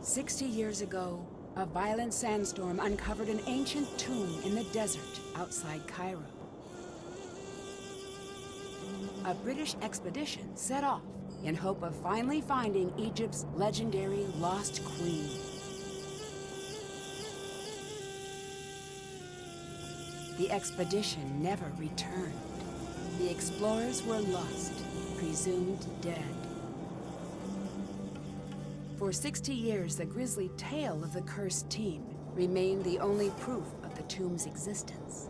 60 years ago, a violent sandstorm uncovered an ancient tomb in the desert outside Cairo. A British expedition set off in hope of finally finding Egypt's legendary lost queen. The expedition never returned. The explorers were lost, presumed dead. For 60 years, the grisly tale of the cursed team remained the only proof of the tomb's existence.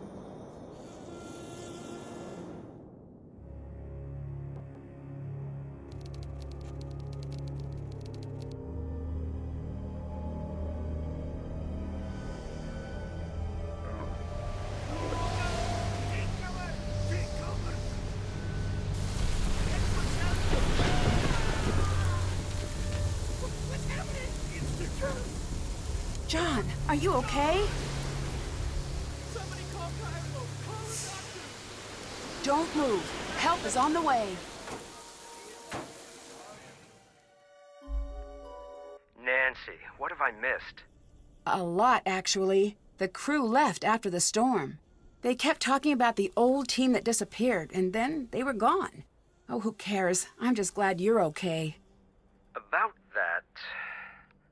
John, are you okay? Somebody call Cairo! Call a doctor! Don't move. Help is on the way. Nancy, what have I missed? A lot, actually. The crew left after the storm. They kept talking about the old team that disappeared, and then they were gone. Oh, who cares? I'm just glad you're okay. About that...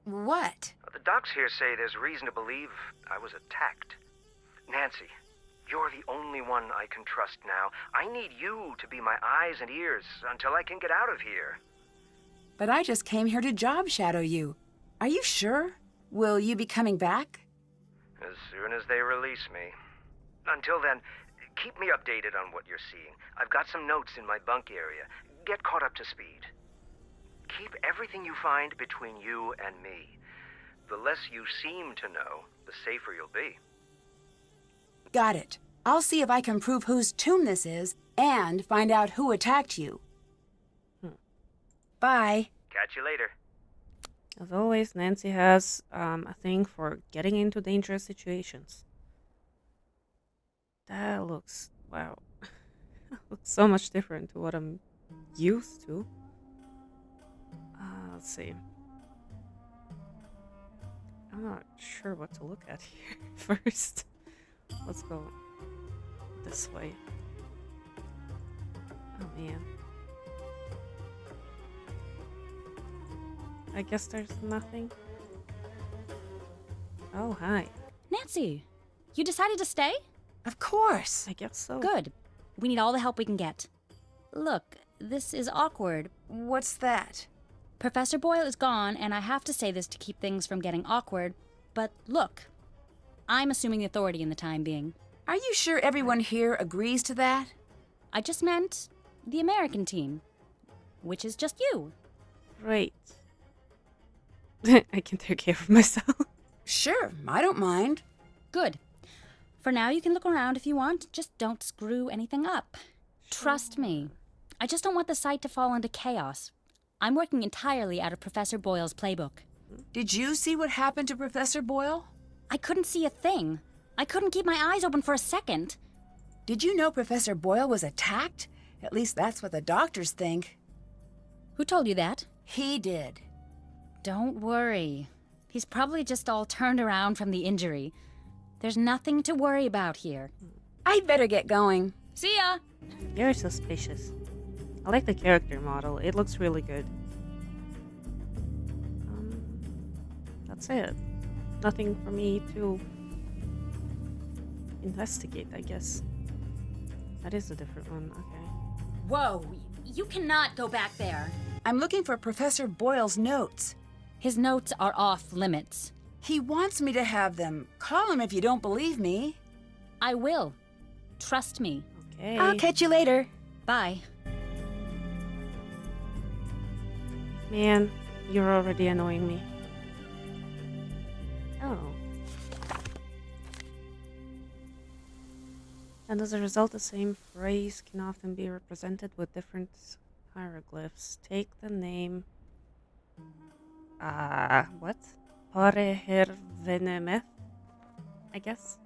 What? The docs here say there's reason to believe I was attacked. Nancy, you're the only one I can trust now. I need you to be my eyes and ears until I can get out of here. But I just came here to job shadow you. Are you sure? Will you be coming back? As soon as they release me. Until then, keep me updated on what you're seeing. I've got some notes in my bunk area. Get caught up to speed. Keep everything you find between you and me. The less you seem to know, the safer you'll be. Got it. I'll see if I can prove whose tomb this is and find out who attacked you. Bye. Catch you later. As always, Nancy has a thing for getting into dangerous situations. That looks, wow, looks so much different to what I'm used to. Let's see. I'm not sure what to look at here first. Let's go this way. Oh man. I guess there's nothing. Oh, hi. Nancy, you decided to stay? Of course. I guess so. Good. We need all the help we can get. Look, this is awkward. What's that? Professor Boyle is gone, and I have to say this to keep things from getting awkward, but look, I'm assuming the authority in the time being. Are you sure everyone here agrees to that? I just meant the American team, which is just you. Great. I can take care of myself. Sure, I don't mind. Good. For now, you can look around if you want, just don't screw anything up. Trust me. I just don't want the site to fall into chaos. I'm working entirely out of Professor Boyle's playbook. Did you see what happened to Professor Boyle? I couldn't see a thing. I couldn't keep my eyes open for a second. Did you know Professor Boyle was attacked? At least that's what the doctors think. Who told you that? He did. Don't worry. He's probably just all turned around from the injury. There's nothing to worry about here. I'd better get going. See ya! Very suspicious. I like the character model. It looks really good. That's it. Nothing for me to investigate, I guess. That is a different one. Okay. Whoa, you cannot go back there. I'm looking for Professor Boyle's notes. His notes are off limits. He wants me to have them. Call him if you don't believe me. I will. Trust me. Okay. I'll catch you later. Bye. Man, you're already annoying me. Oh. And as a result, the same phrase can often be represented with different hieroglyphs. Take the name... what? Horehervenemeth, I guess.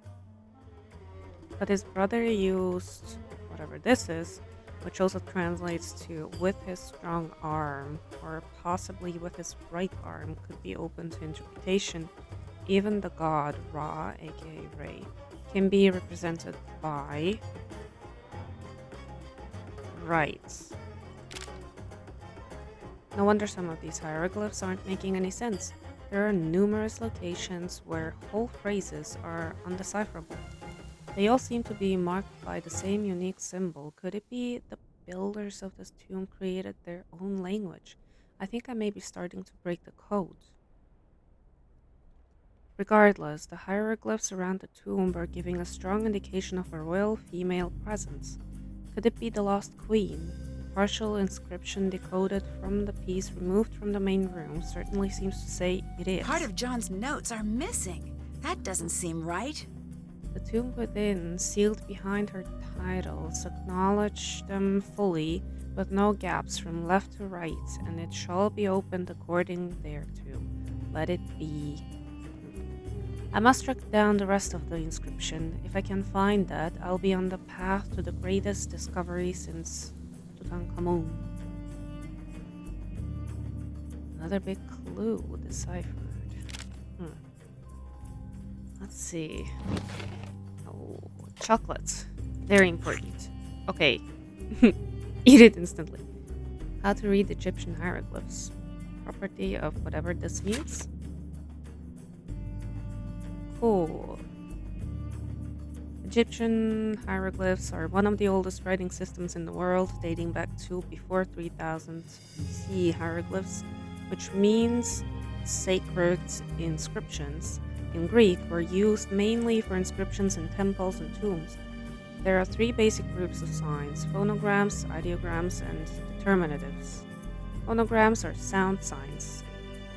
But his brother used whatever this is which also translates to with his strong arm, or possibly with his right arm, could be open to interpretation. Even the god Ra, aka Re, can be represented by rights. No wonder some of these hieroglyphs aren't making any sense. There are numerous locations where whole phrases are undecipherable. They all seem to be marked by the same unique symbol. Could it be the builders of this tomb created their own language? I think I may be starting to break the code. Regardless, the hieroglyphs around the tomb are giving a strong indication of a royal female presence. Could it be the lost queen? The partial inscription decoded from the piece removed from the main room certainly seems to say it is. Part of John's notes are missing. That doesn't seem right. The tomb within, sealed behind her titles, acknowledge them fully, with no gaps from left to right, and it shall be opened according thereto. Let it be. I must track down the rest of the inscription. If I can find that, I'll be on the path to the greatest discovery since Tutankhamun. Another big clue deciphered. Let's see. Oh, chocolates. Very important. Okay. Eat it instantly. How to read Egyptian hieroglyphs. Property of whatever this means. Cool. Egyptian hieroglyphs are one of the oldest writing systems in the world, dating back to before 3000 BC. Hieroglyphs, which means sacred inscriptions, in Greek were used mainly for inscriptions in temples and tombs. There are three basic groups of signs: phonograms, ideograms, and determinatives. Phonograms are sound signs,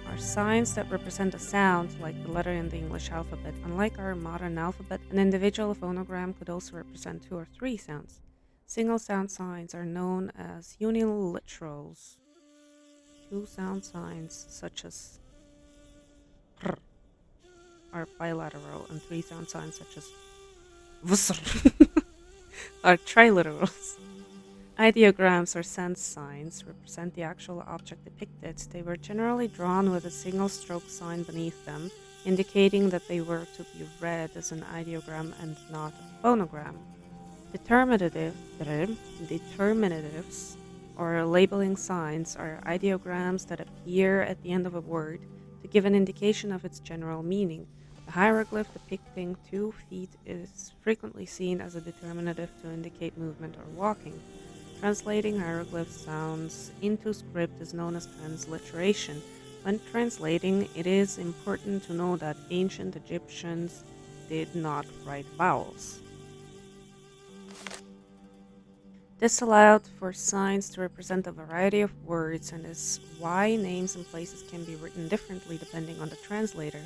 are signs that represent a sound like the letter in the English alphabet. Unlike our modern alphabet, an individual phonogram could also represent 2 or 3 sounds. Single sound signs are known as uniliterals. 2 sound signs, such as r, are bilateral, and 3 sound signs, such as vsr, are triliterals. Ideograms, or sense signs, represent the actual object depicted. They were generally drawn with a single stroke sign beneath them, indicating that they were to be read as an ideogram and not a phonogram. Determinatives, or labeling signs, are ideograms that appear at the end of a word to give an indication of its general meaning. The hieroglyph depicting 2 feet is frequently seen as a determinative to indicate movement or walking. Translating hieroglyph sounds into script is known as transliteration. When translating, it is important to know that ancient Egyptians did not write vowels. This allowed for signs to represent a variety of words, and is why names and places can be written differently depending on the translator.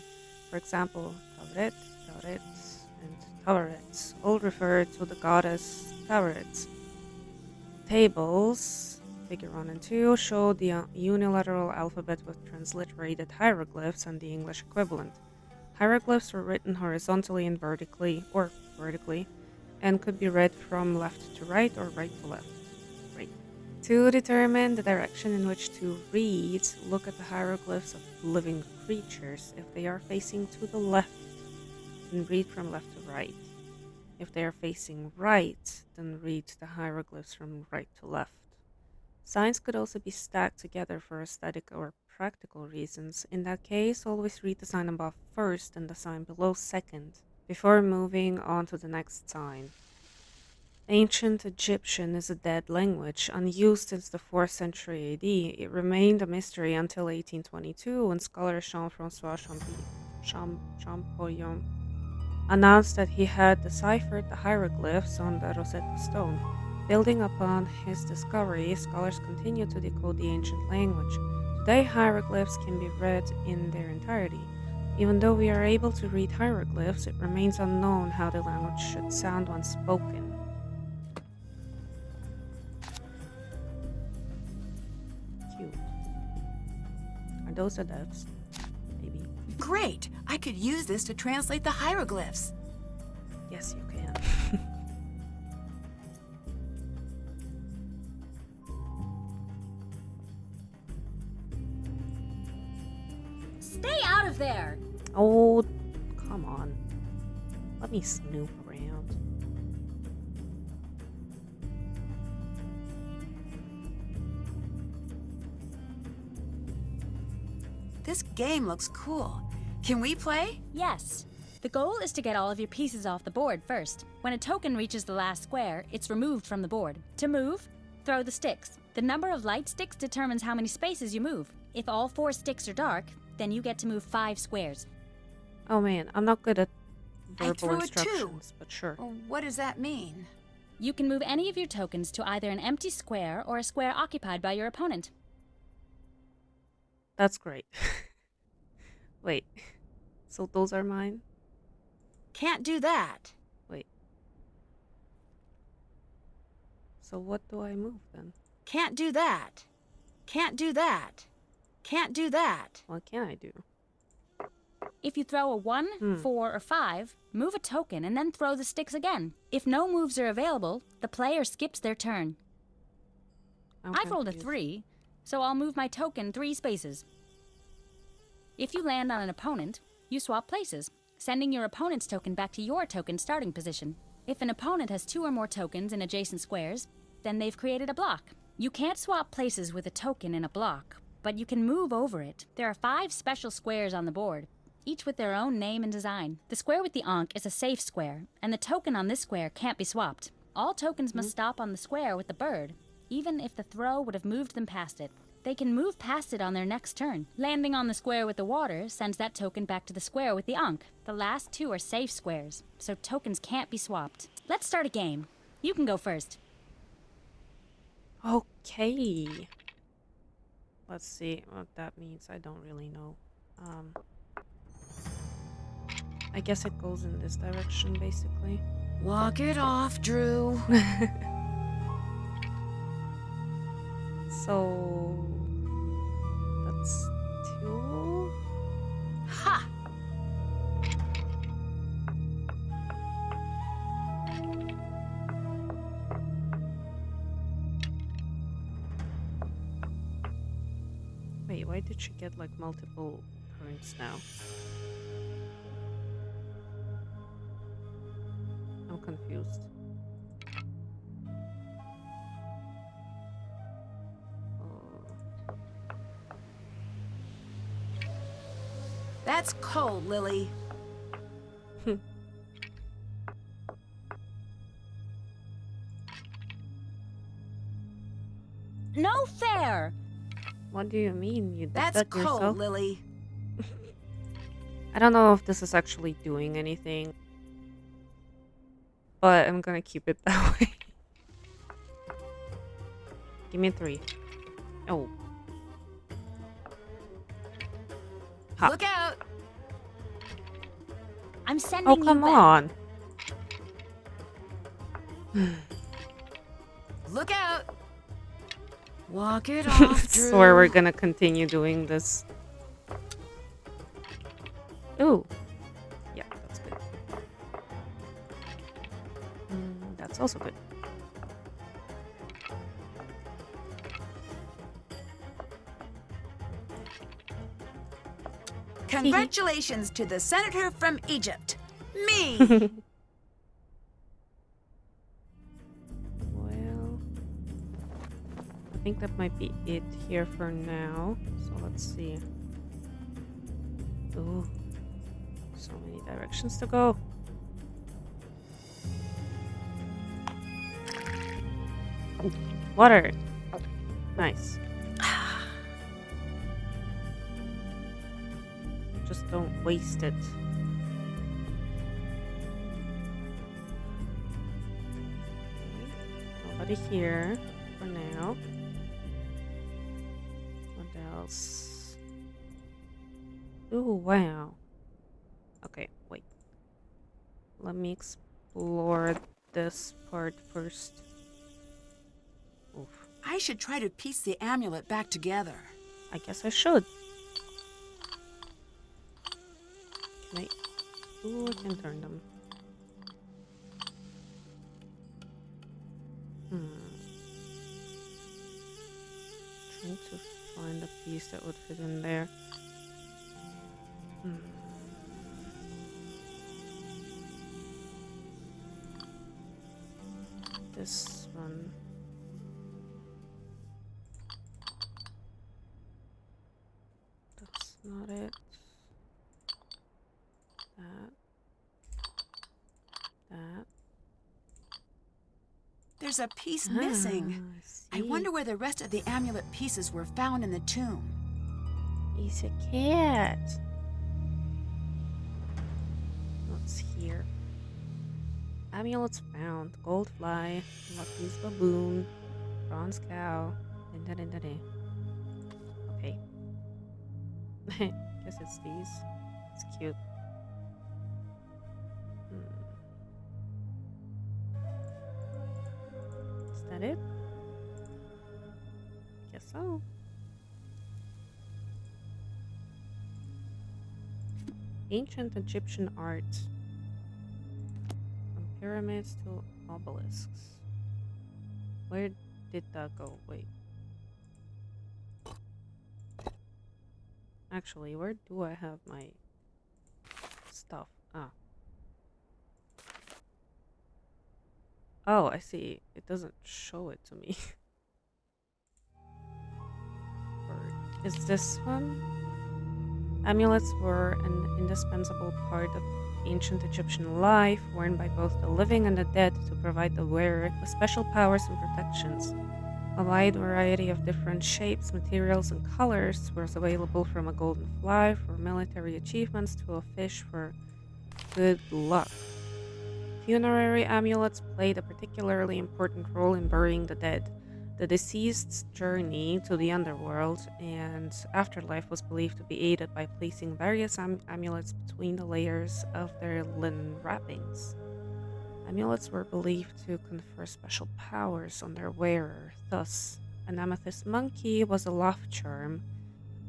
For example, Tawret, Tawret, and Tawaret all refer to the goddess Tawaret. Tables, figure 1 and 2, show the unilateral alphabet with transliterated hieroglyphs and the English equivalent. Hieroglyphs were written horizontally and vertically, and could be read from left to right or right to left. Right. To determine the direction in which to read, look at the hieroglyphs of living creatures. If they are facing to the left, then read from left to right. If they are facing right, then read the hieroglyphs from right to left. Signs could also be stacked together for aesthetic or practical reasons. In that case, always read the sign above first and the sign below second, before moving on to the next sign. Ancient Egyptian is a dead language, unused since the 4th century AD. It remained a mystery until 1822, when scholar Jean-François Champollion announced that he had deciphered the hieroglyphs on the Rosetta Stone. Building upon his discovery, scholars continue to decode the ancient language. Today, hieroglyphs can be read in their entirety. Even though we are able to read hieroglyphs, it remains unknown how the language should sound when spoken. Cute. Are those adepts? Maybe. Great! I could use this to translate the hieroglyphs. Yes, you can. Stay out of there! Oh, come on. Let me snoop around. This game looks cool. Can we play? Yes. The goal is to get all of your pieces off the board first. When a token reaches the last square, it's removed from the board. To move, throw the sticks. The number of light sticks determines how many spaces you move. If all 4 sticks are dark, then you get to move 5 squares. Oh man, I'm not good at I verbal threw it too. instructions, but sure. Well, what does that mean? You can move any of your tokens to either an empty square or a square occupied by your opponent. That's great. Wait, so those are mine? Can't do that. Wait. So what do I move then? Can't do that. Can't do that. Can't do that. What can I do? If you throw a 1, 4, or 5, move a token and then throw the sticks again. If no moves are available, the player skips their turn. I've rolled a 3, so I'll move my token 3 spaces. If you land on an opponent, you swap places, sending your opponent's token back to your token starting position. If an opponent has 2 or more tokens in adjacent squares, then they've created a block. You can't swap places with a token in a block, but you can move over it. There are 5 special squares on the board, each with their own name and design. The square with the ankh is a safe square, and the token on this square can't be swapped. All tokens must stop on the square with the bird, even if the throw would have moved them past it. They can move past it on their next turn. Landing on the square with the water sends that token back to the square with the ankh. The last 2 are safe squares, so tokens can't be swapped. Let's start a game. You can go first. Okay. Let's see what that means. I don't really know. I guess it goes in this direction, basically. Walk it off, Drew. So that's 2. Ha! Wait, why did she get like multiple turns now? I'm confused. That's cold, Lily. No fair! What do you mean? You did That's that cold, yourself? Lily. I don't know if this is actually doing anything, but I'm gonna keep it that way. Give me 3. Oh. Ha. Look out! I'm sending Oh, you come back. on. Look out! Walk it off, Drew. Swear we're gonna continue doing this. Ooh. Yeah, that's good. That's also good. Congratulations to the senator from Egypt. Me! Well, I think that might be it here for now. So let's see. Ooh, so many directions to go. Ooh, water. Nice. Just don't waste it. Nobody here for now. What else? Ooh, wow. Okay, wait. Let me explore this part first. Oof. I should try to piece the amulet back together. I guess I should. Can I? Ooh, I can turn them. Trying to find a piece that would fit in there. this one? That's not it. That. That. There's a piece missing. I wonder where the rest of the amulet pieces were found in the tomb. He's a cat. What's here? Amulets found. Gold fly, Lucky's baboon, bronze cow. Okay. Guess it's these. It's cute. Is that it? Guess so. Ancient Egyptian art. From pyramids to obelisks. Where did that go? Wait. Actually, where do I have my stuff? Ah. Oh, I see. It doesn't show it to me. Or is this one? Amulets were an indispensable part of ancient Egyptian life, worn by both the living and the dead to provide the wearer with special powers and protections. A wide variety of different shapes, materials, and colors was available, from a golden fly for military achievements to a fish for good luck. Funerary amulets played a particularly important role in burying the dead. The deceased's journey to the underworld and afterlife was believed to be aided by placing various amulets between the layers of their linen wrappings. Amulets were believed to confer special powers on their wearer. Thus, an amethyst monkey was a love charm,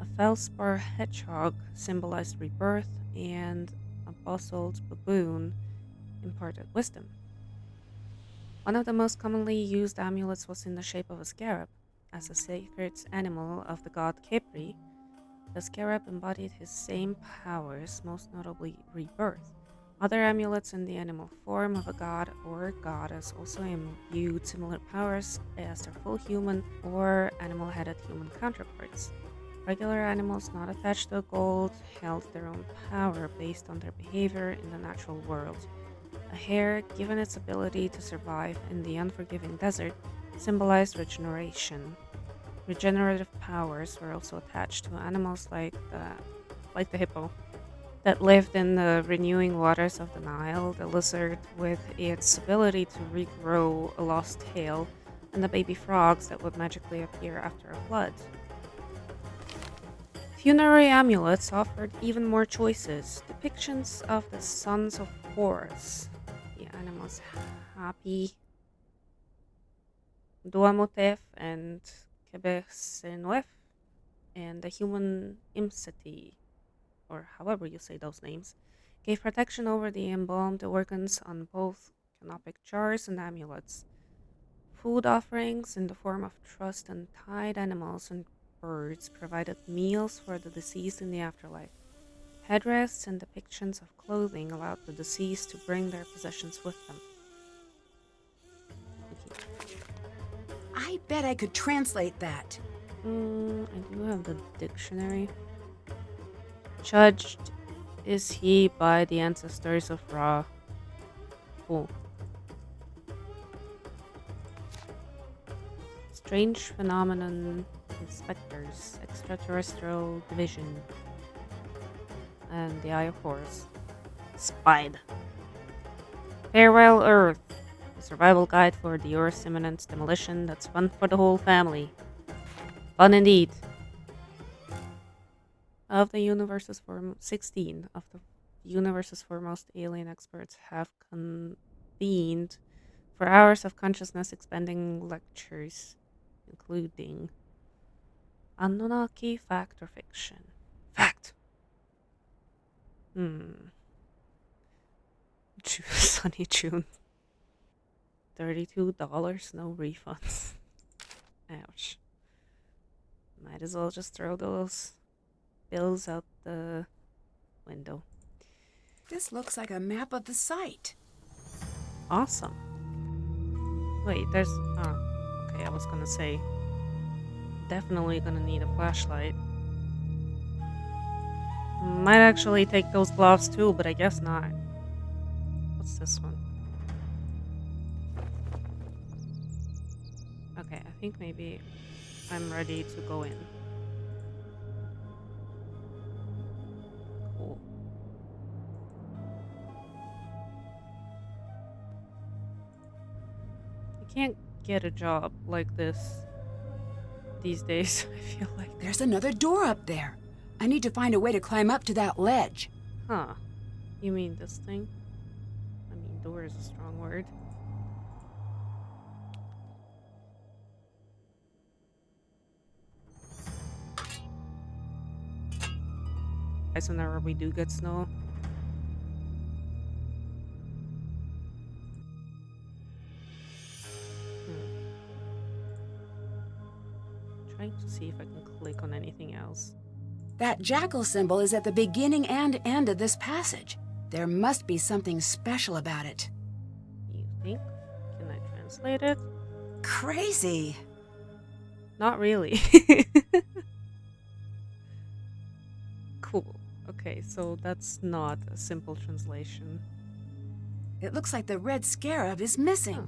a feldspar hedgehog symbolized rebirth, and a basalt baboon imparted wisdom. One of the most commonly used amulets was in the shape of a scarab. As a sacred animal of the god Khepri, the scarab embodied his same powers, most notably rebirth. Other amulets in the animal form of a god or goddess also imbued similar powers as their full human or animal-headed human counterparts. Regular animals not attached to gold held their own power based on their behavior in the natural world. A hare, given its ability to survive in the unforgiving desert, symbolized regeneration. Regenerative powers were also attached to animals like the hippo, that lived in the renewing waters of the Nile, the lizard with its ability to regrow a lost tail, and the baby frogs that would magically appear after a flood. Funerary amulets offered even more choices. Depictions of the sons of Horus, the animals Hapi, Duamotep, and Kebesenuef, and the human Imseti, or however you say those names, gave protection over the embalmed organs on both canopic jars and amulets. Food offerings in the form of trussed and tied animals and birds provided meals for the deceased in the afterlife. Headrests and depictions of clothing allowed the deceased to bring their possessions with them. Okay. I bet I could translate that. I do have the dictionary. Judged is he by the ancestors of Ra. Cool. Strange phenomenon, inspectors, extraterrestrial division, and the Eye of Horus. Spied. Farewell, Earth. A survival guide for the Earth's imminent demolition that's fun for the whole family. Fun indeed. Of the universe's 16 of the universe's foremost alien experts have convened for hours of consciousness expanding lectures, including Anunnaki, fact or fiction? Fact. Sunny June. $32, no refunds. Ouch. Might as well just throw those bills out the window. This looks like a map of the site. Awesome. Wait, there's... Oh, okay, I was gonna say. Definitely gonna need a flashlight. Might actually take those gloves too, but I guess not. What's this one? Okay, I think maybe I'm ready to go in. Cool. I can't get a job like this these days, I feel like. There's another door up there. I need to find a way to climb up to that ledge. Huh. You mean this thing? I mean, door is a strong word. Guys, whenever we do get snow. Trying to see if I can click on anything else. That jackal symbol is at the beginning and end of this passage. There must be something special about it. You think? Can I translate it? Crazy. Not really. Cool. Okay, so that's not a simple translation. It looks like the red scarab is missing. Huh.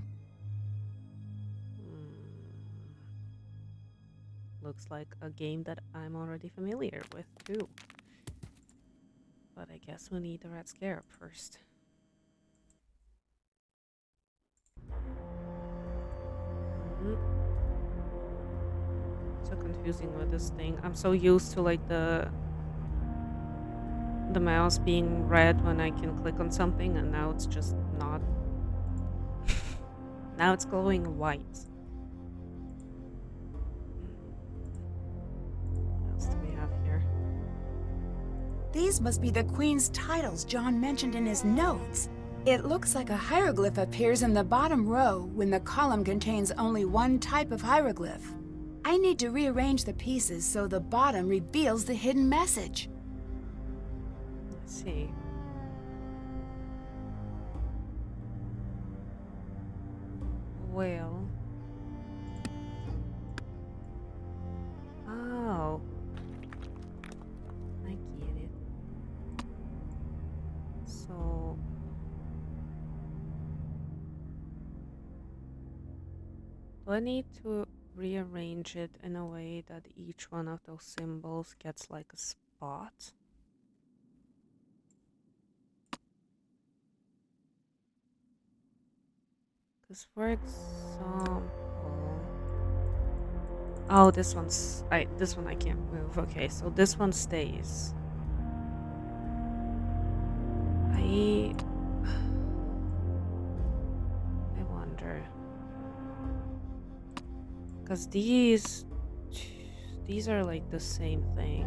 Looks like a game that I'm already familiar with, too. But I guess we need the red scarab first. So confusing with this thing. I'm so used to like the mouse being red when I can click on something, and now it's just not. Now it's glowing white. What else do we have here? These must be the queen's titles John mentioned in his notes. It looks like a hieroglyph appears in the bottom row when the column contains only one type of hieroglyph. I need to rearrange the pieces so the bottom reveals the hidden message. Let's see. Well. Oh. I get it. So. Do I need to rearrange it in a way that each one of those symbols gets like a spot? Because for example, oh, this one I can't move. Okay, so this one stays. I wonder, because these are like the same thing.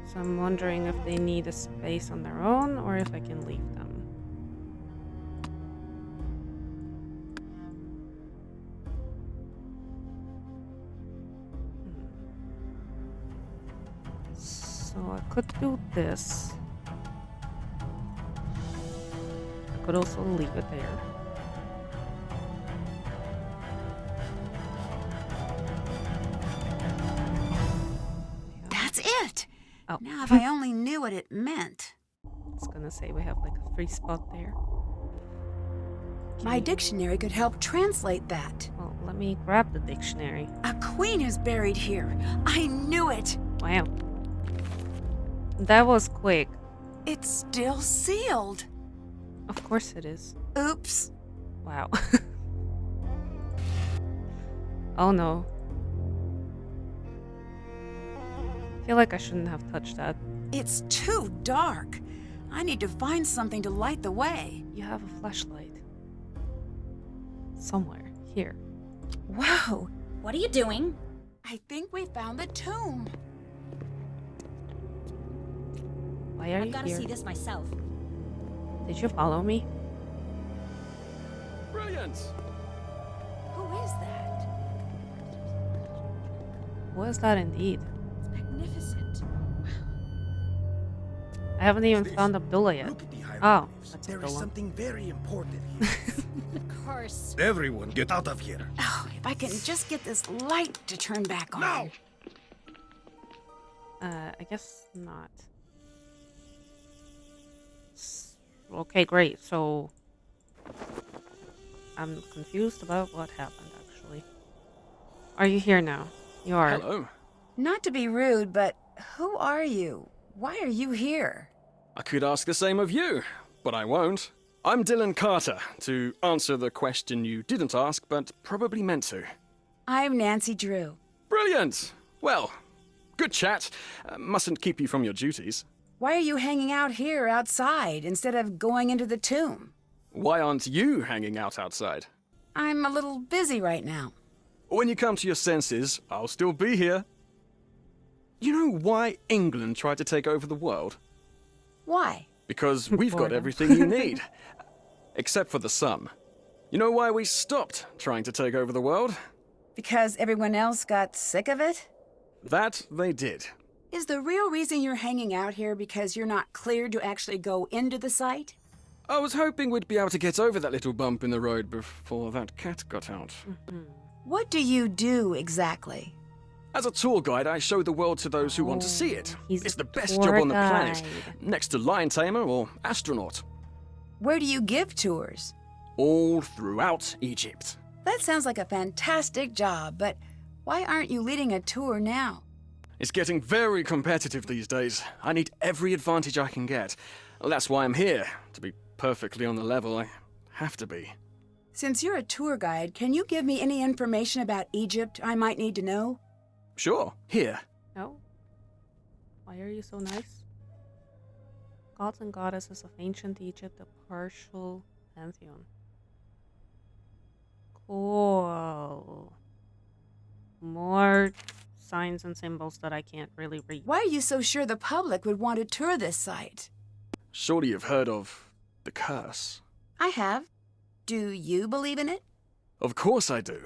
So I'm wondering if they need a space on their own or if I can leave them. So I could do this. I could also leave it there. That's it! Oh. Now if I only knew what it meant. I was gonna say we have like a free spot there. My dictionary could help translate that. Well, let me grab the dictionary. A queen is buried here. I knew it. Wow. That was quick. It's still sealed. Of course it is. Oops. Wow. Oh no. I feel like I shouldn't have touched that. It's too dark. I need to find something to light the way. You have a flashlight. Somewhere. Here. Whoa. What are you doing? I think we found the tomb. Why are I've you got to here? see this myself. Did you follow me? Brilliant! Who is that? Was that indeed? It's magnificent. I haven't even This? found Abdullah yet. Look at the hieroglyphs. that's There is Abdullah. something very important here. Curse. Everyone get out of here. Oh, if I can just get this light to turn back on. Now! I guess not. Okay, great. So I'm confused about what happened, actually. Are you here now? You are. Hello. Not to be rude, but who are you? Why are you here? I could ask the same of you, but I won't. I'm Dylan Carter, to answer the question you didn't ask, but probably meant to. I'm Nancy Drew. Brilliant! Well, good chat. Mustn't keep you from your duties. Why are you hanging out here outside instead of going into the tomb? Why aren't you hanging out outside? I'm a little busy right now. When you come to your senses, I'll still be here. You know why England tried to take over the world? Why? Because we've got Boredom. everything you need. Except for the sun. You know why we stopped trying to take over the world? Because everyone else got sick of it? That they did. Is the real reason you're hanging out here because you're not cleared to actually go into the site? I was hoping we'd be able to get over that little bump in the road before that cat got out. What do you do exactly? As a tour guide, I show the world to those who want to see it. He's It's a the best tour job on the planet, guide. next to lion tamer or astronaut. Where do you give tours? All throughout Egypt. That sounds like a fantastic job, but why aren't you leading a tour now? It's getting very competitive these days. I need every advantage I can get. Well, that's why I'm here. To be perfectly on the level, I have to be. Since you're a tour guide, can you give me any information about Egypt I might need to know? Sure, here. No? Why are you so nice? Gods and goddesses of ancient Egypt, a partial pantheon. Cool. More signs and symbols that I can't really read. Why are you so sure the public would want to tour this site? Surely you've heard of the curse. I have. Do you believe in it? Of course I do.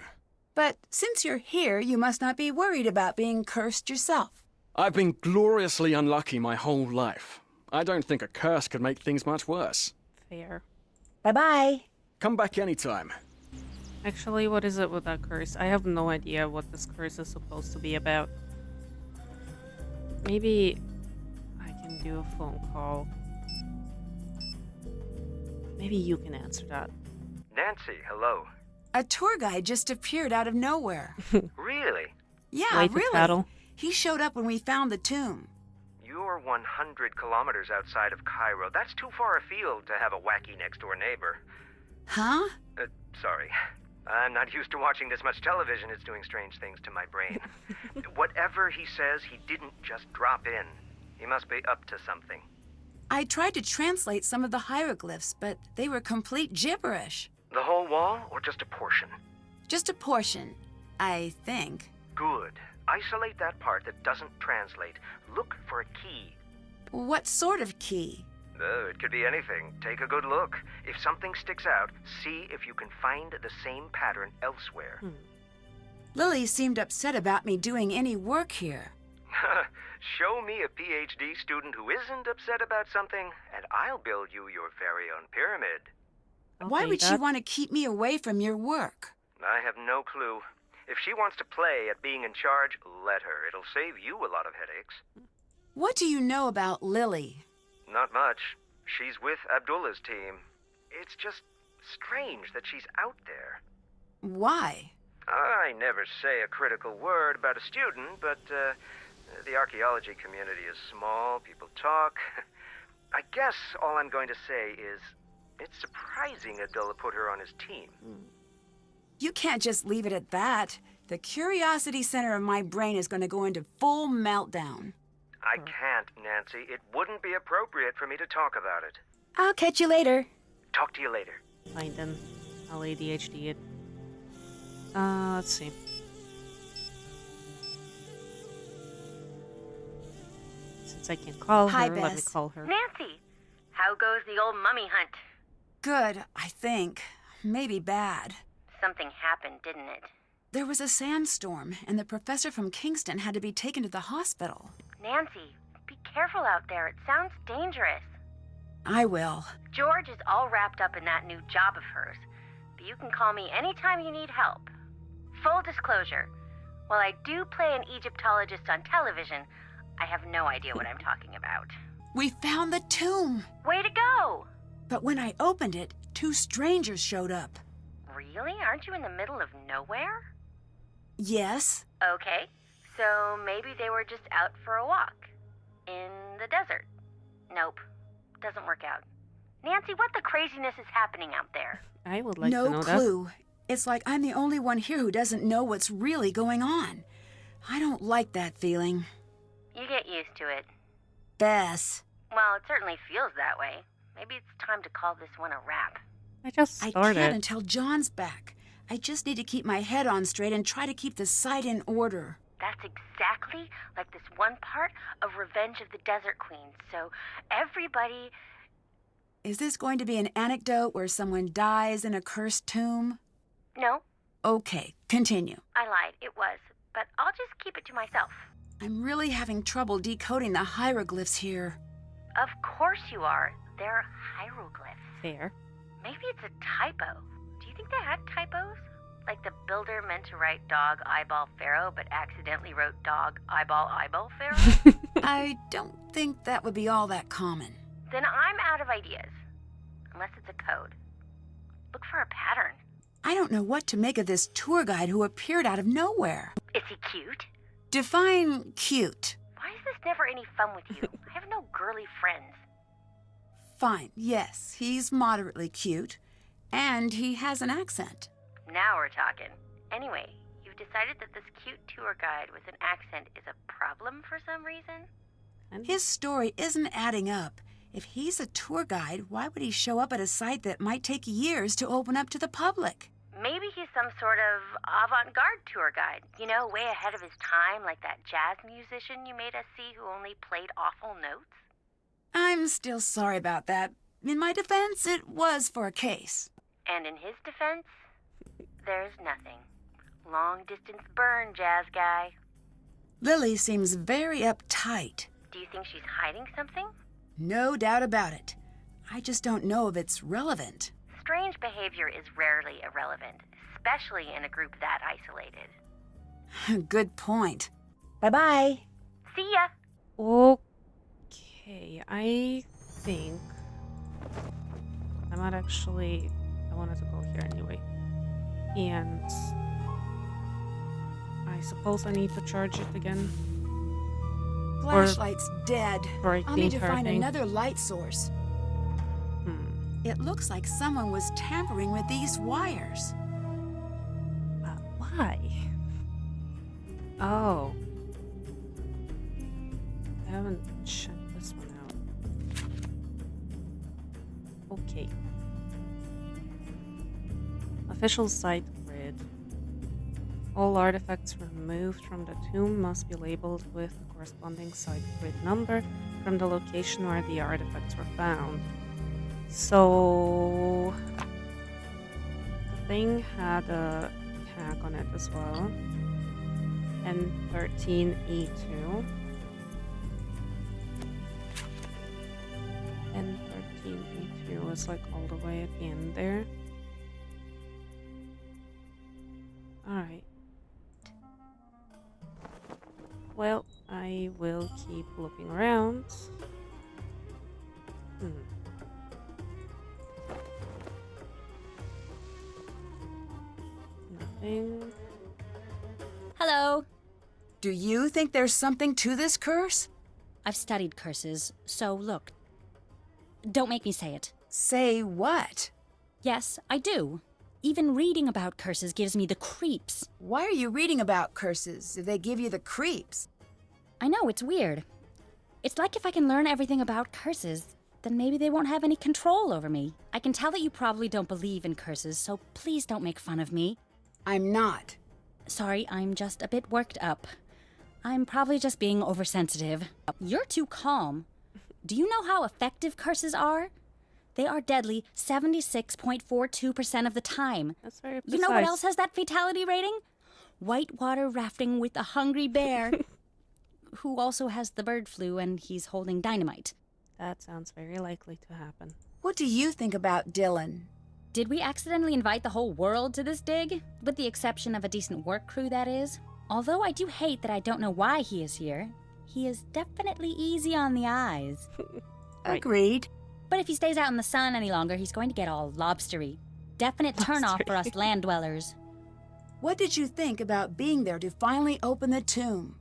But since you're here, you must not be worried about being cursed yourself. I've been gloriously unlucky my whole life. I don't think a curse could make things much worse. Fair. Bye-bye. Come back anytime. Actually, what is it with that curse? I have no idea what this curse is supposed to be about. Maybe I can do a phone call. Maybe you can answer that. Nancy, hello. A tour guide just appeared out of nowhere. Really? Yeah, Wait to really. tattle. He showed up when we found the tomb. You're 100 kilometers outside of Cairo. That's too far afield to have a wacky next-door neighbor. Huh? Sorry. I'm not used to watching this much television. It's doing strange things to my brain. Whatever he says, he didn't just drop in. He must be up to something. I tried to translate some of the hieroglyphs, but they were complete gibberish. The whole wall, or just a portion? Just a portion, I think. Good. Isolate that part that doesn't translate. Look for a key. What sort of key? It could be anything. Take a good look. If something sticks out, see if you can find the same pattern elsewhere. Lily seemed upset about me doing any work here. Show me a PhD student who isn't upset about something, and I'll build you your very own pyramid. Why would she want to keep me away from your work? I have no clue. If she wants to play at being in charge, let her. It'll save you a lot of headaches. What do you know about Lily? Not much. She's with Abdullah's team. It's just strange that she's out there. Why? I never say a critical word about a student, but the archaeology community is small. People talk. I guess all I'm going to say is it's surprising Abdullah put her on his team. You can't just leave it at that. The curiosity center of my brain is going to go into full meltdown. I can't, Nancy. It wouldn't be appropriate for me to talk about it. I'll catch you later. Talk to you later. Fine then. I'll ADHD it. Let's see. Since I can't call Hi, her, let me Bess. call her. Nancy, how goes the old mummy hunt? Good, I think. Maybe bad. Something happened, didn't it? There was a sandstorm, and the professor from Kingston had to be taken to the hospital. Nancy, be careful out there. It sounds dangerous. I will. George is all wrapped up in that new job of hers, but you can call me anytime you need help. Full disclosure, while I do play an Egyptologist on television, I have no idea what I'm talking about. We found the tomb. Way to go! But when I opened it, 2 strangers showed up. Really? Aren't you in the middle of nowhere? Yes. Okay, so maybe they were just out for a walk. In the desert. Nope, doesn't work out. Nancy, what the craziness is happening out there? I would like to No know clue. It's like I'm the only one here who doesn't know what's really going on. I don't like that feeling. You get used to it. Bess, Well, it certainly feels that way. Maybe it's time to call this one a wrap. that. I just I started. can't until John's back. I just need to keep my head on straight and try to keep the site in order. That's exactly like this one part of Revenge of the Desert Queen. So everybody... Is this going to be an anecdote where someone dies in a cursed tomb? No, Okay, continue. I lied. It was. But I'll just keep it to myself. I'm really having trouble decoding the hieroglyphs here. Of course you are. They're hieroglyphs. Fair. Maybe it's a typo. Do you think they had typos? Like the builder meant to write dog eyeball pharaoh, but accidentally wrote dog eyeball pharaoh? I don't think that would be all that common. Then I'm out of ideas. Unless it's a code. Look for a pattern. I don't know what to make of this tour guide who appeared out of nowhere. Is he cute? Define cute. Why is this never any fun with you? I have no girly friends. Fine, yes, he's moderately cute. And he has an accent. Now we're talking. Anyway, you've decided that this cute tour guide with an accent is a problem for some reason? His story isn't adding up. If he's a tour guide, why would he show up at a site that might take years to open up to the public? Maybe he's some sort of avant-garde tour guide. You know, way ahead of his time, like that jazz musician you made us see who only played awful notes. I'm still sorry about that. In my defense, it was for a case. And in his defense, there's nothing. Long-distance burn, jazz guy. Lily seems very uptight. Do you think she's hiding something? No doubt about it. I just don't know if it's relevant. Strange behavior is rarely irrelevant, especially in a group that isolated. Good point. Bye-bye. See ya! Okay, I think I might actually... I wanted to go here anyway. And I suppose I need to charge it again. Flashlight's dead. break I'll the need to entire find thing. another light source. It looks like someone was tampering with these wires. Why? Oh. I haven't checked this one out. Okay. Official site grid. All artifacts removed from the tomb must be labeled with the corresponding site grid number from the location where the artifacts were found. So the thing had a tag on it as well. N13E2. N13E2 is like all the way at the end there. Alright. Well, I will keep looking around. Nothing. Hello. Do you think there's something to this curse? I've studied curses, so look. Don't make me say it. Say what? Yes, I do. Even reading about curses gives me the creeps. Why are you reading about curses if they give you the creeps? I know, it's weird. It's like if I can learn everything about curses, then maybe they won't have any control over me. I can tell that you probably don't believe in curses, so please don't make fun of me. I'm not. Sorry, I'm just a bit worked up. I'm probably just being oversensitive. You're too calm. Do you know how effective curses are? They are deadly 76.42% of the time. That's very precise. You know what else has that fatality rating? Whitewater rafting with a hungry bear, who also has the bird flu and he's holding dynamite. That sounds very likely to happen. What do you think about Dylan? Did we accidentally invite the whole world to this dig? With the exception of a decent work crew, that is. Although I do hate that I don't know why he is here. He is definitely easy on the eyes. Right. Agreed. But if he stays out in the sun any longer, he's going to get all lobstery. Definite turn-off for us land dwellers. What did you think about being there to finally open the tomb?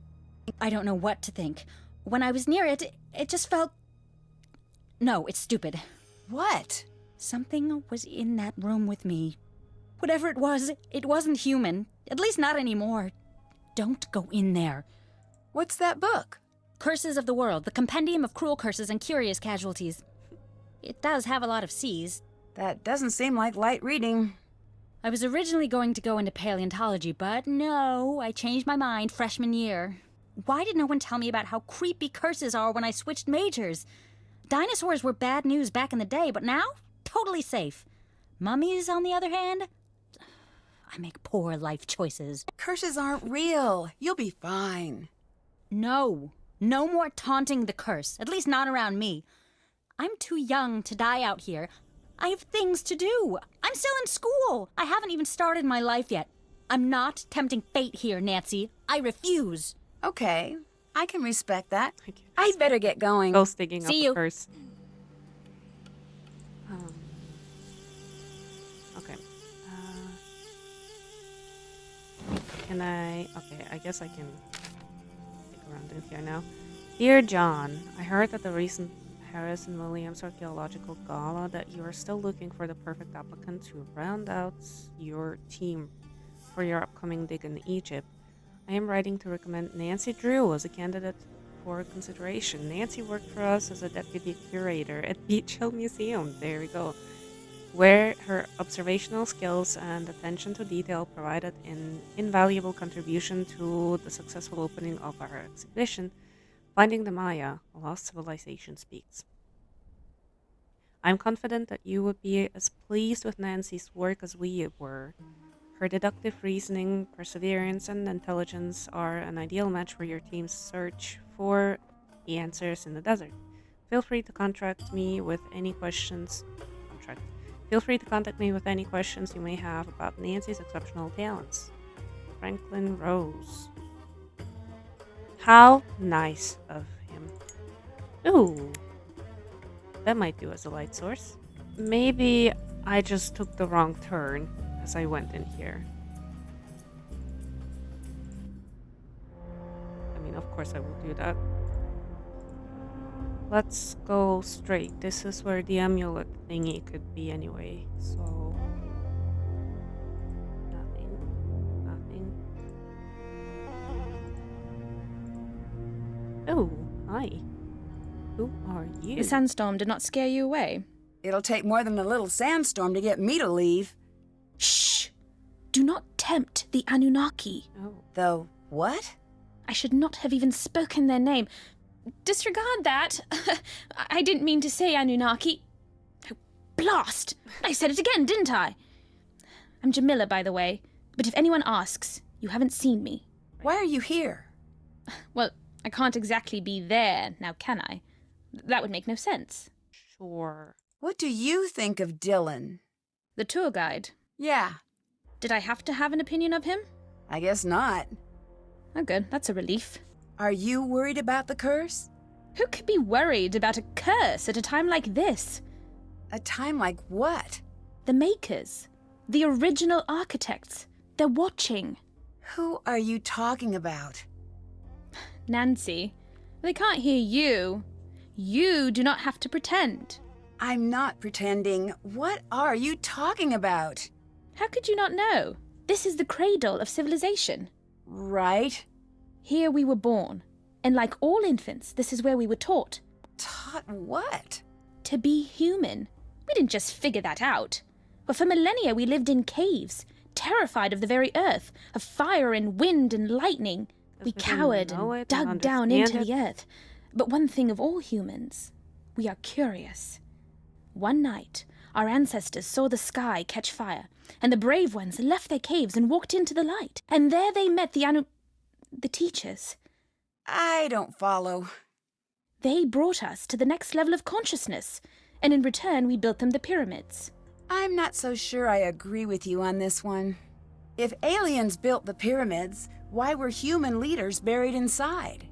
I don't know what to think. When I was near it, it just felt... No, it's stupid. What? Something was in that room with me. Whatever it wasn't human. At least not anymore. Don't go in there. What's that book? Curses of the World, the compendium of cruel curses and curious casualties. It does have a lot of C's. That doesn't seem like light reading. I was originally going to go into paleontology, but no, I changed my mind freshman year. Why did no one tell me about how creepy curses are when I switched majors? Dinosaurs were bad news back in the day, but now, totally safe. Mummies, on the other hand, I make poor life choices. Curses aren't real. You'll be fine. No more taunting the curse, at least not around me. I'm too young to die out here. I have things to do. I'm still in school. I haven't even started my life yet. I'm not tempting fate here, Nancy. I refuse. Okay, I can respect that. I guess. I'd better get going. Go digging up See the you. curse. Okay. Can I... Okay, I guess I can dig around in here now. Dear John, I heard at the recent Harris and Williams Archaeological Gala that you are still looking for the perfect applicant to round out your team for your upcoming dig in Egypt. I am writing to recommend Nancy Drew as a candidate for consideration. Nancy worked for us as a deputy curator at Beach Hill Museum. There we go. Where her observational skills and attention to detail provided an invaluable contribution to the successful opening of our exhibition, Finding the Maya, A Lost Civilization Speaks. I'm confident that you would be as pleased with Nancy's work as we were. Her deductive reasoning, perseverance, and intelligence are an ideal match for your team's search for the answers in the desert. Feel free to contact me with any questions. Feel free to contact me with any questions you may have about Nancy's exceptional talents. Franklin Rose. How nice of him. Ooh. That might do as a light source. Maybe I just took the wrong turn as I went in here. I mean, of course I will do that. Let's go straight. This is where the amulet thingy could be anyway, so... Nothing. Oh, hi. Who are you? The sandstorm did not scare you away. It'll take more than a little sandstorm to get me to leave. Shh! Do not tempt the Anunnaki. Oh, Though, what? I should not have even spoken their name. Disregard that. I didn't mean to say Anunnaki. Oh, blast! I said it again, didn't I? I'm Jamila, by the way. But if anyone asks, you haven't seen me. Why are you here? Well, I can't exactly be there, now can I? That would make no sense. sure. What do you think of Dylan? The tour guide. Yeah, Did I have to have an opinion of him? I guess not. Oh, good. That's a relief. Are you worried about the curse? Who could be worried about a curse at a time like this? A time like what? The makers. The original architects. They're watching. Who are you talking about? Nancy, they can't hear you. You do not have to pretend. I'm not pretending. What are you talking about? How could you not know? This is the cradle of civilization. Right? Here we were born. And like all infants, this is where we were taught. Taught what? To be human. We didn't just figure that out. But for millennia we lived in caves, terrified of the very earth, of fire and wind and lightning. We we didn't cowered know and it and dug down into understand the earth. But one thing of all humans, we are curious. One night, our ancestors saw the sky catch fire, and the brave ones left their caves and walked into the light. And there they met the teachers. I don't follow. They brought us to the next level of consciousness, and in return we built them the pyramids. I'm not so sure I agree with you on this one. If aliens built the pyramids, why were human leaders buried inside?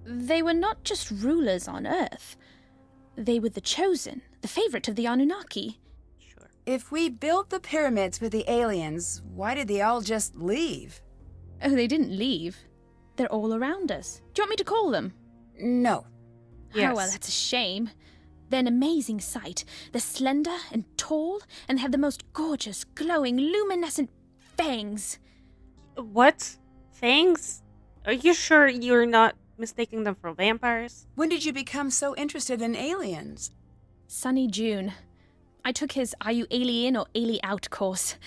They were not just rulers on Earth. They were the chosen, the favorite of the Anunnaki. Sure. If we built the pyramids with the aliens, why did they all just leave? Oh, they didn't leave. They're all around us. Do you want me to call them? No. Yes. Oh, well, that's a shame. They're an amazing sight. They're slender and tall, and they have the most gorgeous, glowing, luminescent fangs. What? Fangs? Are you sure you're not mistaking them for vampires? When did you become so interested in aliens? Sunny June. I took his Are You Alien or Ali Out course.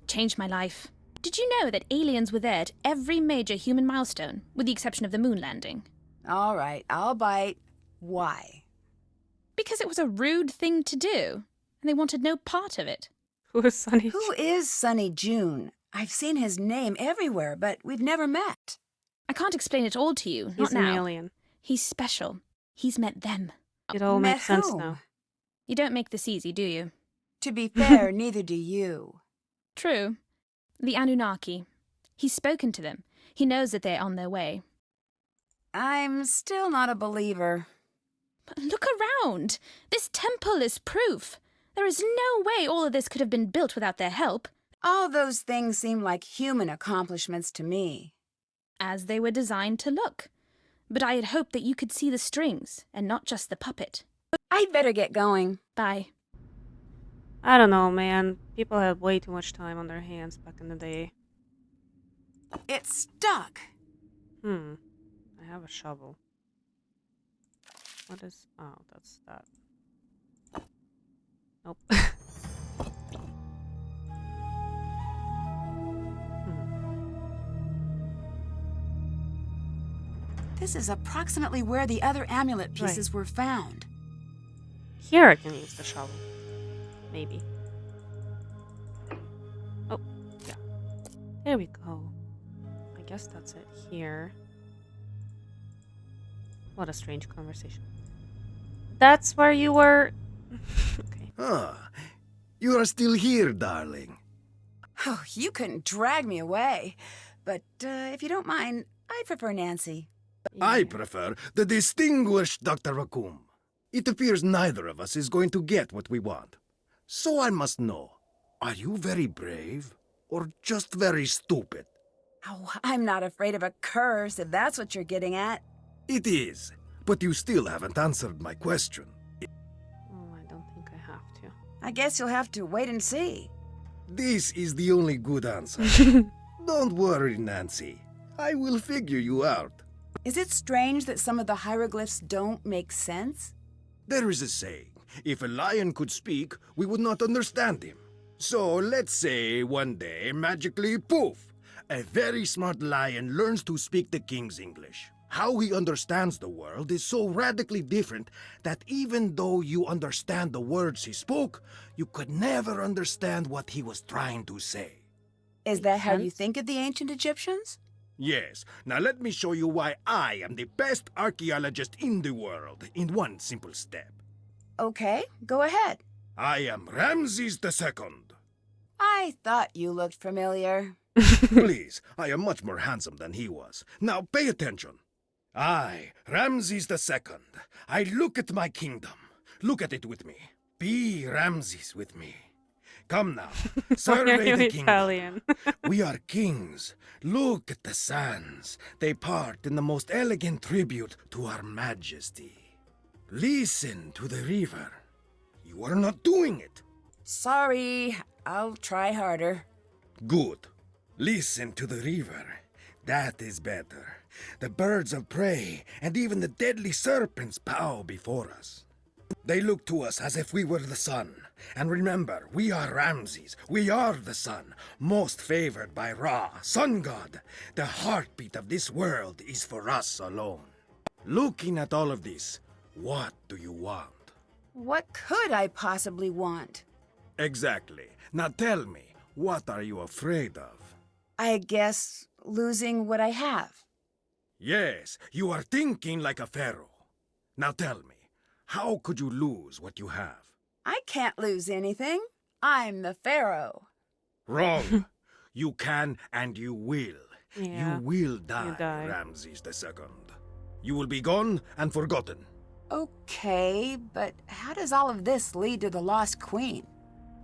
Changed my life. Did you know that aliens were there at every major human milestone, with the exception of the moon landing? All right, I'll bite. Why? Because it was a rude thing to do, and they wanted no part of it. Who is Sunny? Who is Sunny June? I've seen his name everywhere, but we've never met. I can't explain it all to you, He's not an now. alien. He's special. He's met them. It all Met makes sense who? now. You don't make this easy, do you? To be fair, neither do you. True. The Anunnaki. He's spoken to them. He knows that they're on their way. I'm still not a believer. But look around. This temple is proof. There is no way all of this could have been built without their help, All those things seem like human accomplishments to me. as they were designed to look. But I had hoped that you could see the strings, and not just the puppet. I'd better get going. Bye. I don't know, man. People had way too much time on their hands back in the day. It's stuck. I have a shovel. What is... Oh, that's that. Nope. This is approximately where the other amulet Right. pieces were found. Here I can use the shovel. Maybe. Oh, yeah. There we go. I guess that's it here. What a strange conversation. That's where you were... Okay. Ah, you are still here, darling. Oh, you couldn't drag me away. But if you don't mind, I prefer Nancy. I Yeah. prefer the distinguished Dr. Raccoon. It appears neither of us is going to get what we want. So I must know, are you very brave or just very stupid? Oh, I'm not afraid of a curse, if that's what you're getting at. It is, but you still haven't answered my question. Oh, I don't think I have to. I guess you'll have to wait and see. This is the only good answer. Don't worry, Nancy. I will figure you out. Is it strange that some of the hieroglyphs don't make sense? There is a saying, if a lion could speak, we would not understand him. So let's say one day, magically, poof, a very smart lion learns to speak the king's English. How he understands the world is so radically different that even though you understand the words he spoke, you could never understand what he was trying to say. Is that how you sense. think of the ancient Egyptians? Yes, now let me show you why I am the best archaeologist in the world in one simple step. Okay, go ahead. I am Ramses II. I thought you looked familiar. Please, I am much more handsome than he was. Now pay attention. I, Ramses II, I look at my kingdom. Look at it with me. Be Ramses with me. Come now, Why survey are you the kingdom. Italian? We are kings. Look at the sands. They part in the most elegant tribute to our majesty. Listen to the river. You are not doing it. Sorry, I'll try harder. Good. Listen to the river. That is better. The birds of prey and even the deadly serpents bow before us. They look to us as if we were the sun. And remember, we are Ramses. We are the sun, most favored by Ra, sun god. The heartbeat of this world is for us alone. Looking at all of this, what do you want? What could I possibly want? Exactly. Now tell me, what are you afraid of? I guess losing what I have. Yes, you are thinking like a pharaoh. Now tell me, how could you lose what you have? I can't lose anything. I'm the Pharaoh. Wrong. You can and you will. Yeah, You will die, die. Ramses II. You will be gone and forgotten. Okay, but how does all of this lead to the lost queen?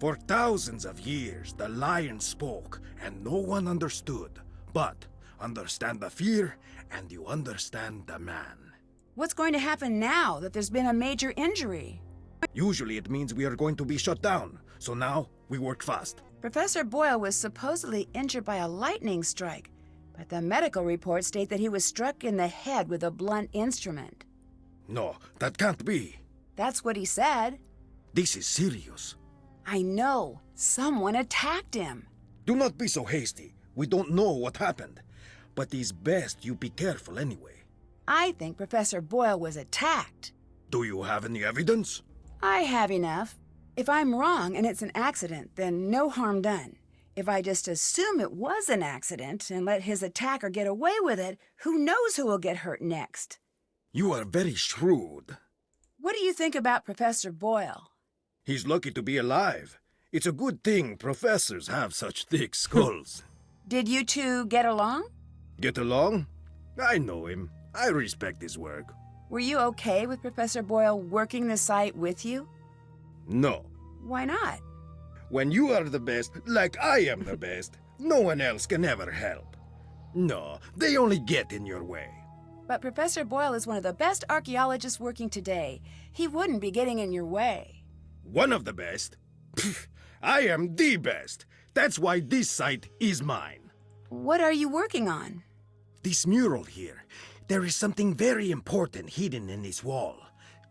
For thousands of years, the lion spoke and no one understood. But understand the fear and you understand the man. What's going to happen now that there's been a major injury? Usually it means we are going to be shut down, so now we work fast. Professor Boyle was supposedly injured by a lightning strike, but the medical reports state that he was struck in the head with a blunt instrument. No, that can't be. That's what he said. This is serious. I know. Someone attacked him. Do not be so hasty. We don't know what happened. But it's best you be careful anyway. I think Professor Boyle was attacked. Do you have any evidence? I have enough. If I'm wrong and it's an accident, then no harm done. If I just assume it was an accident and let his attacker get away with it, who knows who will get hurt next? You are very shrewd. What do you think about Professor Boyle? He's lucky to be alive. It's a good thing professors have such thick skulls. Did you two get along? Get along? I know him. I respect his work. Were you okay with Professor Boyle working the site with you? No. Why not? When you are the best, like I am the best, no one else can ever help. No, they only get in your way. But Professor Boyle is one of the best archaeologists working today. He wouldn't be getting in your way. One of the best? Pfft, I am the best. That's why this site is mine. What are you working on? This mural here. There is something very important hidden in this wall.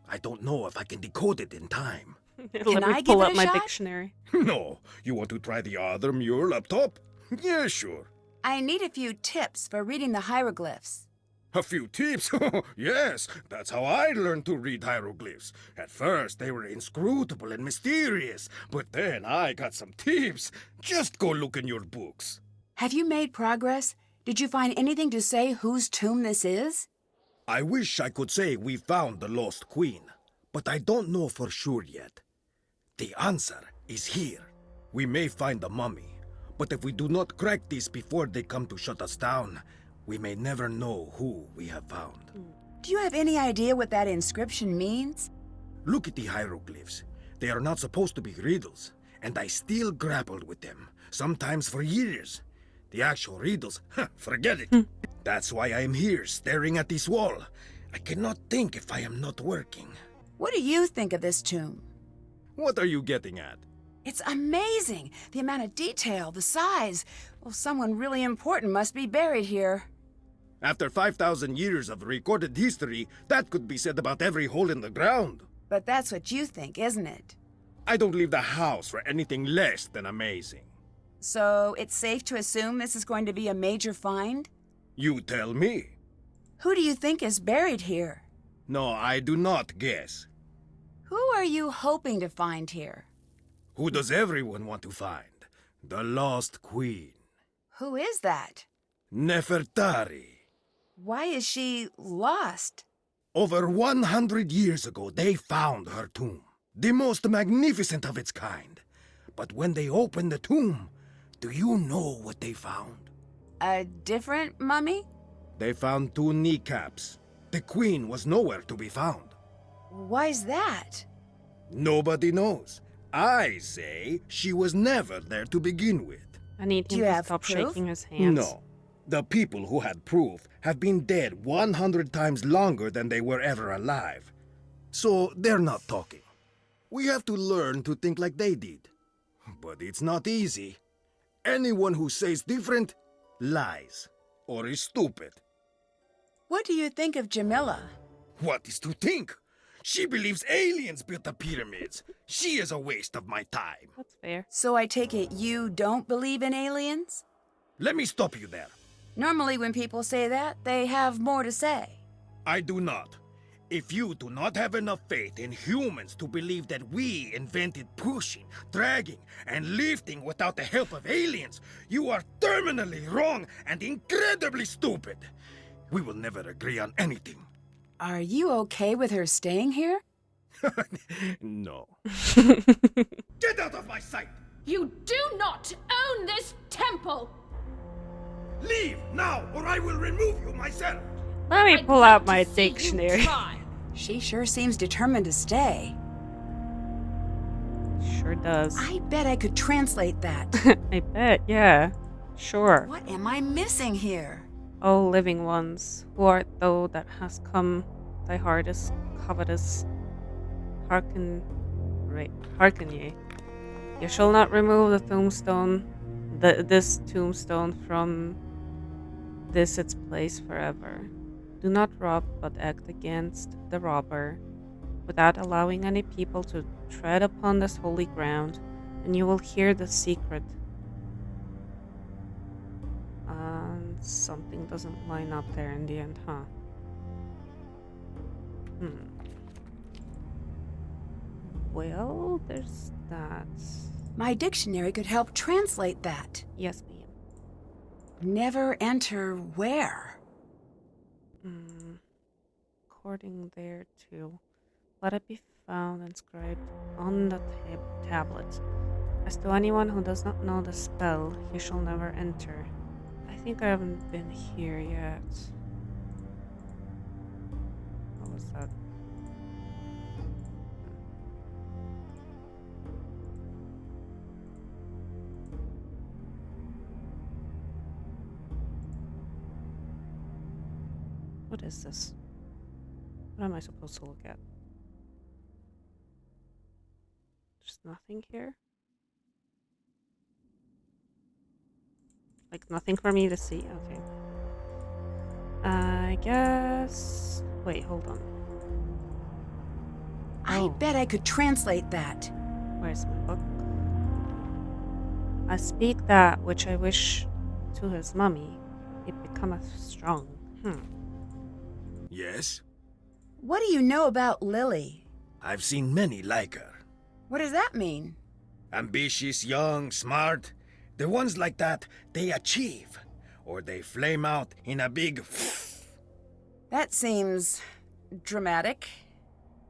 I don't know if I can decode it in time. Let I me give pull it up a my shot? dictionary. No, you want to try the other mural up top? Yeah, sure. I need a few tips for reading the hieroglyphs. A few tips? Yes, that's how I learned to read hieroglyphs. At first, they were inscrutable and mysterious, but then I got some tips. Just go look in your books. Have you made progress? Did you find anything to say whose tomb this is? I wish I could say we found the lost queen, but I don't know for sure yet. The answer is here. We may find the mummy, but if we do not crack this before they come to shut us down, we may never know who we have found. Do you have any idea what that inscription means? Look at the hieroglyphs. They are not supposed to be riddles, and I still grappled with them, sometimes for years. The actual riddles, forget it. That's why I am here, staring at this wall. I cannot think if I am not working. What do you think of this tomb? What are you getting at? It's amazing. The amount of detail, the size. Well, someone really important must be buried here. After 5,000 years of recorded history, that could be said about every hole in the ground. But that's what you think, isn't it? I don't leave the house for anything less than amazing. So it's safe to assume this is going to be a major find? You tell me. Who do you think is buried here? No, I do not guess. Who are you hoping to find here? Who does everyone want to find? The lost queen. Who is that? Nefertari. Why is she lost? Over 100 years ago, they found her tomb. The most magnificent of its kind. But when they opened the tomb, do you know what they found? A different mummy? They found 2 kneecaps. The queen was nowhere to be found. Why's that? Nobody knows. I say she was never there to begin with. I need Do him you to have stop proof? shaking his hands. No. The people who had proof have been dead 100 times longer than they were ever alive. So they're not talking. We have to learn to think like they did. But it's not easy. Anyone who says different lies or is stupid. What do you think of Jamila? What is to think? She believes aliens built the pyramids. She is a waste of my time. That's fair. So I take it you don't believe in aliens? Let me stop you there. Normally when people say that, they have more to say. I do not. If you do not have enough faith in humans to believe that we invented pushing, dragging, and lifting without the help of aliens, you are terminally wrong and incredibly stupid. We will never agree on anything. Are you okay with her staying here? No. Get out of my sight! You do not own this temple! Leave now, or I will remove you myself! Let me I'd pull like out to my see you dictionary. try. She sure seems determined to stay. Sure does. I bet I could translate that. I bet, yeah. Sure. What am I missing here? O living ones, who art thou that hast come, thy hardest, covetous? Hearken ye. You shall not remove the tombstone, this tombstone from this its place forever. Do not rob, but act against the robber, without allowing any people to tread upon this holy ground, and you will hear the secret. And something doesn't line up there in the end, huh? Well, there's that. My dictionary could help translate that. Yes, ma'am. Never enter where? According thereto, let it be found inscribed on the tablet. As to anyone who does not know the spell, he shall never enter. I think I haven't been here yet. What was that? What is this? What am I supposed to look at? There's nothing here? Like, nothing for me to see? Okay. I guess... Wait, hold on. I bet I could translate that. Where's my book? I speak that which I wish to his mummy. It becometh strong. Yes? What do you know about Lily? I've seen many like her. What does that mean? Ambitious, young, smart. The ones like that, they achieve. Or they flame out in a big... That seems... dramatic.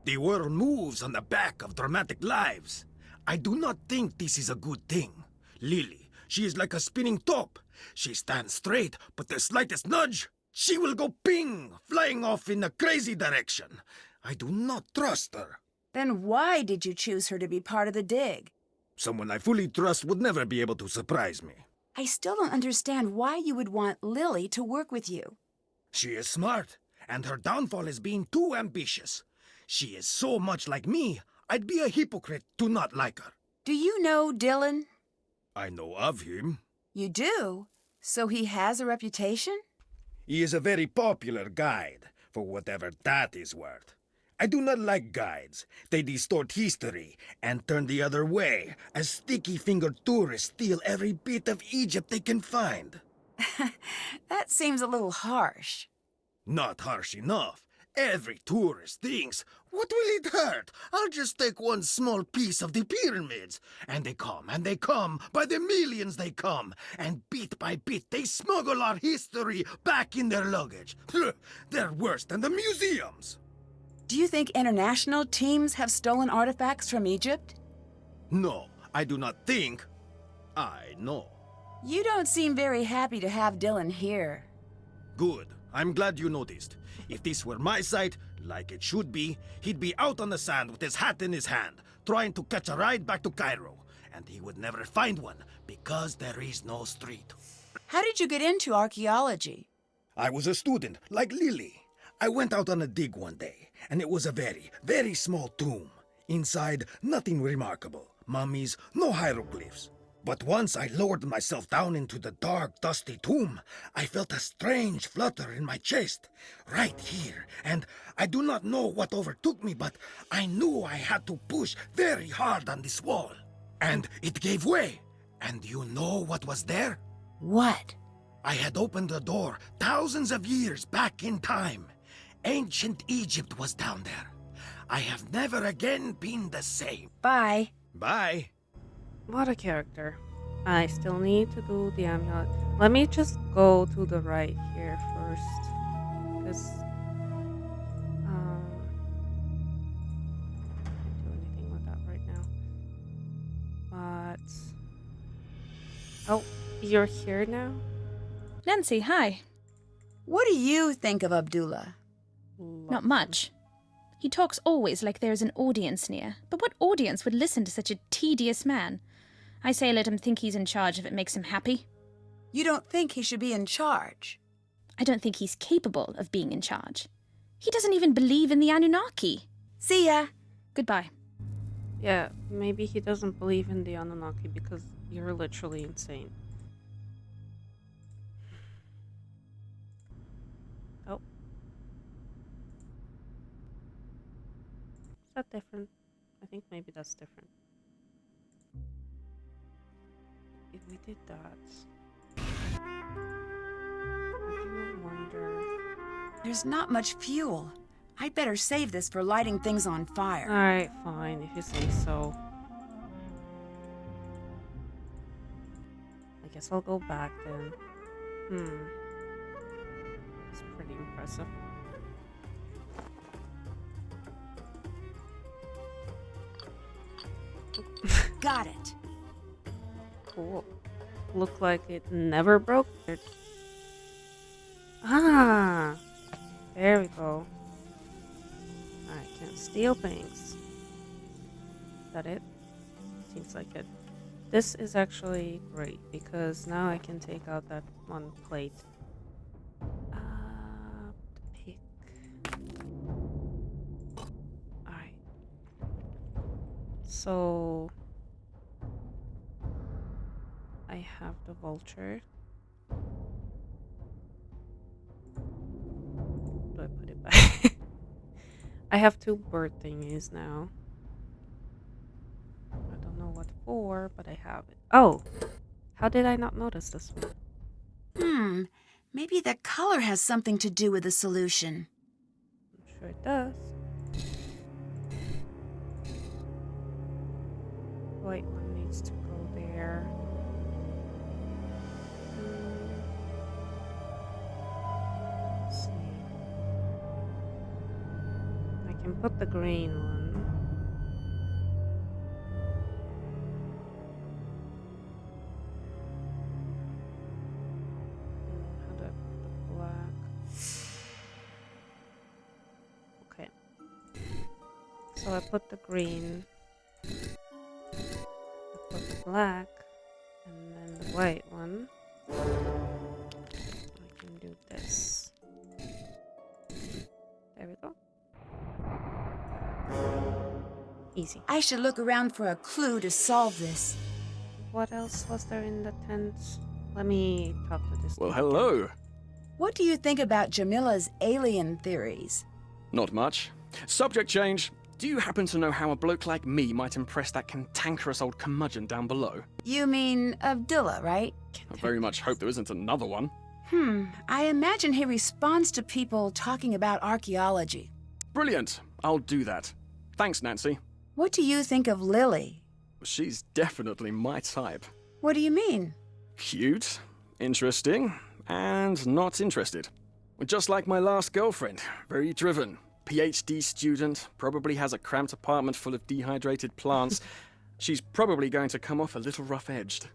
The world moves on the back of dramatic lives. I do not think this is a good thing. Lily, she is like a spinning top. She stands straight, but the slightest nudge, she will go ping, flying off in a crazy direction. I do not trust her. Then why did you choose her to be part of the dig? Someone I fully trust would never be able to surprise me. I still don't understand why you would want Lily to work with you. She is smart, and her downfall is being too ambitious. She is so much like me, I'd be a hypocrite to not like her. Do you know Dylan? I know of him. You do? So he has a reputation? He is a very popular guide, for whatever that is worth. I do not like guides. They distort history and turn the other way, as sticky-fingered tourists steal every bit of Egypt they can find. That seems a little harsh. Not harsh enough. Every tourist thinks, what will it hurt? I'll just take one small piece of the pyramids. And they come, by the millions they come. And bit by bit they smuggle our history back in their luggage. They're worse than the museums. Do you think international teams have stolen artifacts from Egypt? No, I do not think. I know. You don't seem very happy to have Dylan here. Good. I'm glad you noticed. If this were my site, like it should be, he'd be out on the sand with his hat in his hand, trying to catch a ride back to Cairo. And he would never find one, because there is no street. How did you get into archaeology? I was a student, like Lily. I went out on a dig one day, and it was a very, very small tomb. Inside, nothing remarkable. Mummies, no hieroglyphs. But once I lowered myself down into the dark, dusty tomb, I felt a strange flutter in my chest, right here, and I do not know what overtook me, but I knew I had to push very hard on this wall. And it gave way. And you know what was there? What? I had opened the door thousands of years back in time. Ancient Egypt was down there. I have never again been the same. Bye. Bye. What a character. I still need to do the amulet. Let me just go to the right here first. Because Oh, you're here now? Nancy, hi. What do you think of Abdullah? Not much. He talks always like there's an audience near. But what audience would listen to such a tedious man? I say let him think he's in charge if it makes him happy. You don't think he should be in charge? I don't think he's capable of being in charge. He doesn't even believe in the Anunnaki. See ya. Goodbye. Yeah, maybe he doesn't believe in the Anunnaki because you're literally insane. Oh. Is that different? I think maybe that's different. If we did that, I do wonder. There's not much fuel. I'd better save this for lighting things on fire. Alright, fine, if you say so. I guess I'll go back then. It's pretty impressive. Got it. Cool. Looked like it never broke. Ah! There we go. I can steal things. Is that it? Seems like it. This is actually great because now I can take out that one plate. Pick. Alright. So I have the vulture. Do I put it back? I have two bird thingies now. I don't know what for, but I have it. Oh! How did I not notice this one? Maybe the color has something to do with the solution. I'm sure it does. White one needs to go there. Let's see. I can put the green one. How do I put the black? Okay. So I put the green. I put the black. And then the white one. I can do this. There we go. Easy. I should look around for a clue to solve this. What else was there in the tent? Let me talk to this. Well, hello. What do you think about Jamila's alien theories? Not much. Subject change. Do you happen to know how a bloke like me might impress that cantankerous old curmudgeon down below? You mean Abdullah, right? I very much hope there isn't another one. I imagine he responds to people talking about archaeology. Brilliant. I'll do that. Thanks, Nancy. What do you think of Lily? She's definitely my type. What do you mean? Cute, interesting, and not interested. Just like my last girlfriend. Very driven. PhD student, probably has a cramped apartment full of dehydrated plants. She's probably going to come off a little rough-edged.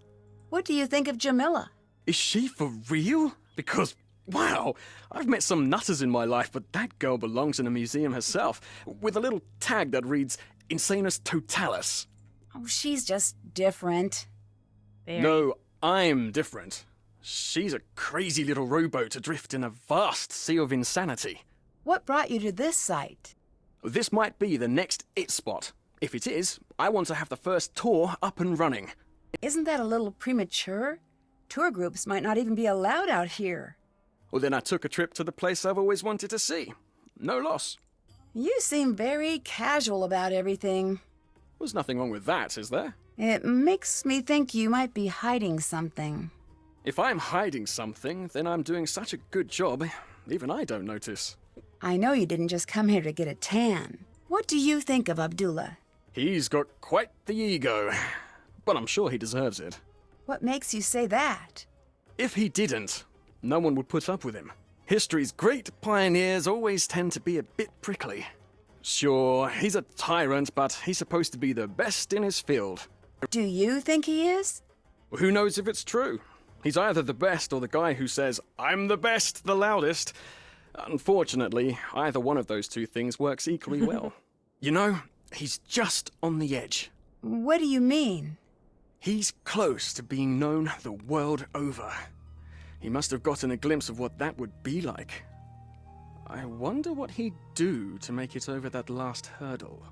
What do you think of Jamila? Is she for real? Because, wow, I've met some nutters in my life, but that girl belongs in a museum herself, with a little tag that reads, Insanus Totalis. Oh, she's just different. No, I'm different. She's a crazy little rowboat adrift in a vast sea of insanity. What brought you to this site? This might be the next it spot. If it is, I want to have the first tour up and running. Isn't that a little premature? Tour groups might not even be allowed out here. Well, then I took a trip to the place I've always wanted to see. No loss. You seem very casual about everything. There's nothing wrong with that, is there? It makes me think you might be hiding something. If I'm hiding something, then I'm doing such a good job, even I don't notice. I know you didn't just come here to get a tan. What do you think of Abdullah? He's got quite the ego, but I'm sure he deserves it. What makes you say that? If he didn't, no one would put up with him. History's great pioneers always tend to be a bit prickly. Sure, he's a tyrant, but he's supposed to be the best in his field. Do you think he is? Who knows if it's true? He's either the best or the guy who says, "I'm the best, the loudest." Unfortunately, either one of those two things works equally well. You know, he's just on the edge. What do you mean? He's close to being known the world over. He must have gotten a glimpse of what that would be like. I wonder what he'd do to make it over that last hurdle.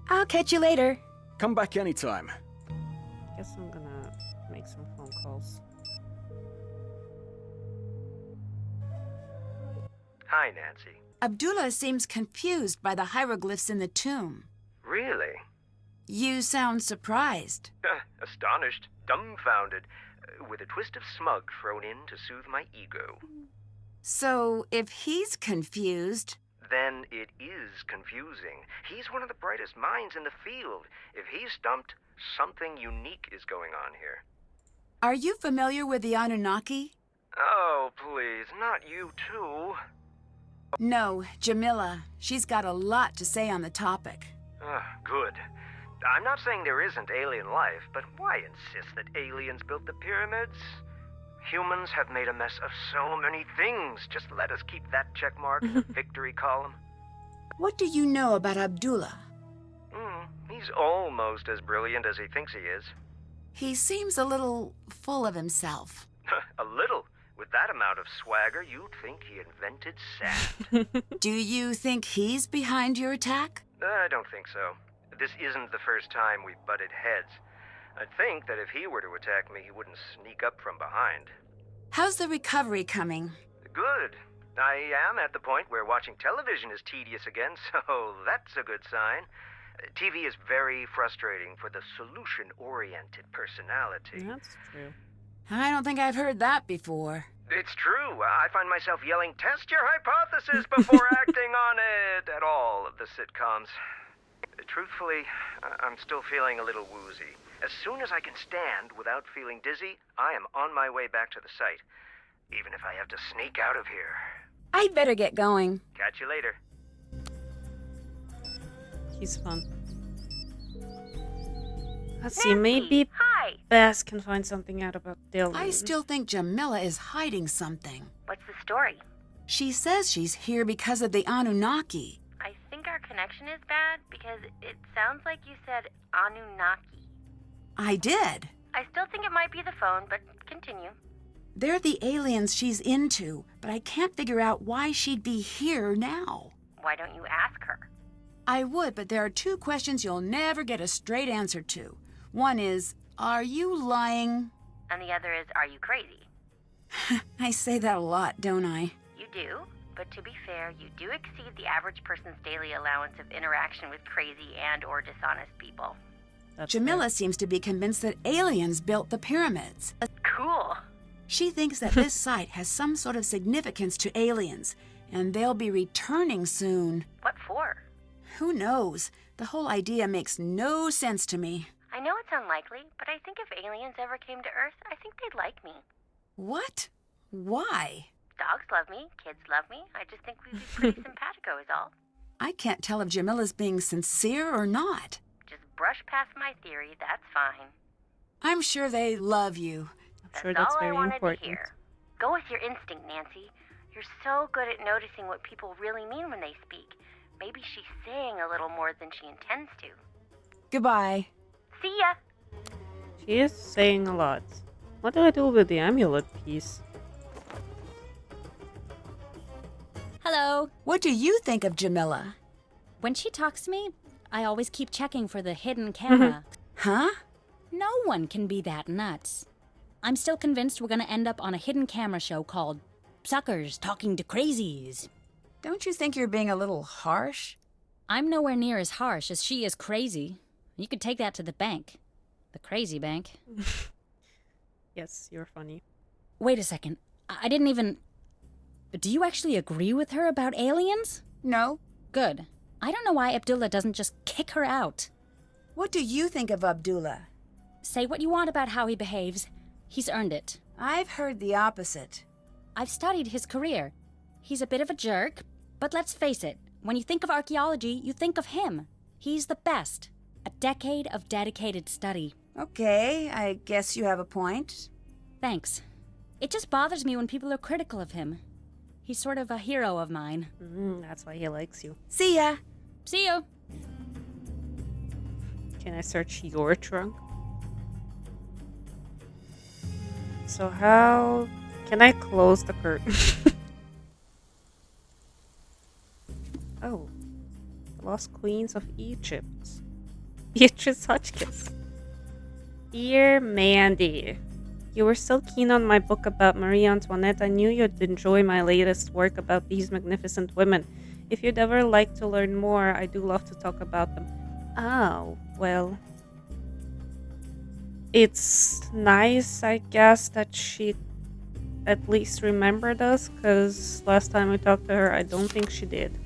I'll catch you later. Come back anytime. Guess I'm gonna make some phone calls. Hi, Nancy. Abdullah seems confused by the hieroglyphs in the tomb. Really? You sound surprised. Astonished, dumbfounded, with a twist of smug thrown in to soothe my ego. So, if he's confused... Then it is confusing. He's one of the brightest minds in the field. If he's stumped, something unique is going on here. Are you familiar with the Anunnaki? Oh, please, not you too. No, Jamila. She's got a lot to say on the topic. Good. I'm not saying there isn't alien life, but why insist that aliens built the pyramids? Humans have made a mess of so many things. Just let us keep that check mark in the victory column. What do you know about Abdullah? He's almost as brilliant as he thinks he is. He seems a little full of himself. A little. With that amount of swagger, you'd think he invented sand. Do you think he's behind your attack? I don't think so. This isn't the first time we've butted heads. I'd think that if he were to attack me, he wouldn't sneak up from behind. How's the recovery coming? Good. I am at the point where watching television is tedious again, so that's a good sign. TV is very frustrating for the solution-oriented personality. That's true. I don't think I've heard that before. It's true. I find myself yelling, "Test your hypothesis," before acting on it at all of the sitcoms. Truthfully, I'm still feeling a little woozy. As soon as I can stand without feeling dizzy, I am on my way back to the site, even if I have to sneak out of here. I'd better get going. Catch you later. He's fun. Let's see, maybe Hi. Bess can find something out about Dylan. I still think Jamila is hiding something. What's the story? She says she's here because of the Anunnaki. I think our connection is bad because it sounds like you said Anunnaki. I did. I still think it might be the phone, but continue. They're the aliens she's into, but I can't figure out why she'd be here now. Why don't you ask her? I would, but there are two questions you'll never get a straight answer to. One is, are you lying? And the other is, are you crazy? I say that a lot, don't I? You do, but to be fair, you do exceed the average person's daily allowance of interaction with crazy and or dishonest people. That's Jamila fair. seems to be convinced that aliens built the pyramids. Cool. She thinks that this site has some sort of significance to aliens, and they'll be returning soon. What for? Who knows? The whole idea makes no sense to me. I know it's unlikely, but I think if aliens ever came to Earth, I think they'd like me. What? Why? Dogs love me, kids love me. I just think we'd be pretty simpatico is all. I can't tell if Jamila's being sincere or not. Just brush past my theory, that's fine. I'm sure they love you. I'm sure that's all very I wanted important. to hear. Go with your instinct, Nancy. You're so good at noticing what people really mean when they speak. Maybe she's saying a little more than she intends to. Goodbye. See ya! She is saying a lot. What do I do with the amulet piece? Hello. What do you think of Jamila? When she talks to me, I always keep checking for the hidden camera. Huh? No one can be that nuts. I'm still convinced we're gonna end up on a hidden camera show called Suckers Talking to Crazies. Don't you think you're being a little harsh? I'm nowhere near as harsh as she is crazy. You could take that to the bank. The crazy bank. Yes, you're funny. Wait a second. I didn't even... Do you actually agree with her about aliens? No. Good. I don't know why Abdullah doesn't just kick her out. What do you think of Abdullah? Say what you want about how he behaves. He's earned it. I've heard the opposite. I've studied his career. He's a bit of a jerk, but let's face it. When you think of archaeology, you think of him. He's the best. A decade of dedicated study. Okay, I guess you have a point. Thanks. It just bothers me when people are critical of him. He's sort of a hero of mine. That's why he likes you. See ya! See you! Can I search your trunk? So how can I close the curtain? Oh, the Lost Queens of Egypt. Beatrice Hotchkiss. Dear Mandy, you were so keen on my book about Marie Antoinette, I knew you'd enjoy my latest work about these magnificent women. If you'd ever like to learn more, I do love to talk about them. Oh, well. It's nice, I guess, that she at least remembered us, because last time I talked to her, I don't think she did.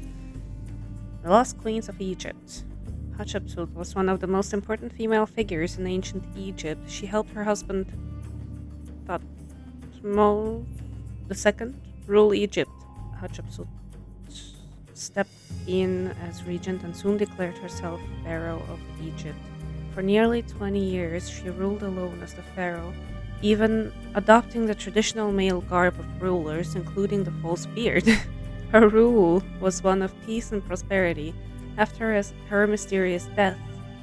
The Lost Queens of Egypt. Hatshepsut was one of the most important female figures in ancient Egypt. She helped her husband, Thutmose II, rule Egypt. Hatshepsut stepped in as regent and soon declared herself pharaoh of Egypt. For nearly 20 years, she ruled alone as the pharaoh, even adopting the traditional male garb of rulers, including the false beard. Her rule was one of peace and prosperity. After her mysterious death,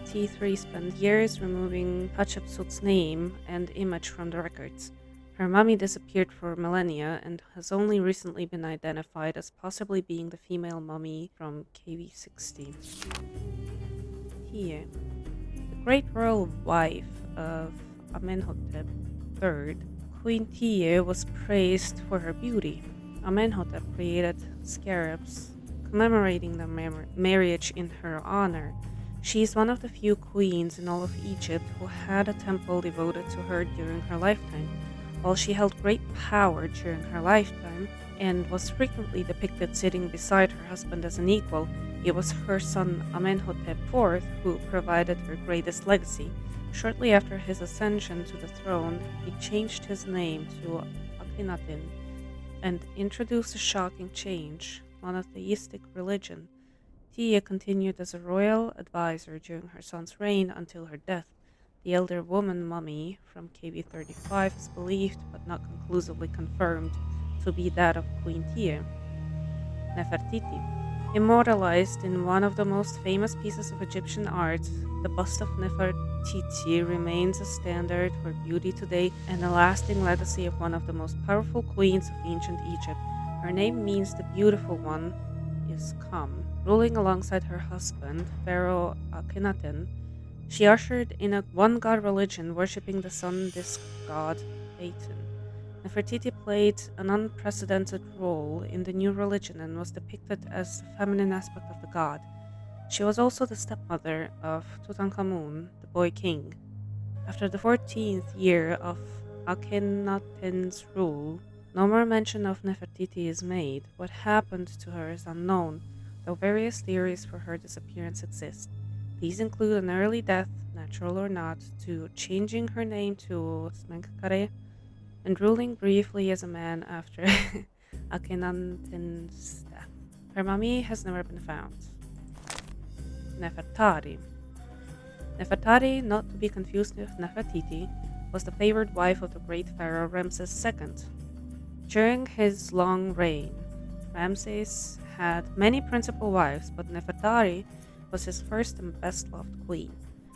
T3 spent years removing Hatshepsut's name and image from the records. Her mummy disappeared for millennia and has only recently been identified as possibly being the female mummy from KV60. Here, the great royal wife of Amenhotep III, Queen Tiye was praised for her beauty. Amenhotep created scarabs commemorating the marriage in her honor. She is one of the few queens in all of Egypt who had a temple devoted to her during her lifetime. While she held great power during her lifetime and was frequently depicted sitting beside her husband as an equal, it was her son Amenhotep IV who provided her greatest legacy. Shortly after his ascension to the throne, he changed his name to Akhenaten and introduced a shocking change, monotheistic religion. Tiye continued as a royal advisor during her son's reign until her death. The elder woman mummy from KV35 is believed, but not conclusively confirmed, to be that of Queen Tiye. Nefertiti. Immortalized in one of the most famous pieces of Egyptian art, the bust of Nefertiti remains a standard for beauty today and a lasting legacy of one of the most powerful queens of ancient Egypt. Her name means the beautiful one is come. Ruling alongside her husband, Pharaoh Akhenaten, she ushered in a one-god religion worshipping the sun disk god Aten. Nefertiti played an unprecedented role in the new religion and was depicted as the feminine aspect of the god. She was also the stepmother of Tutankhamun, the boy king. After the 14th year of Akhenaten's rule, no more mention of Nefertiti is made. What happened to her is unknown, though various theories for her disappearance exist. These include an early death, natural or not, to changing her name to Smenkhkare, and ruling briefly as a man after Akhenaten's death. Her mummy has never been found. Nefertari. Nefertari, not to be confused with Nefertiti, was the favored wife of the great pharaoh Ramses II. During his long reign, Ramses had many principal wives, but Nefertari was his first and best-loved queen.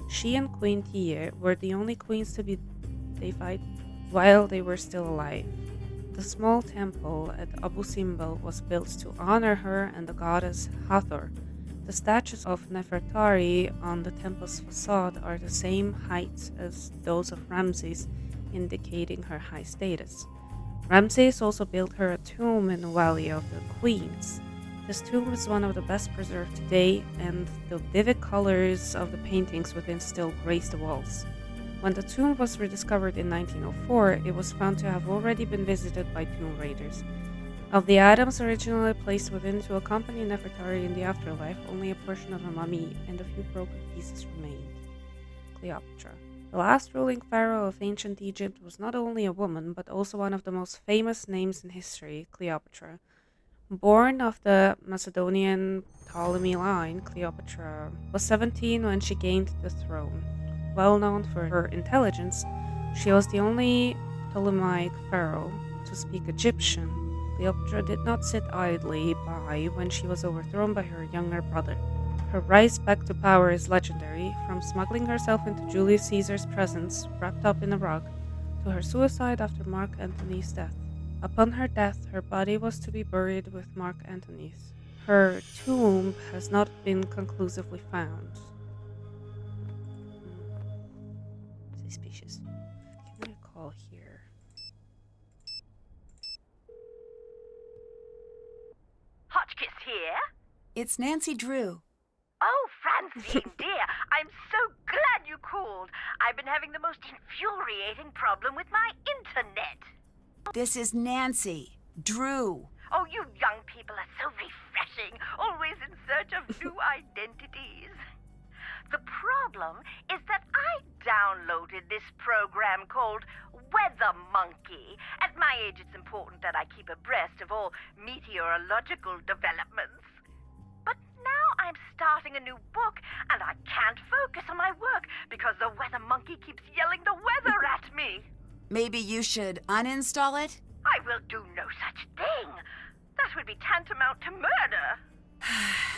She and Queen Tiye were the only queens to be deified while they were still alive. The small temple at Abu Simbel was built to honor her and the goddess Hathor. The statues of Nefertari on the temple's facade are the same height as those of Ramses, indicating her high status. Ramses also built her a tomb in the Valley of the Queens. This tomb is one of the best preserved today, and the vivid colors of the paintings within still grace the walls. When the tomb was rediscovered in 1904, it was found to have already been visited by tomb raiders. Of the items originally placed within to accompany Nefertari in the afterlife, only a portion of a mummy and a few broken pieces remained. Cleopatra. The last ruling pharaoh of ancient Egypt was not only a woman, but also one of the most famous names in history, Cleopatra. Born of the Macedonian Ptolemy line, Cleopatra was 17 when she gained the throne. Well known for her intelligence, she was the only Ptolemaic pharaoh to speak Egyptian. Cleopatra did not sit idly by when she was overthrown by her younger brother. Her rise back to power is legendary, from smuggling herself into Julius Caesar's presence, wrapped up in a rug, to her suicide after Mark Antony's death. Upon her death, her body was to be buried with Mark Antony's. Her tomb has not been conclusively found. Suspicious. Can I call here? Hotchkiss here? It's Nancy Drew. Oh, Francine, dear, I'm so glad you called. I've been having the most infuriating problem with my internet. This is Nancy Drew. Oh, you young people are so refreshing, always in search of new identities. The problem is that I downloaded this program called Weather Monkey. At my age, it's important that I keep abreast of all meteorological developments. But now I'm starting a new book, and I can't focus on my work because the Weather Monkey keeps yelling the weather at me. Maybe you should uninstall it? I will do no such thing. That would be tantamount to murder.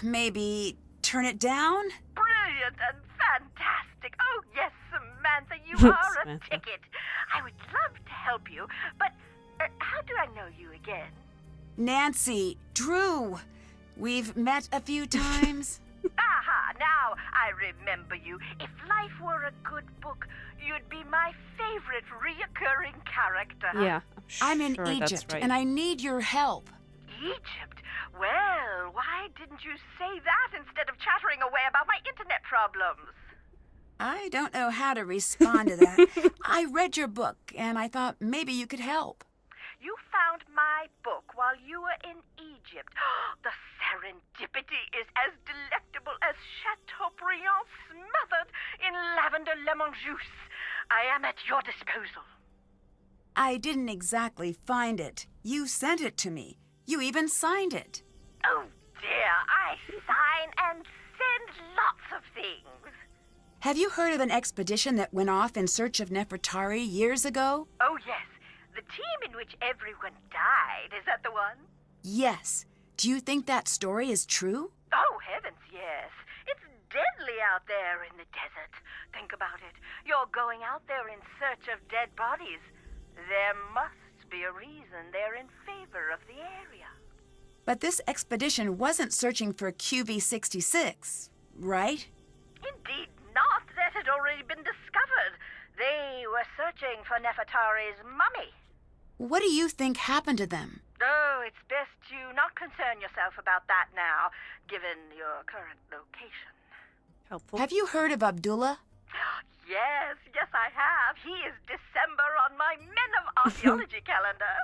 Maybe turn it down? Brilliant and fantastic. Oh, yes, Samantha, you are a Samantha. ticket. I would love to help you, but how do I know you again? Nancy Drew. We've met a few times. Aha, now I remember you. If life were a good book, you'd be my favorite reoccurring character. Yeah, I'm in sure that's Egypt, right. and I need your help. Egypt? Well, why didn't you say that instead of chattering away about my internet problems? I don't know how to respond to that. I read your book, and I thought maybe you could help. You found my book while you were in Egypt. The serendipity is as delectable as Chateaubriand smothered in lavender lemon juice. I am at your disposal. I didn't exactly find it. You sent it to me. You even signed it. Oh dear, I sign and send lots of things. Have you heard of an expedition that went off in search of Nefertari years ago? Oh yes, the team in which everyone died, is that the one? Yes. Do you think that story is true? Oh heavens, yes. It's deadly out there in the desert. Think about it. You're going out there in search of dead bodies. There must be a reason they're in favor of the area. But this expedition wasn't searching for QV66, right? Indeed not. That had already been discovered. They were searching for Nefertari's mummy. What do you think happened to them? Oh, it's best you not concern yourself about that now, given your current location. Helpful. Have you heard of Abdullah? Yes, I have. He is December on my Men of Archaeology calendar.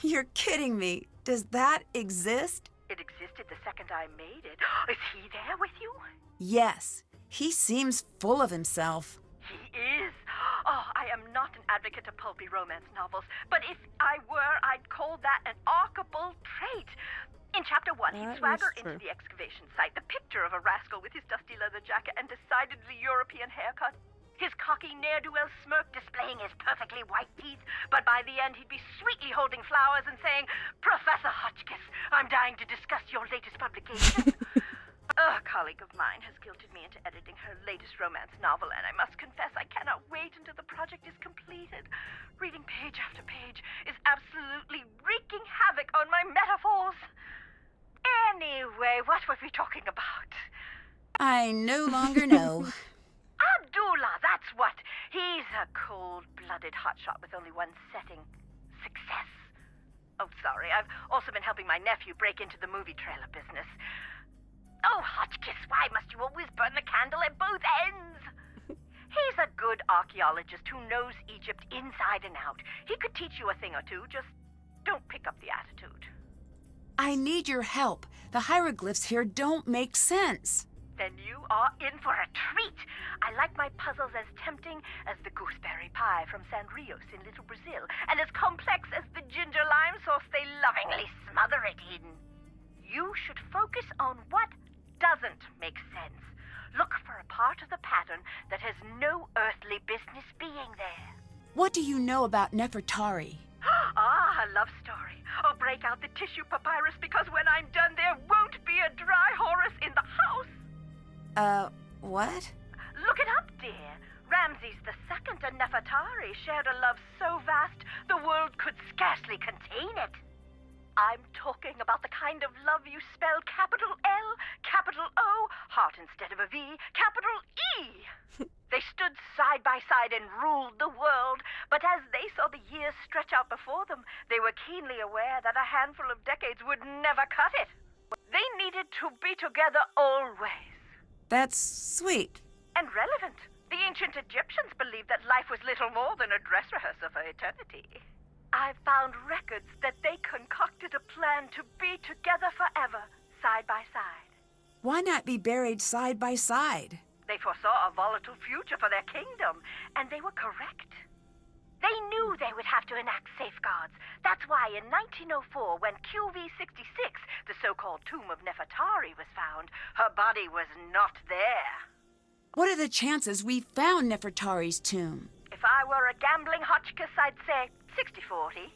You're kidding me. Does that exist? It existed the second I made it. Is he there with you? Yes. He seems full of himself. He is. Oh, I am not an advocate of pulpy romance novels, but if I were, I'd call that an archable trait. In Chapter 1, he'd That swagger is into true. the excavation site, the picture of a rascal with his dusty leather jacket and decidedly European haircut. His cocky ne'er-do-well smirk displaying his perfectly white teeth, but by the end he'd be sweetly holding flowers and saying, "Professor Hotchkiss, I'm dying to discuss your latest publication." A colleague of mine has guilted me into editing her latest romance novel, and I must confess I cannot wait until the project is completed. Reading page after page is absolutely wreaking havoc on my metaphors. Anyway, what were we talking about? I no longer know. Abdullah, that's what. He's a cold-blooded hotshot with only one setting: success. Oh, sorry, I've also been helping my nephew break into the movie trailer business. Oh, Hotchkiss, why must you always burn the candle at both ends? He's a good archaeologist who knows Egypt inside and out. He could teach you a thing or two, just don't pick up the attitude. I need your help. The hieroglyphs here don't make sense. Then you are in for a treat. I like my puzzles as tempting as the gooseberry pie from San Rios in Little Brazil, and as complex as the ginger lime sauce they lovingly smother it in. You should focus on what doesn't doesn't make sense. Look for a part of the pattern that has no earthly business being there. What do you know about Nefertari? Ah, a love story. Oh, break out the tissue papyrus, because when I'm done, there won't be a dry Horus in the house. What? Look it up, dear. Ramses II and Nefertari shared a love so vast, the world could scarcely contain it. I'm talking about the kind of love you spell capital L, capital O, heart instead of a V, capital E. They stood side by side and ruled the world, but as they saw the years stretch out before them, they were keenly aware that a handful of decades would never cut it. They needed to be together always. That's sweet. And relevant. The ancient Egyptians believed that life was little more than a dress rehearsal for eternity. I've found records that they concocted a plan to be together forever, side by side. Why not be buried side by side? They foresaw a volatile future for their kingdom, and they were correct. They knew they would have to enact safeguards. That's why in 1904, when QV66, the so-called tomb of Nefertari, was found, her body was not there. What are the chances we found Nefertari's tomb? If I were a gambling Hotchkiss, I'd say 60-40.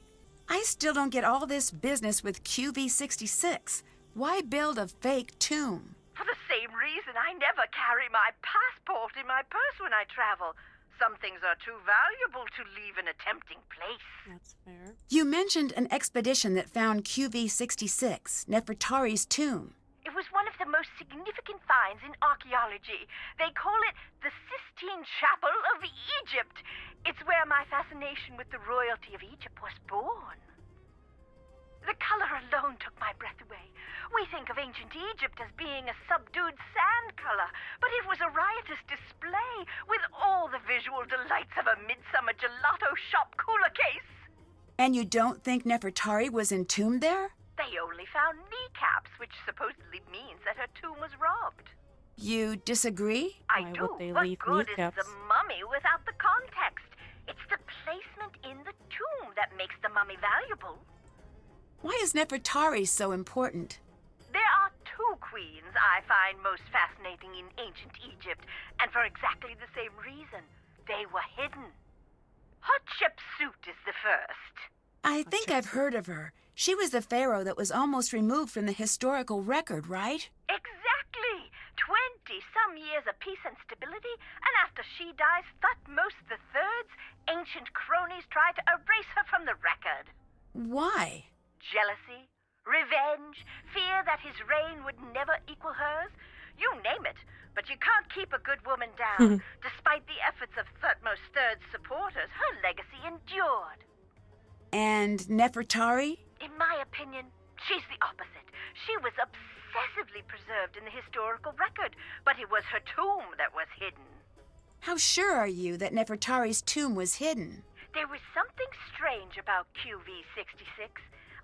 I still don't get all this business with QV66. Why build a fake tomb? For the same reason I never carry my passport in my purse when I travel. Some things are too valuable to leave in a tempting place. That's fair. You mentioned an expedition that found QV66, Nefertari's tomb. It was one of the most significant finds in archaeology. They call it the Sistine Chapel of Egypt. It's where my fascination with the royalty of Egypt was born. The color alone took my breath away. We think of ancient Egypt as being a subdued sand color, but it was a riotous display with all the visual delights of a midsummer gelato shop cooler case. And you don't think Nefertari was entombed there? They only found kneecaps, which supposedly means that her tomb was robbed. You disagree? I Why do. would they What leave good kneecaps? is the mummy without the context? It's the placement in the tomb that makes the mummy valuable. Why is Nefertari so important? There are two queens I find most fascinating in ancient Egypt, and for exactly the same reason. They were hidden. Hatshepsut is the first. I think I've heard of her. She was the pharaoh that was almost removed from the historical record, right? Exactly. 20-some years of peace and stability, and after she dies, Thutmose III's ancient cronies try to erase her from the record. Why? Jealousy, revenge, fear that his reign would never equal hers. You name it, but you can't keep a good woman down. Despite the efforts of Thutmose III's supporters, her legacy endured. And Nefertari? In my opinion, she's the opposite. She was obsessively preserved in the historical record, but it was her tomb that was hidden. How sure are you that Nefertari's tomb was hidden? There was something strange about QV66.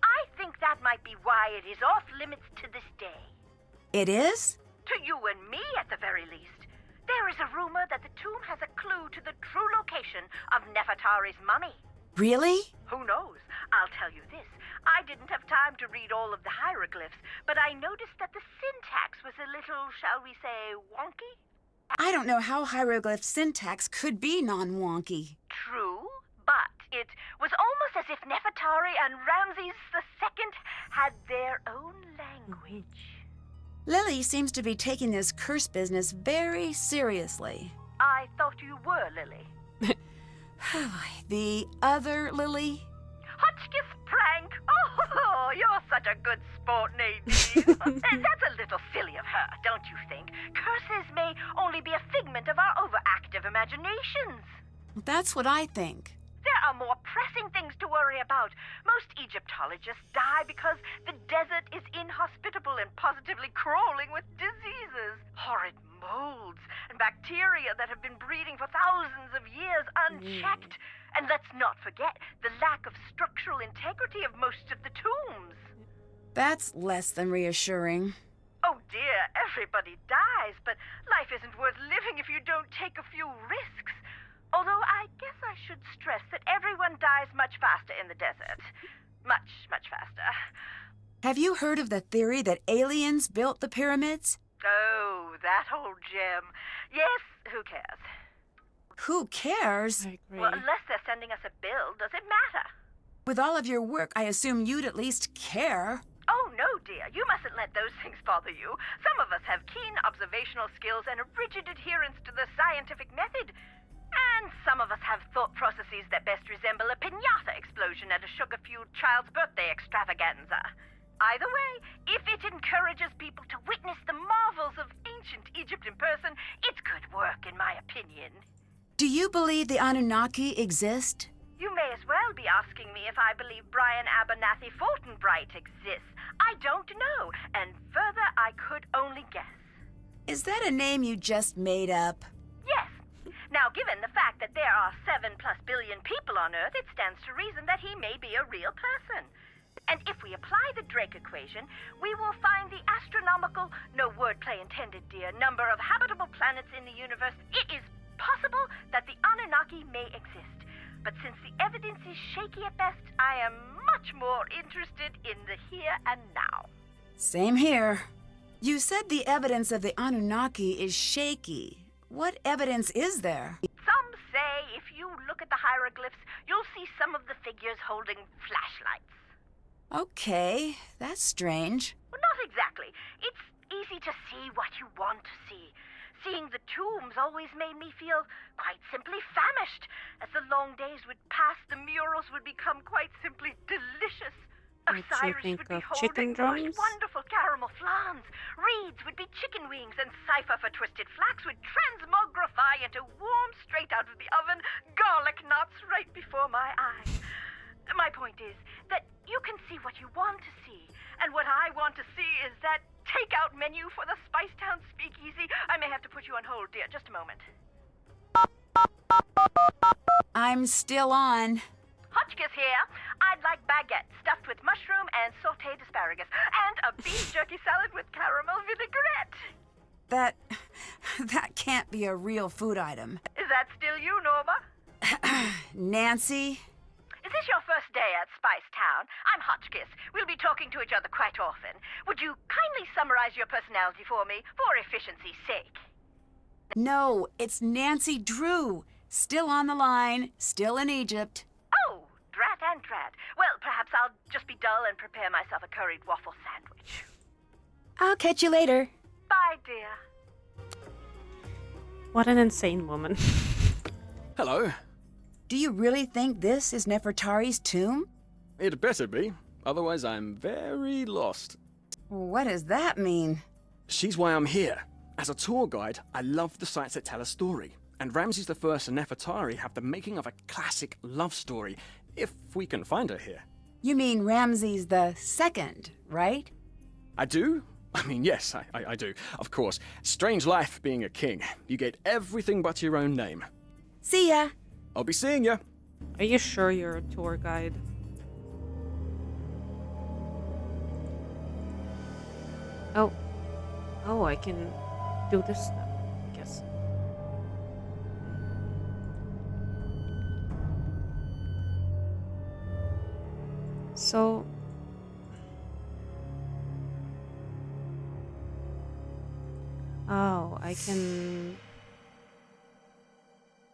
I think that might be why it is off limits to this day. It is? To you and me, at the very least. There is a rumor that the tomb has a clue to the true location of Nefertari's mummy. Really? Who knows? I'll tell you this. I didn't have time to read all of the hieroglyphs, but I noticed that the syntax was a little, shall we say, wonky? I don't know how hieroglyph syntax could be non-wonky. True, but it was almost as if Nefertari and Ramses II had their own language. Lily seems to be taking this curse business very seriously. I thought you were, Lily. The other Lily? Hotchkiss prank! Oh, you're such a good sport, Nadine. That's a little silly of her, don't you think? Curses may only be a figment of our overactive imaginations. That's what I think. There are more pressing things to worry about. Most Egyptologists die because the desert is inhospitable and positively crawling with diseases. Horrid molds and bacteria that have been breeding for thousands of years unchecked. And let's not forget the lack of structural integrity of most of the tombs. That's less than reassuring. Oh dear, everybody dies, but life isn't worth living if you don't take a few risks. Although I guess I should stress that everyone dies much faster in the desert. Much, much faster. Have you heard of the theory that aliens built the pyramids? Oh, that old gem. Yes, who cares? Who cares? I agree. Well, unless they're sending us a bill, does it matter? With all of your work, I assume you'd at least care. Oh, no, dear. You mustn't let those things bother you. Some of us have keen observational skills and a rigid adherence to the scientific method. And some of us have thought processes that best resemble a piñata explosion at a sugar-fueled child's birthday extravaganza. Either way, if it encourages people to witness the marvels of ancient Egypt in person, it's good work, in my opinion. Do you believe the Anunnaki exist? You may as well be asking me if I believe Brian Abernathy Fortinbright exists. I don't know, and further, I could only guess. Is that a name you just made up? Yes. Now, given the fact that there are 7+ billion people on Earth, it stands to reason that he may be a real person. And if we apply the Drake equation, we will find the astronomical, no wordplay intended, dear, number of habitable planets in the universe. It is possible that the Anunnaki may exist. But since the evidence is shaky at best, I am much more interested in the here and now. Same here. You said the evidence of the Anunnaki is shaky. What evidence is there? Some say if you look at the hieroglyphs, you'll see some of the figures holding flashlights. Okay, that's strange. Well, not exactly. It's easy to see what you want to see. Seeing the tombs always made me feel quite simply famished. As the long days would pass, the murals would become quite simply delicious. Makes you Osiris think would be of chicken holding drums? most wonderful caramel flans. Reeds would be chicken wings, and Cypher for twisted flax would transmogrify into warm, straight out of the oven, garlic knots right before my eyes. My point is that you can see what you want to see, and what I want to see is that takeout menu for the Spicetown Speakeasy. I may have to put you on hold, dear. Just a moment. I'm still on. Hotchkiss here. I'd like baguette stuffed with mushroom and sautéed asparagus, and a beef jerky salad with caramel vinaigrette. That can't be a real food item. Is that still you, Norma? Nancy? Is this your first day at Spicetown? I'm Hotchkiss. We'll be talking to each other quite often. Would you kindly summarize your personality for me, for efficiency's sake? No, it's Nancy Drew. Still on the line, still in Egypt. Oh, drat and drat. Well, perhaps I'll just be dull and prepare myself a curried waffle sandwich. I'll catch you later. Bye, dear. What an insane woman. Hello. Do you really think this is Nefertari's tomb? It better be, otherwise I'm very lost. What does that mean? She's why I'm here. As a tour guide, I love the sites that tell a story. And Ramses I and Nefertari have the making of a classic love story, if we can find her here. You mean Ramses the Second, right? I do? I mean, yes, I do. Of course. Strange life being a king. You get everything but your own name. See ya. I'll be seeing you. Are you sure you're a tour guide? Oh, I can do this now, I guess. So... Oh, I can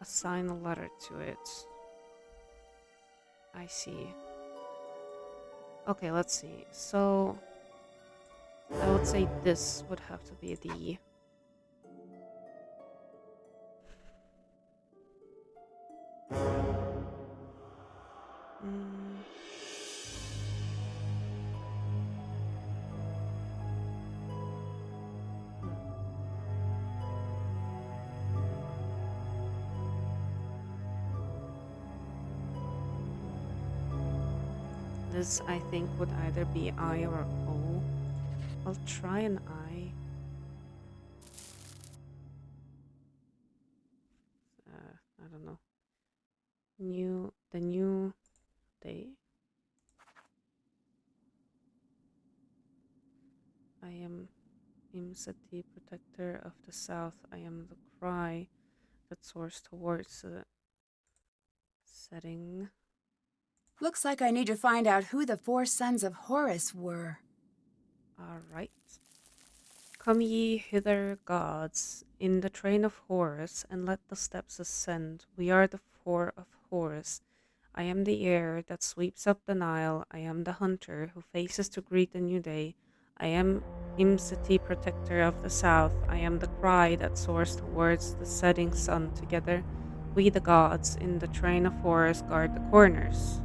assign a letter to it. I see. Okay, let's see. So I would say this would have to be the This, I think, would either be I or O. I'll try an I. I don't know. The new day. I am Imsati, protector of the south. I am the cry that soars towards the setting. Looks like I need to find out who the 4 sons of Horus were. Alright. Come ye hither, gods, in the train of Horus, and let the steps ascend. We are the four of Horus. I am the air that sweeps up the Nile. I am the hunter who faces to greet the new day. I am Imseti, protector of the south. I am the cry that soars towards the setting sun. Together, we the gods in the train of Horus guard the corners.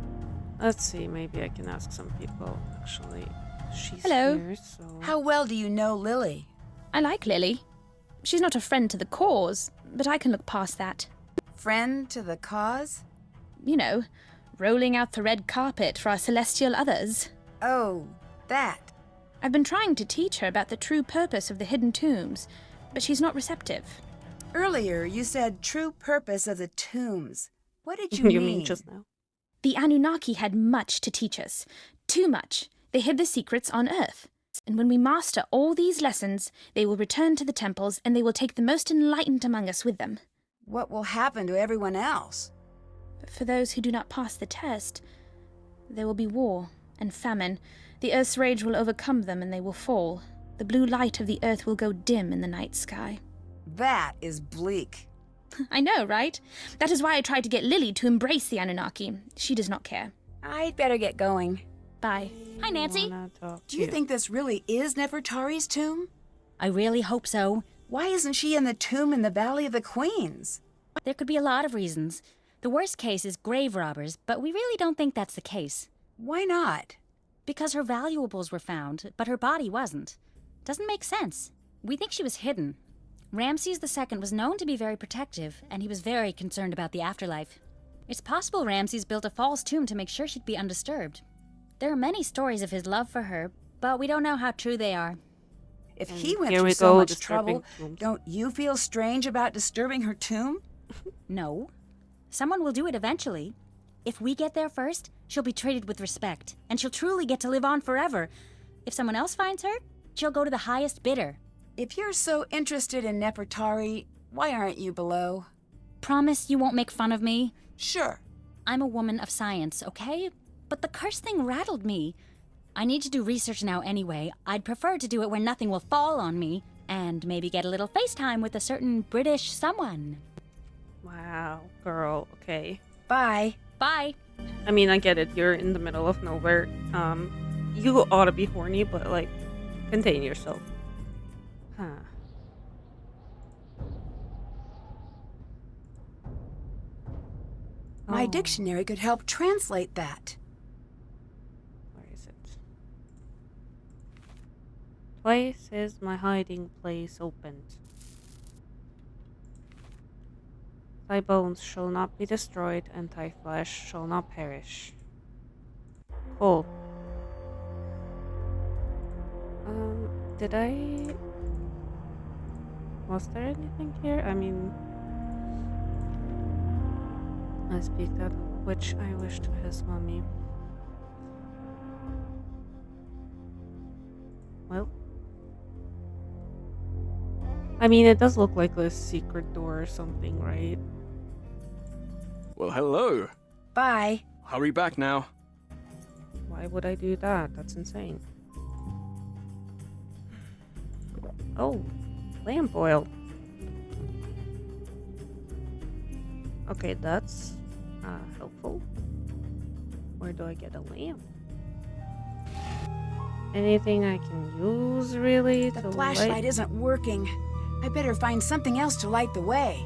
Let's see, maybe I can ask some people. Actually, she's Hello. here, so... How well do you know Lily? I like Lily. She's not a friend to the cause, but I can look past that. Friend to the cause? You know, rolling out the red carpet for our celestial others. Oh, that. I've been trying to teach her about the true purpose of the hidden tombs, but she's not receptive. Earlier, you said true purpose of the tombs. What did you You mean? mean just now? The Anunnaki had much to teach us. Too much. They hid the secrets on Earth. And when we master all these lessons, they will return to the temples and they will take the most enlightened among us with them. What will happen to everyone else? But for those who do not pass the test, there will be war and famine. The Earth's rage will overcome them and they will fall. The blue light of the Earth will go dim in the night sky. That is bleak. I know, right? That is why I tried to get Lily to embrace the Anunnaki. She does not care. I'd better get going. Bye. Hi, Nancy. Do you think this really is Nefertari's tomb? I really hope so. Why isn't she in the tomb in the Valley of the Queens? There could be a lot of reasons. The worst case is grave robbers, but we really don't think that's the case. Why not? Because her valuables were found, but her body wasn't. Doesn't make sense. We think she was hidden. Ramses II was known to be very protective, and he was very concerned about the afterlife. It's possible Ramses built a false tomb to make sure she'd be undisturbed. There are many stories of his love for her, but we don't know how true they are. If he went here through we so go, much disturbing trouble, tombs. don't you feel strange about disturbing her tomb? No. Someone will do it eventually. If we get there first, she'll be treated with respect, and she'll truly get to live on forever. If someone else finds her, she'll go to the highest bidder. If you're so interested in Nefertari, why aren't you below? Promise you won't make fun of me? Sure. I'm a woman of science, okay? But the curse thing rattled me. I need to do research now anyway. I'd prefer to do it where nothing will fall on me, and maybe get a little FaceTime with a certain British someone. Wow, girl, okay. Bye. Bye. I mean, I get it. You're in the middle of nowhere. You ought to be horny, but, like, contain yourself. Huh. My Oh, dictionary could help translate that. where is it? Twice is my hiding place opened. Thy bones shall not be destroyed, and thy flesh shall not perish. Cool. Did I... Was there anything here? I mean... I speak that which I wish to his mummy. Well... I mean, it does look like a secret door or something, right? Well, hello. Bye. Hurry back now. Why would I do that? That's insane. Oh, lamp oil. Okay, that's helpful. Where do I get a lamp? Anything I can use, really? The to flashlight light? isn't working. I better find something else to light the way.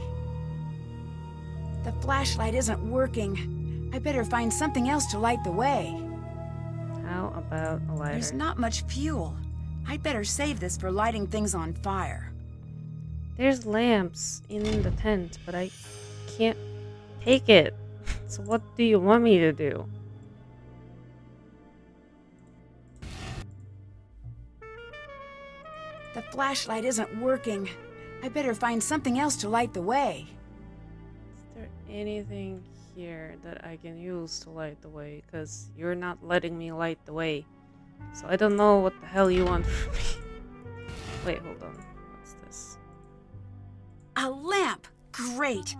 The flashlight isn't working. I better find something else to light the way. How about a lighter? There's not much fuel. I'd better save this for lighting things on fire. There's lamps in the tent, but I can't take it. So what do you want me to do? The flashlight isn't working. I better find something else to light the way. Is there anything here that I can use to light the way? Because you're not letting me light the way. So I don't know what the hell you want from me. Wait, hold on. What's this? A lamp! Great!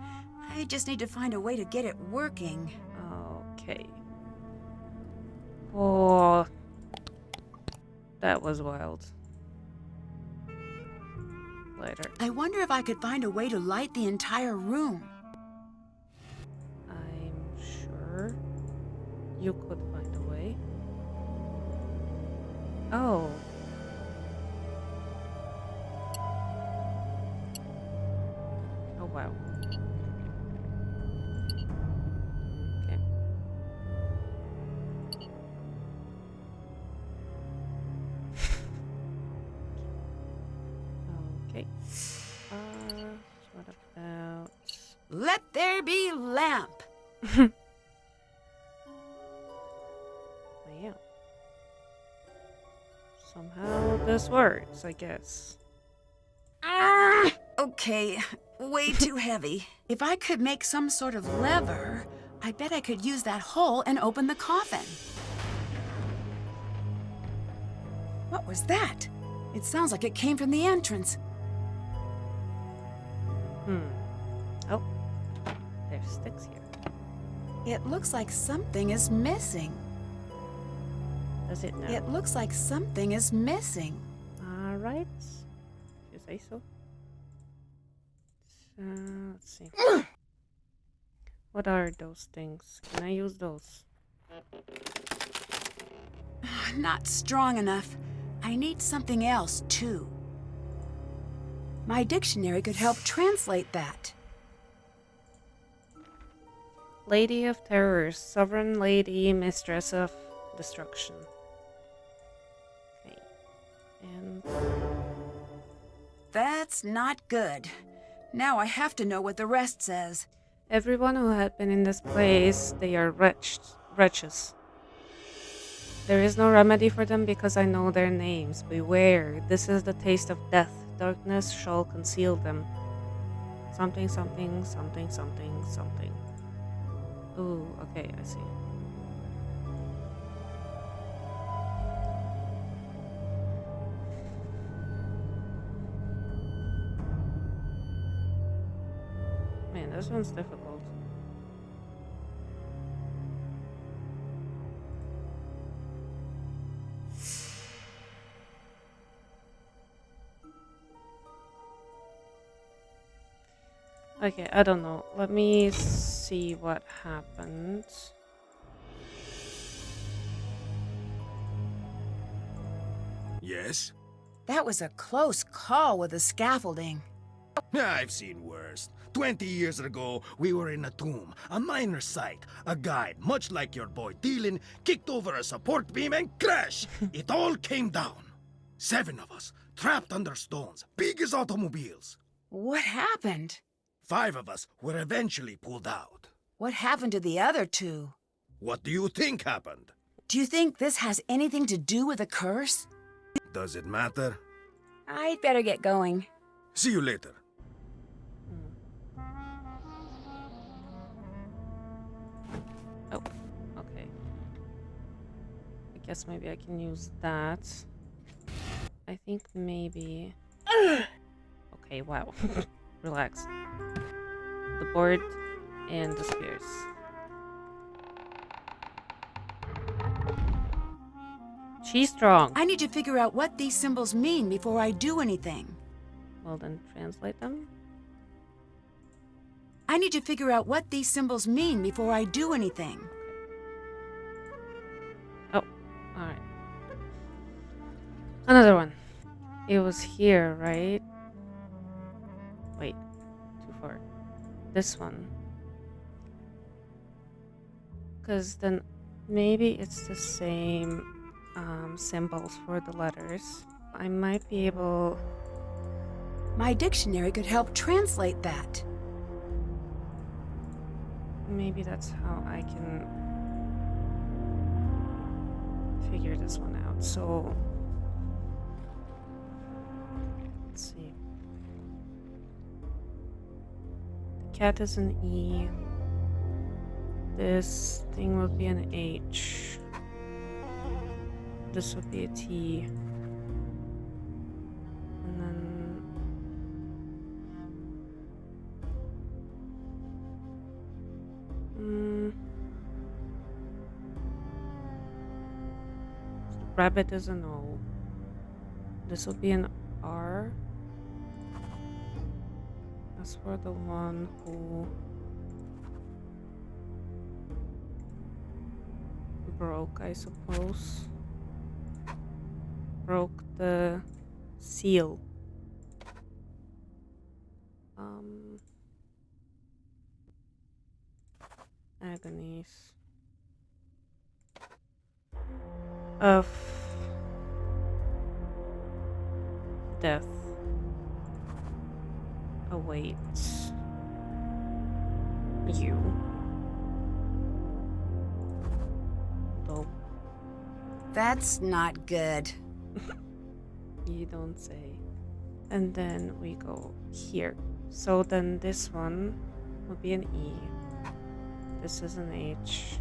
I just need to find a way to get it working. Okay. Oh, that was wild. later. I wonder if I could find a way to light the entire room. I'm sure you could find a way. Oh. Oh, wow. Okay. Okay. What about... Let there be lamp. Oh, yeah. Somehow this works, I guess. Okay, way too heavy. If I could make some sort of lever, I bet I could use that hole and open the coffin. What was that? It sounds like it came from the entrance. Oh, there's sticks here. It looks like something is missing. Does it now? It looks like something is missing. Alright. If you say so. So, let's see. What are those things? Can I use those? Not strong enough. I need something else, too. My dictionary could help translate that. Lady of Terrors, Sovereign Lady, Mistress of Destruction. Okay. And That's not good. Now I have to know what the rest says. everyone who had been in this place, they are wretches. There is no remedy for them because I know their names. Beware, this is the taste of death. Darkness shall conceal them. Something, something, something, something, something. Ooh, okay, I see. Man, this one's difficult. Okay, I don't know. Let me see what happened. Yes? That was a close call with the scaffolding. I've seen worse. 20 years ago, we were in a tomb, a minor site. A guide, much like your boy Dylan, kicked over a support beam and crash. It all came down. 7 of us, trapped under stones, big as automobiles. What happened? 5 of us were eventually pulled out. What happened to the other 2? What do you think happened? Do you think this has anything to do with the curse? Does it matter? I'd better get going. See you later. Oh, okay. I guess maybe I can use that. I think maybe... Okay, wow. Relax. The board and the spears. She's strong. I need to figure out what these symbols mean before I do anything. Well, then translate them. I need to figure out what these symbols mean before I do anything. Oh, alright. Another one. It was here, right? Wait, too far. This one. Because then maybe it's the same symbols for the letters. I might be able... My dictionary could help translate that. Maybe that's how I can figure this one out. So, let's see. The cat is an E. This thing would be an H. This would be a T. And then... Rabbit is an O. This will be an R. As for the one who broke, I suppose. Broke the seal. Agonies of death awaits you. Though That's not good. you don't say. And then we go here. So then this one will be an E. This is an H.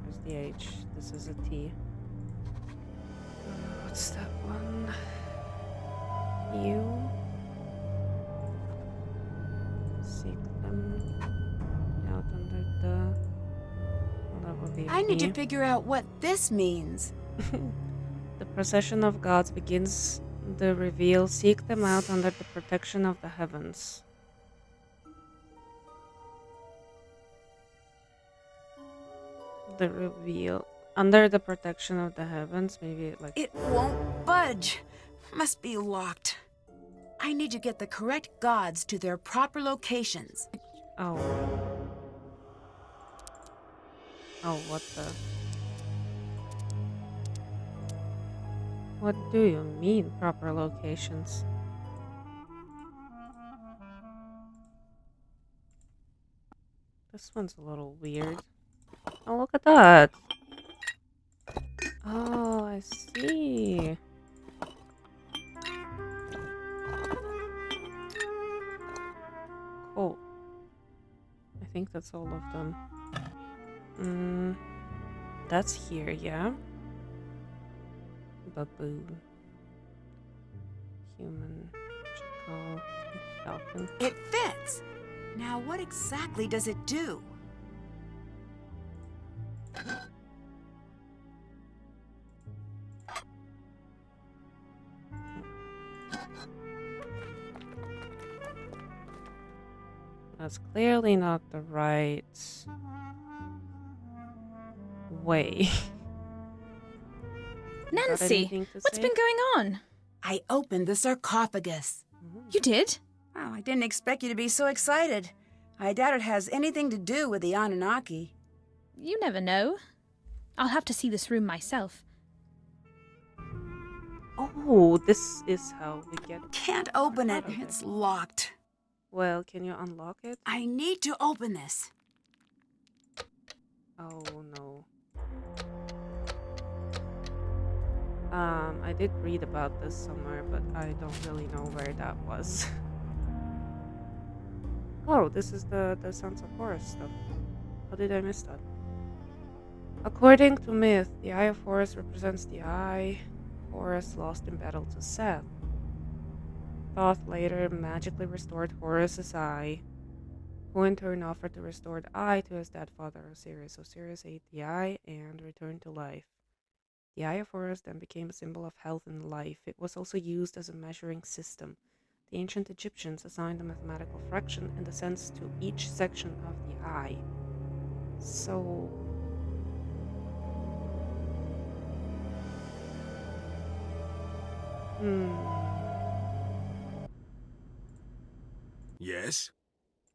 There's the H. This is a T. What's that one? U. Seek them out under the. Well, that would be I need P. to figure out what this means. The procession of gods begins the reveal. Seek them out under the protection of the heavens. The reveal under the protection of the heavens. Maybe like It won't budge. Must be locked. I need to get the correct gods to their proper locations. oh what the. What do you mean, proper locations? This one's a little weird. Oh, look at that! Oh, I see. Cool. I think that's all of them. That's here, yeah? Baboon, human, jackal, falcon. It fits. Now, what exactly does it do? That's clearly not the right way. Nancy, anything to what's say? been going on? I opened the sarcophagus. You did? Oh, I didn't expect you to be so excited. I doubt it has anything to do with the Anunnaki. You never know. I'll have to see this room myself. Oh, this is how we get. Can't open it. Out of it. It's locked. Well, can you unlock it? I need to open this. Oh no. I did read about this somewhere, but I don't really know where that was. Oh, this is the Sons of Horus stuff. How did I miss that? According to myth, the Eye of Horus represents the eye Horus lost in battle to Seth. Thoth later magically restored Horus's eye, who in turn offered to restore the eye to his dead father Osiris. Osiris ate the eye and returned to life. The Eye of Horus then became a symbol of health and life. It was also used as a measuring system. The ancient Egyptians assigned a mathematical fraction in the sense to each section of the eye. So... Yes?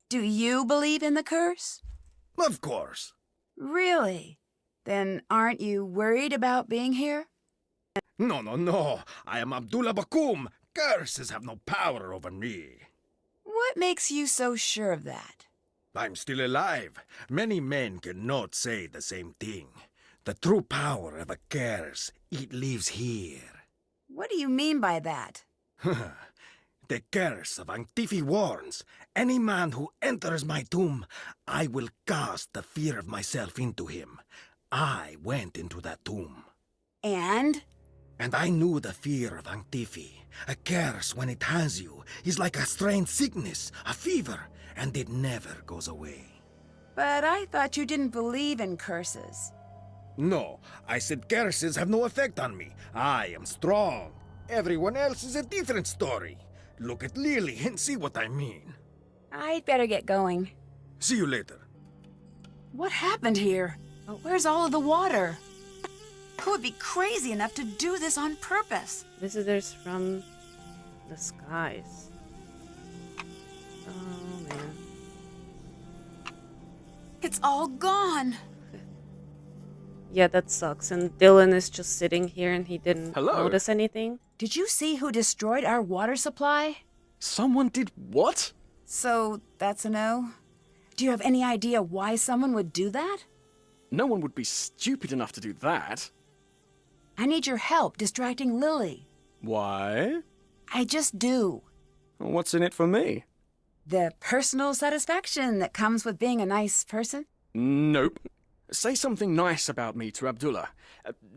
Do you believe in the curse? Of course. Really? Then aren't you worried about being here? No. I am Abdullah Bakum. Curses have no power over me. What makes you so sure of that? I'm still alive. Many men cannot say the same thing. The true power of a curse, it lives here. What do you mean by that? The curse of Antifi warns, any man who enters my tomb, I will cast the fear of myself into him. I went into that tomb. And? And I knew the fear of Antifi. A curse, when it has you, is like a strange sickness, a fever, and it never goes away. But I thought you didn't believe in curses. No, I said curses have no effect on me. I am strong. Everyone else is a different story. Look at Lily and see what I mean. I'd better get going. See you later. What happened here? Where's all of the water? Who would be crazy enough to do this on purpose? Visitors from the skies. Oh, man. It's all gone. Yeah, that sucks. And Dylan is just sitting here and he didn't Hello? notice anything. Did you see who destroyed our water supply? Someone did what? So, that's a no? Do you have any idea why someone would do that? No one would be stupid enough to do that. I need your help distracting Lily. Why? I just do. What's in it for me? The personal satisfaction that comes with being a nice person? Nope. Say something nice about me to Abdullah.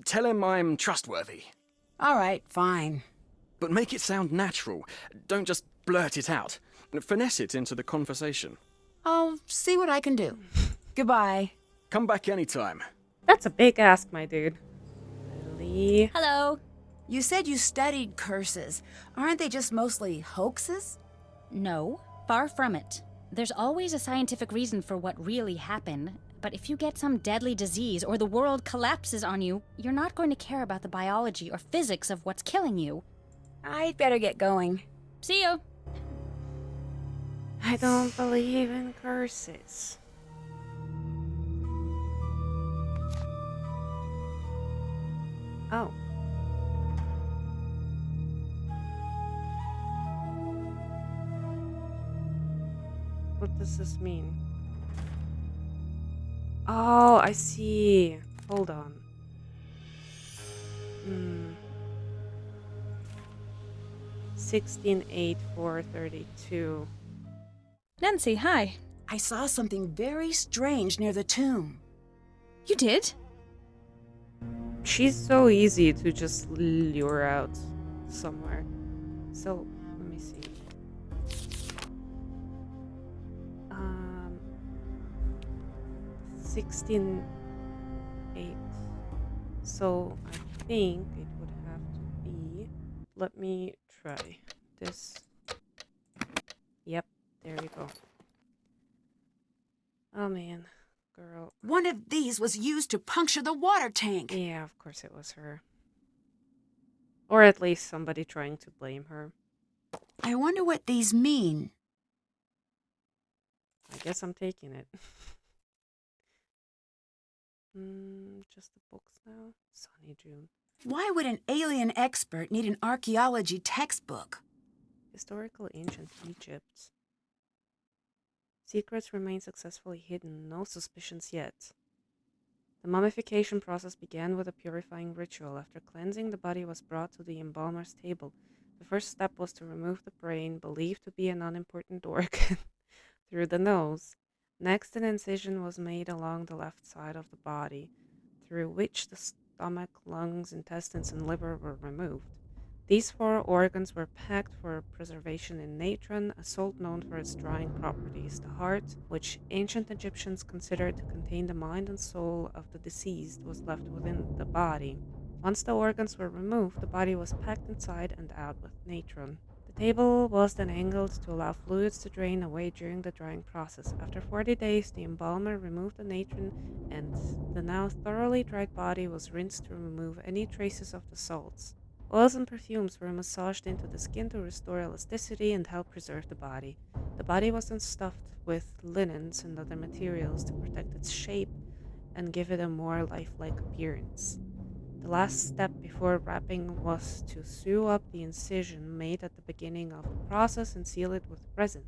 Tell him I'm trustworthy. All right, fine. But make it sound natural. Don't just blurt it out. Finesse it into the conversation. I'll see what I can do. Goodbye. Come back anytime. That's a big ask, my dude. Lily. Hello. You said you studied curses. Aren't they just mostly hoaxes? No, far from it. There's always a scientific reason for what really happened, but if you get some deadly disease or the world collapses on you, you're not going to care about the biology or physics of what's killing you. I'd better get going. See you. I don't believe in curses. Oh. What does this mean? Oh, I see. Hold on. 16:8:432. Nancy, hi. I saw something very strange near the tomb. You did? She's so easy to just lure out somewhere. So, let me see. 16:8. So, I think it would have to be... Let me try this. Yep, there we go. Oh man, girl. One of these was used to puncture the water tank. Yeah, of course it was her. Or at least somebody trying to blame her. I wonder what these mean. I guess I'm taking it. Just the books now. Sunny June. Why would an alien expert need an archaeology textbook? Historical ancient Egypt. Secrets remain successfully hidden. No suspicions yet. The mummification process began with a purifying ritual. After cleansing, the body was brought to the embalmer's table. The first step was to remove the brain, believed to be an unimportant organ, through the nose. Next, an incision was made along the left side of the body, through which the stomach, lungs, intestines, and liver were removed. These 4 organs were packed for preservation in natron, a salt known for its drying properties. The heart, which ancient Egyptians considered to contain the mind and soul of the deceased, was left within the body. Once the organs were removed, the body was packed inside and out with natron. The table was then angled to allow fluids to drain away during the drying process. After 40 days, the embalmer removed the natron, and the now thoroughly dried body was rinsed to remove any traces of the salts. Oils and perfumes were massaged into the skin to restore elasticity and help preserve the body. The body was then stuffed with linens and other materials to protect its shape and give it a more lifelike appearance. The last step before wrapping was to sew up the incision made at the beginning of the process and seal it with resin.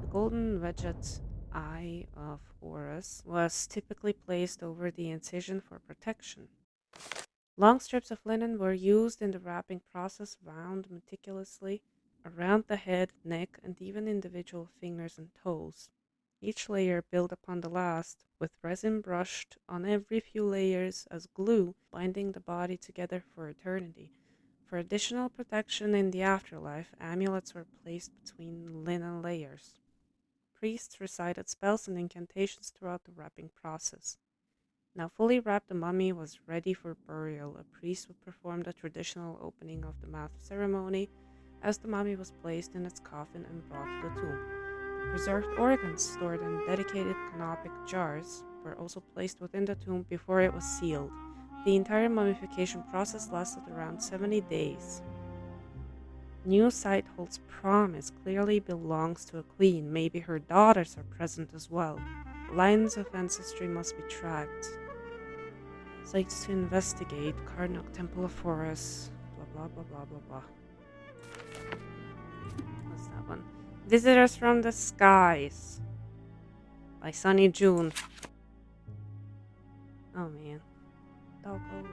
The golden wedged eye of Horus was typically placed over the incision for protection. Long strips of linen were used in the wrapping process, wound meticulously around the head, neck, and even individual fingers and toes. Each layer built upon the last, with resin brushed on every few layers as glue, binding the body together for eternity. For additional protection in the afterlife, amulets were placed between linen layers. Priests recited spells and incantations throughout the wrapping process. Now fully wrapped, the mummy was ready for burial. A priest would perform the traditional opening of the mouth ceremony, as the mummy was placed in its coffin and brought to the tomb. The preserved organs stored in dedicated canopic jars were also placed within the tomb before it was sealed. The entire mummification process lasted around 70 days. New site holds promise, clearly belongs to a queen. Maybe her daughters are present as well. Lines of ancestry must be tracked. Sites to investigate, Karnak Temple of Horus, blah blah blah blah blah blah. What's that one? Visitors from the Skies by Sunny June. Oh man. Doggo.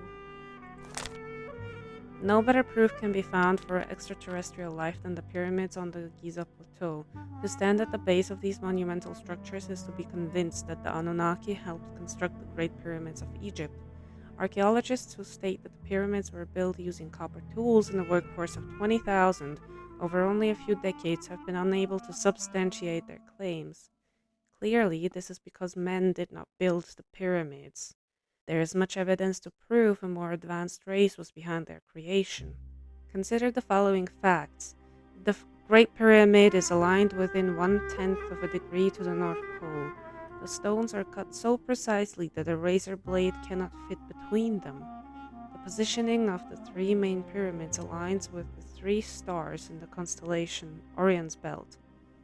No better proof can be found for extraterrestrial life than the pyramids on the Giza Plateau. To stand at the base of these monumental structures is to be convinced that the Anunnaki helped construct the Great Pyramids of Egypt. Archaeologists who state that the pyramids were built using copper tools in a workforce of 20,000 over only a few decades have been unable to substantiate their claims. Clearly, this is because men did not build the pyramids. There is much evidence to prove a more advanced race was behind their creation. Consider the following facts. The Great Pyramid is aligned within 1/10 of a degree to the North Pole. The stones are cut so precisely that a razor blade cannot fit between them. The positioning of the three main pyramids aligns with the three stars in the constellation Orion's Belt.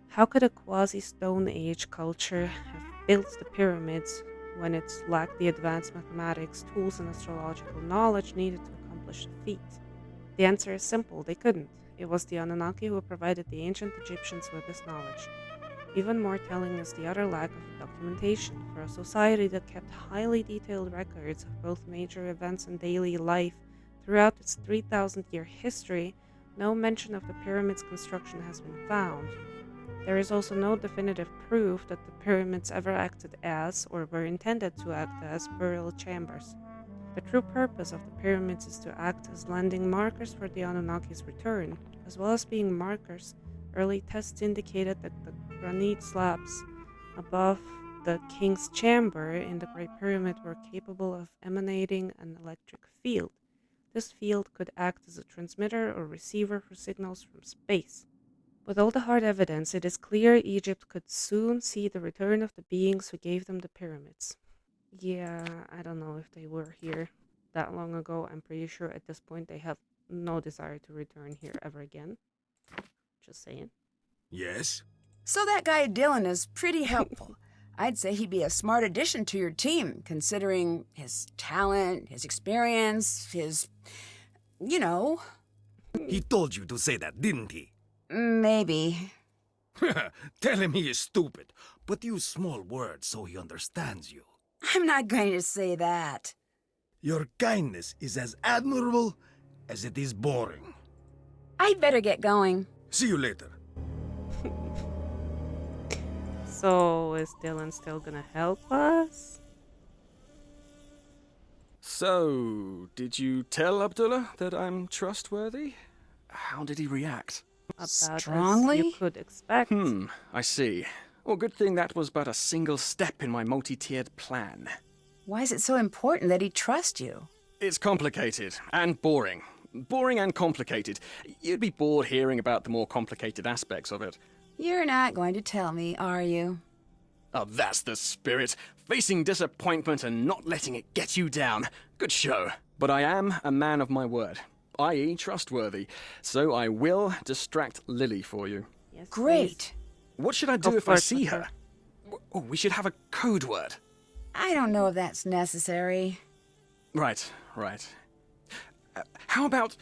How could a quasi-Stone Age culture have built the pyramids when it lacked the advanced mathematics, tools, and astrological knowledge needed to accomplish the feat? The answer is simple, they couldn't. It was the Anunnaki who provided the ancient Egyptians with this knowledge. Even more telling is the utter lack of documentation. For a society that kept highly detailed records of both major events and daily life throughout its 3,000-year history, no mention of the pyramid's construction has been found. There is also no definitive proof that the pyramids ever acted as, or were intended to act as, burial chambers. The true purpose of the pyramids is to act as landing markers for the Anunnaki's return. As well as being markers, early tests indicated that the granite slabs above the king's chamber in the Great Pyramid were capable of emanating an electric field. This field could act as a transmitter or receiver for signals from space. With all the hard evidence, it is clear Egypt could soon see the return of the beings who gave them the pyramids. Yeah, I don't know if they were here that long ago. I'm pretty sure at this point they have no desire to return here ever again. Just saying. Yes? So that guy Dylan is pretty helpful. I'd say he'd be a smart addition to your team, considering his talent, his experience, his... you know. He told you to say that, didn't he? Maybe. Tell him he is stupid, but use small words so he understands you. I'm not going to say that. Your kindness is as admirable as it is boring. I'd better get going. See you later. So, is Dylan still gonna help us? So, did you tell Abdullah that I'm trustworthy? How did he react? About Strongly? as you could expect. I see. Well, good thing that was but a single step in my multi-tiered plan. Why is it so important that he trusts you? It's complicated and boring. Boring and complicated. You'd be bored hearing about the more complicated aspects of it. You're not going to tell me, are you? Oh, that's the spirit. Facing disappointment and not letting it get you down. Good show. But I am a man of my word, i.e. trustworthy, so I will distract Lily for you. Yes, Great. What should I do if I see her? Oh, we should have a code word. I don't know if that's necessary. Right. How about,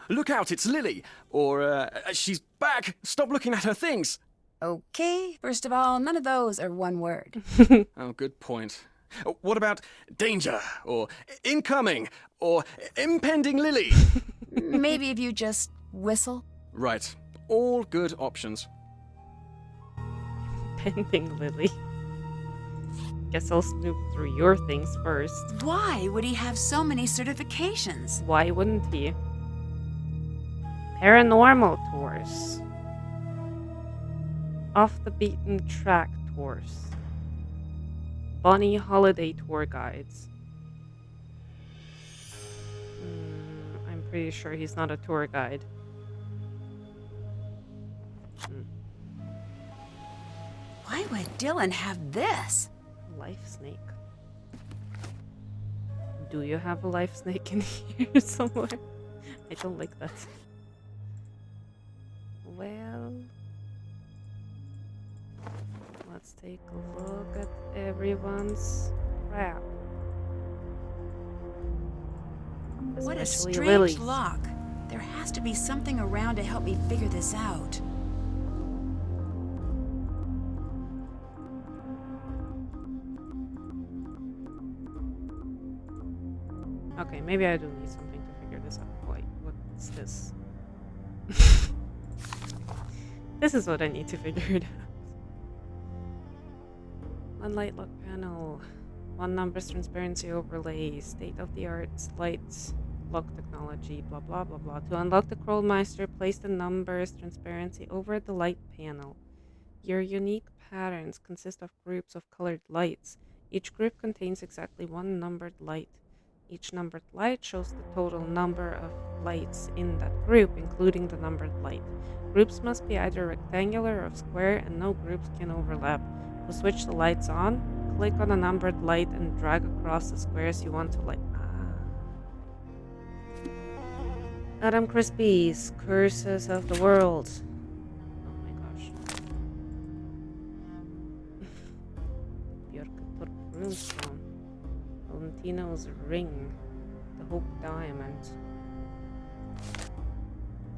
look out, it's Lily, or she's back, stop looking at her things. Okay, first of all, none of those are one word. Oh, good point. What about danger, or incoming, or impending Lily? Maybe if you just whistle. Right, all good options. Pending Lily. Guess I'll snoop through your things first. Why would he have so many certifications? Why wouldn't he? Paranormal tours. Off the beaten track tours. Bunny holiday tour guides. I'm pretty sure he's not a tour guide. would Dylan have this? Life snake. Do you have a life snake in here somewhere? I don't like that. Well, let's take a look at everyone's crap. What a Especially strange Lily's. lock. There has to be something around to help me figure this out. Okay, maybe I do need something to figure this out. Wait, what's this? This is what I need to figure it out. One light lock panel. One numbers transparency overlay. State-of-the-art lights lock technology. Blah blah blah blah. To unlock the Krollmeister, place the numbers transparency over the light panel. Your unique patterns consist of groups of colored lights. Each group contains exactly one numbered light. Each numbered light shows the total number of lights in that group, including the numbered light. Groups must be either rectangular or square, and no groups can overlap. To switch the lights on, click on a numbered light and drag across the squares you want to light. Adam Crispy's Curses of the World. Oh my gosh. Björk Runestone. Valentino's Ring. The Hope Diamond.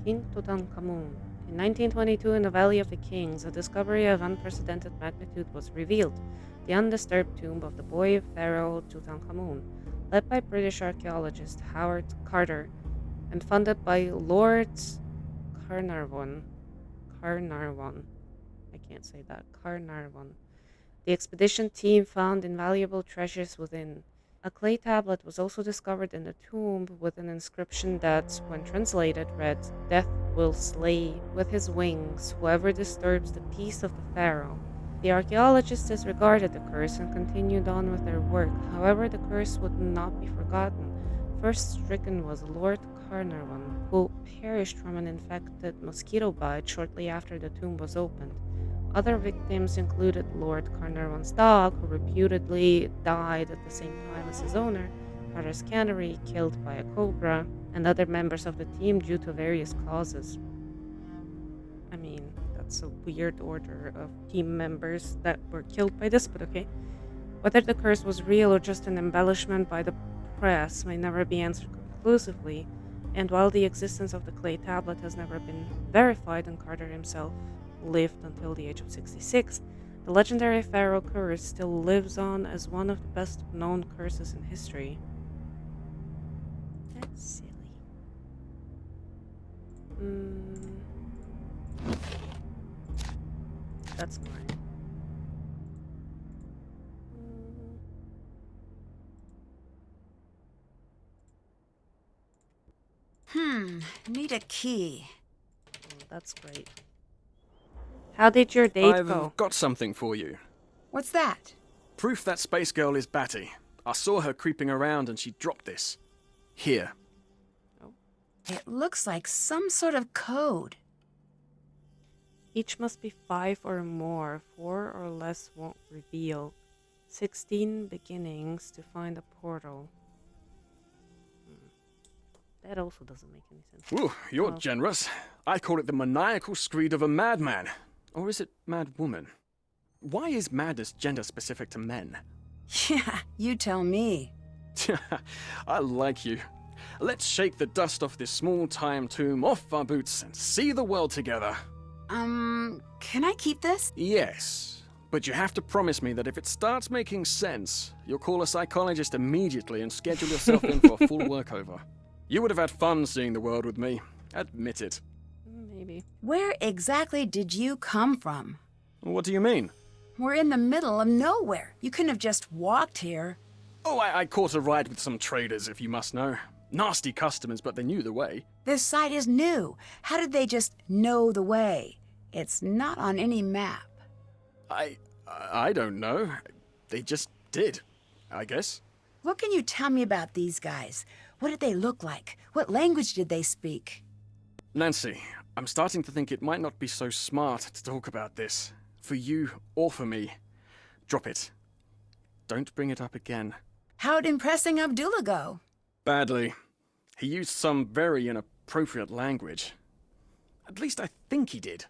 King Tutankhamun. In 1922, in the Valley of the Kings, a discovery of unprecedented magnitude was revealed. The undisturbed tomb of the boy pharaoh Tutankhamun, led by British archaeologist Howard Carter, and funded by Lord Carnarvon. I can't say that. Carnarvon. The expedition team found invaluable treasures within. A clay tablet was also discovered in the tomb with an inscription that, when translated, read, "Death will slay with his wings whoever disturbs the peace of the pharaoh." The archaeologists disregarded the curse and continued on with their work. However, the curse would not be forgotten. First stricken was Lord Carnarvon, who perished from an infected mosquito bite shortly after the tomb was opened. Other victims included Lord Carnarvon's dog, who reputedly died at the same time as his owner, Carter's cannery, killed by a cobra, and other members of the team due to various causes. I mean, that's a weird order of team members that were killed by this, but okay. Whether the curse was real or just an embellishment by the press may never be answered conclusively, and while the existence of the clay tablet has never been verified and Carter himself lived until the age of 66, the legendary pharaoh curse still lives on as one of the best known curses in history. That's silly. That's mine. Need a key. Oh, that's great. How did your date go? I've got something for you. What's that? Proof that space girl is Batty. I saw her creeping around and she dropped this. Here. It looks like some sort of code. Each must be 5 or more. 4 or less won't reveal. 16 beginnings to find a portal. That also doesn't make any sense. Ooh, you're generous. I call it the maniacal screed of a madman. Or is it mad woman? Why is madness gender specific to men? Yeah, you tell me. I like you. Let's shake the dust off this small-time tomb off our boots and see the world together. Can I keep this? Yes, but you have to promise me that if it starts making sense, you'll call a psychologist immediately and schedule yourself in for a full workover. You would have had fun seeing the world with me. Admit it. Maybe. Where exactly did you come from? What do you mean? We're in the middle of nowhere. You couldn't have just walked here. Oh, I caught a ride with some traders, if you must know. Nasty customers, but they knew the way. This site is new. How did they just know the way? It's not on any map. I don't know. They just did, I guess. What can you tell me about these guys? What did they look like? What language did they speak? Nancy, I'm starting to think it might not be so smart to talk about this. For you or for me. Drop it. Don't bring it up again. How'd impressing Abdullah go? Badly. He used some very inappropriate language. At least I think he did.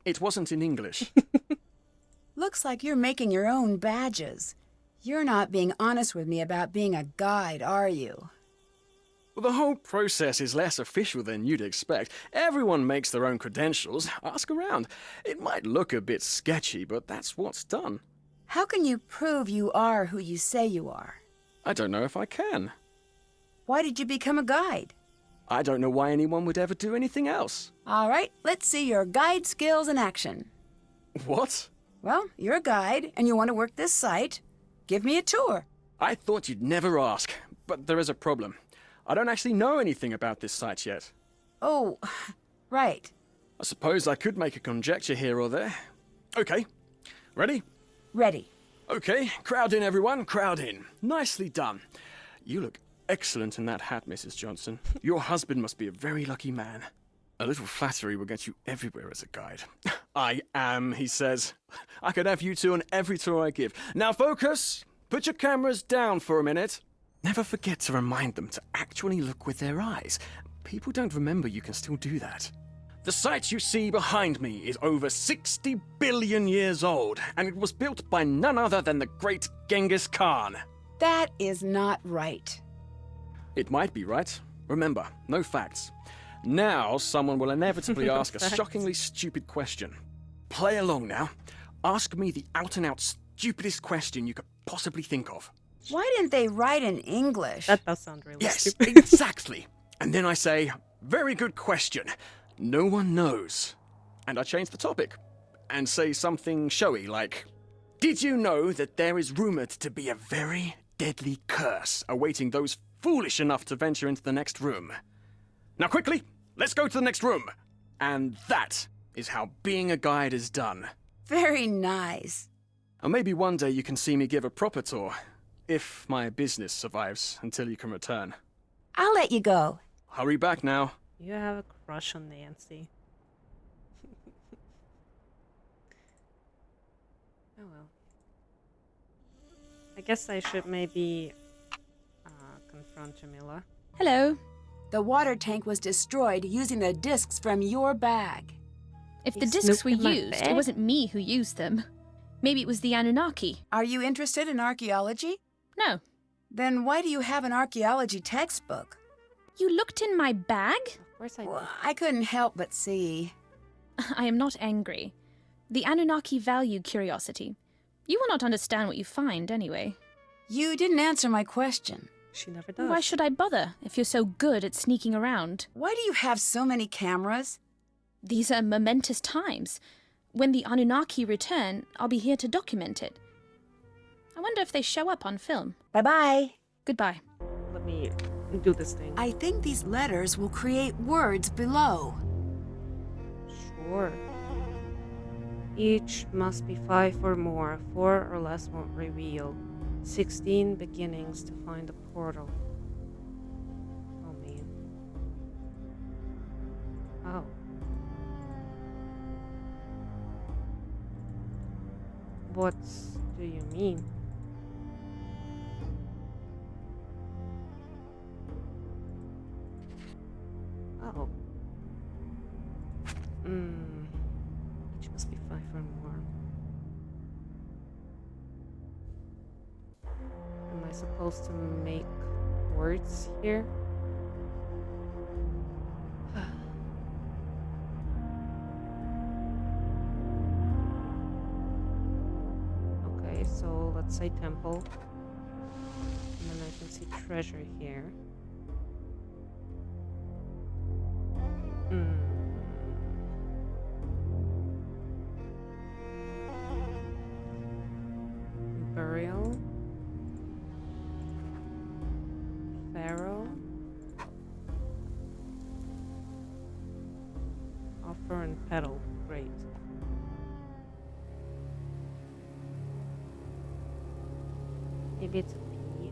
It wasn't in English. Looks like you're making your own badges. You're not being honest with me about being a guide, are you? Well, the whole process is less official than you'd expect. Everyone makes their own credentials. Ask around. It might look a bit sketchy, but that's what's done. How can you prove you are who you say you are? I don't know if I can. Why did you become a guide? I don't know why anyone would ever do anything else. All right, let's see your guide skills in action. What? Well, you're a guide, and you want to work this site. Give me a tour. I thought you'd never ask, but there is a problem. I don't actually know anything about this site yet. Oh, right. I suppose I could make a conjecture here or there. Okay. Ready? Ready. Okay, crowd in everyone, crowd in. Nicely done. You look excellent in that hat, Mrs. Johnson. Your husband must be a very lucky man. A little flattery will get you everywhere as a guide. I am, he says. I could have you two on every tour I give. Now focus! Put your cameras down for a minute. Never forget to remind them to actually look with their eyes. People don't remember you can still do that. The site you see behind me is over 60 billion years old, and it was built by none other than the great Genghis Khan. That is not right. It might be right. Remember, no facts. Now someone will inevitably ask a shockingly stupid question. Play along now. Ask me the out-and-out stupidest question you could possibly think of. Why didn't they write in English? That does sound really Yes, stupid. exactly. And then I say, very good question. No one knows. And I change the topic and say something showy like, did you know that there is rumored to be a very deadly curse awaiting those foolish enough to venture into the next room? Now quickly, let's go to the next room. And that is how being a guide is done. Very nice. And maybe one day you can see me give a proper tour, if my business survives until you can return. I'll let you go. Hurry back now. You have a crush on Nancy. Oh well. I guess I should maybe confront Jamila. Hello. The water tank was destroyed using the discs from your bag. If They the discs were snooped in my used, bag? it wasn't me who used them. Maybe it was the Anunnaki. Are you interested in archaeology? No. Then why do you have an archaeology textbook? You looked in my bag? Of course I did. Well, I couldn't help but see. I am not angry. The Anunnaki value curiosity. You will not understand what you find, anyway. You didn't answer my question. She never does. Why should I bother if you're so good at sneaking around? Why do you have so many cameras? These are momentous times. When the Anunnaki return, I'll be here to document it. I wonder if they show up on film. Bye-bye. Goodbye. Let me do this thing. I think these letters will create words below. Sure. Each must be 5 or more. 4 or less won't reveal. 16 beginnings to find a portal. Oh, man. Oh. What do you mean? Oh. Each must be 5 or more. Am I supposed to make words here? Okay, so let's say temple. And then I can see treasure here. Burial. Pharaoh. Offer and petal. Great. Maybe it's a P.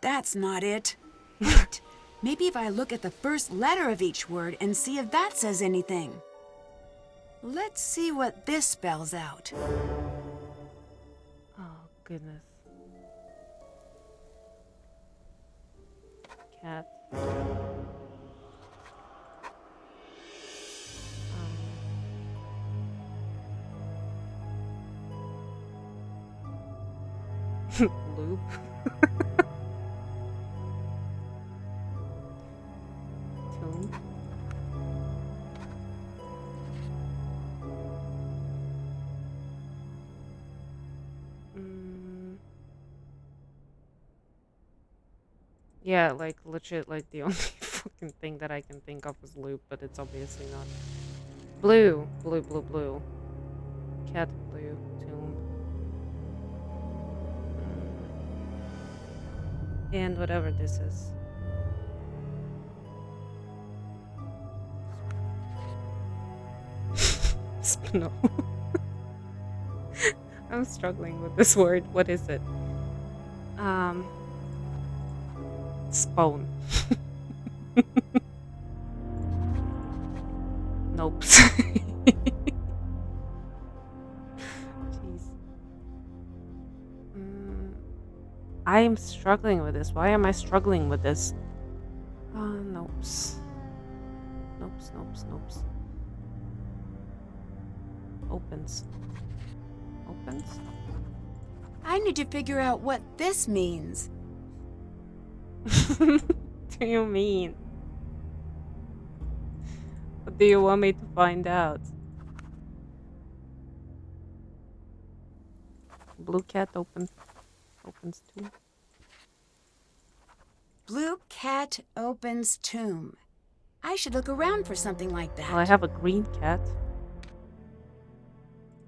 That's not it. Wait, maybe if I look at the first letter of each word and see if that says anything. Let's see what this spells out. Oh, goodness. Cat. Loop. Tomb. Yeah, like legit, like the only fucking thing that I can think of is loop, but it's obviously not. Blue. Blue, blue, blue. Cat, blue, tomb. And whatever this is. Spino. I'm struggling with this word. What is it? Spawn. Nope. Jeez. I am struggling with this. Why am I struggling with this? Nopes. Nopes, nopes, nopes. Opens. Opens? I need to figure out what this means. What do you mean? What do you want me to find out? Blue cat opens too. Blue cat opens tomb. I should look around for something like that. Well, I have a green cat.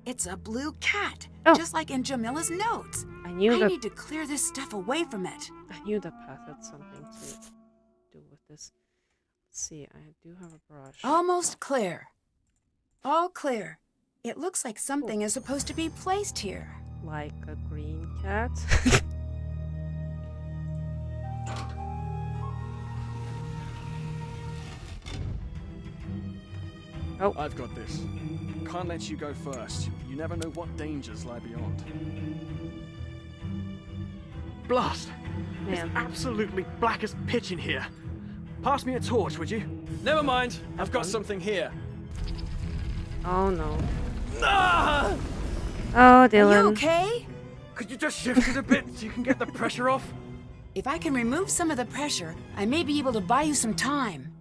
It's a blue cat, Oh. just like in Jamila's notes. I knew I that. need to clear this stuff away from it. I knew the path had something to do with this. Let's see, I do have a brush. Almost clear. All clear. It looks like something is supposed to be placed here. Like a green cat. Oh, I've got this. Can't let you go first. You never know what dangers lie beyond. Blast! man. It's absolutely black as pitch in here. Pass me a torch, would you? Never mind. I've got something here. Oh no. Ah! Oh, Are Dylan. you okay? Could you just shift it a bit so you can get the pressure off? If I can remove some of the pressure, I may be able to buy you some time.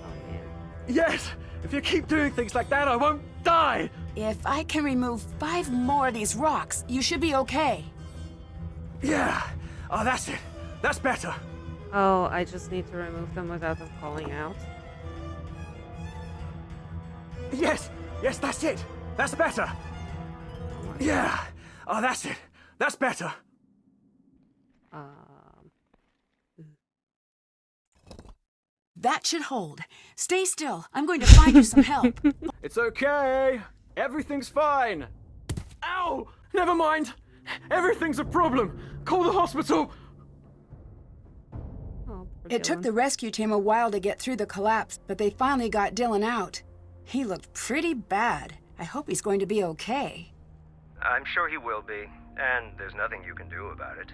Oh man. Yes! If you keep doing things like that, I won't die! If I can remove 5 more of these rocks, you should be okay. Yeah! Oh, that's it. That's better. Oh, I just need to remove them without them calling out. Yes! Yes, that's it! That's better! Yeah! Oh, that's it. That's better. That should hold. Stay still. I'm going to find you some help. It's okay. Everything's fine. Ow! Never mind. Everything's a problem. Call the hospital. Oh, poor It took Dylan. the rescue team a while to get through the collapse, but they finally got Dylan out. He looked pretty bad. I hope he's going to be okay. I'm sure he will be, and there's nothing you can do about it.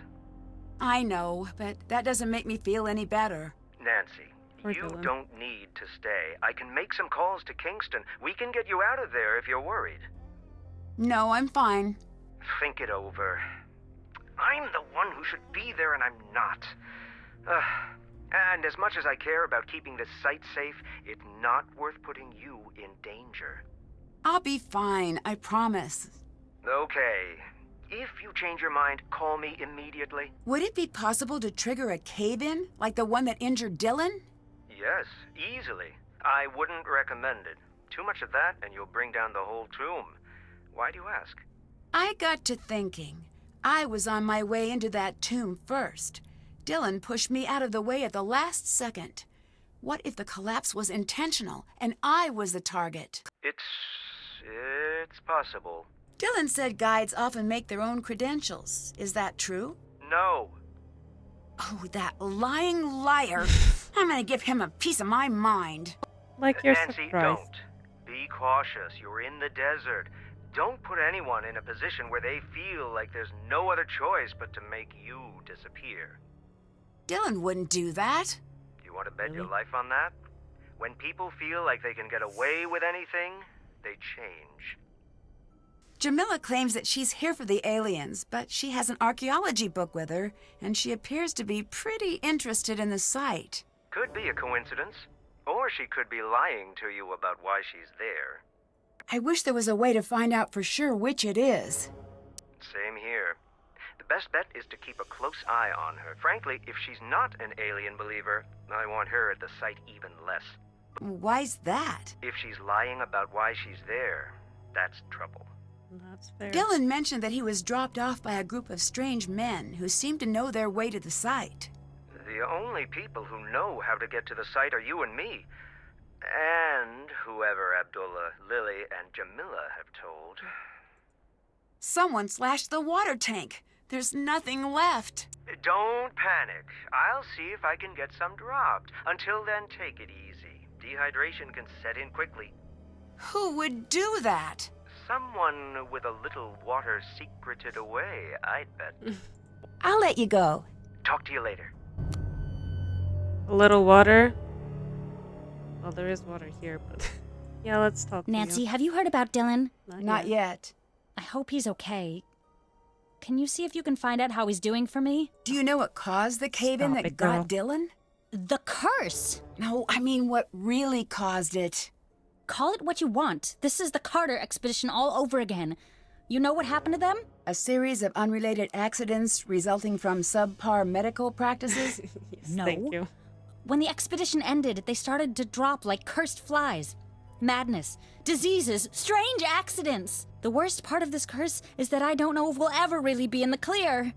I know, but that doesn't make me feel any better. Nancy, Poor you Dylan. don't need to stay. I can make some calls to Kingston. We can get you out of there if you're worried. No, I'm fine. Think it over. I'm the one who should be there, and I'm not. And as much as I care about keeping this site safe, it's not worth putting you in danger. I'll be fine, I promise. Okay. If you change your mind, call me immediately. Would it be possible to trigger a cave-in, like the one that injured Dylan? Yes, easily. I wouldn't recommend it. Too much of that, and you'll bring down the whole tomb. Why do you ask? I got to thinking. I was on my way into that tomb first. Dylan pushed me out of the way at the last second. What if the collapse was intentional, and I was the target? It's possible. Dylan said guides often make their own credentials. Is that true? No. Oh, that lying liar. I'm gonna give him a piece of my mind. Like you're Nancy, surprised. don't. Be cautious. You're in the desert. Don't put anyone in a position where they feel like there's no other choice but to make you disappear. Dylan wouldn't do that. You want to bet your Really? life on that? When people feel like they can get away with anything, they change. Jamila claims that she's here for the aliens, but she has an archaeology book with her, and she appears to be pretty interested in the site. Could be a coincidence. Or she could be lying to you about why she's there. I wish there was a way to find out for sure which it is. Same here. The best bet is to keep a close eye on her. Frankly, if she's not an alien believer, I want her at the site even less. Why's that? If she's lying about why she's there, that's trouble. That's fair. Dylan mentioned that he was dropped off by a group of strange men who seemed to know their way to the site. The only people who know how to get to the site are you and me. And whoever Abdullah, Lily, and Jamila have told. Someone slashed the water tank. There's nothing left. Don't panic. I'll see if I can get some dropped. Until then, take it easy. Dehydration can set in quickly. Who would do that? Someone with a little water secreted away, I'd bet. I'll let you go. Talk to you later. A little water. Well, there is water here, but yeah, let's talk to Nancy, you. have you heard about Dylan? Not yet. I hope he's okay. Can you see if you can find out how he's doing for me? Do you know what caused the cave-in Stop that it, got Dylan? The curse! No, I mean what really caused it. Call it what you want. This is the Carter expedition all over again. You know what happened to them? A series of unrelated accidents resulting from subpar medical practices? Yes, No. Thank you. When the expedition ended, they started to drop like cursed flies. Madness, diseases, strange accidents. The worst part of this curse is that I don't know if we'll ever really be in the clear.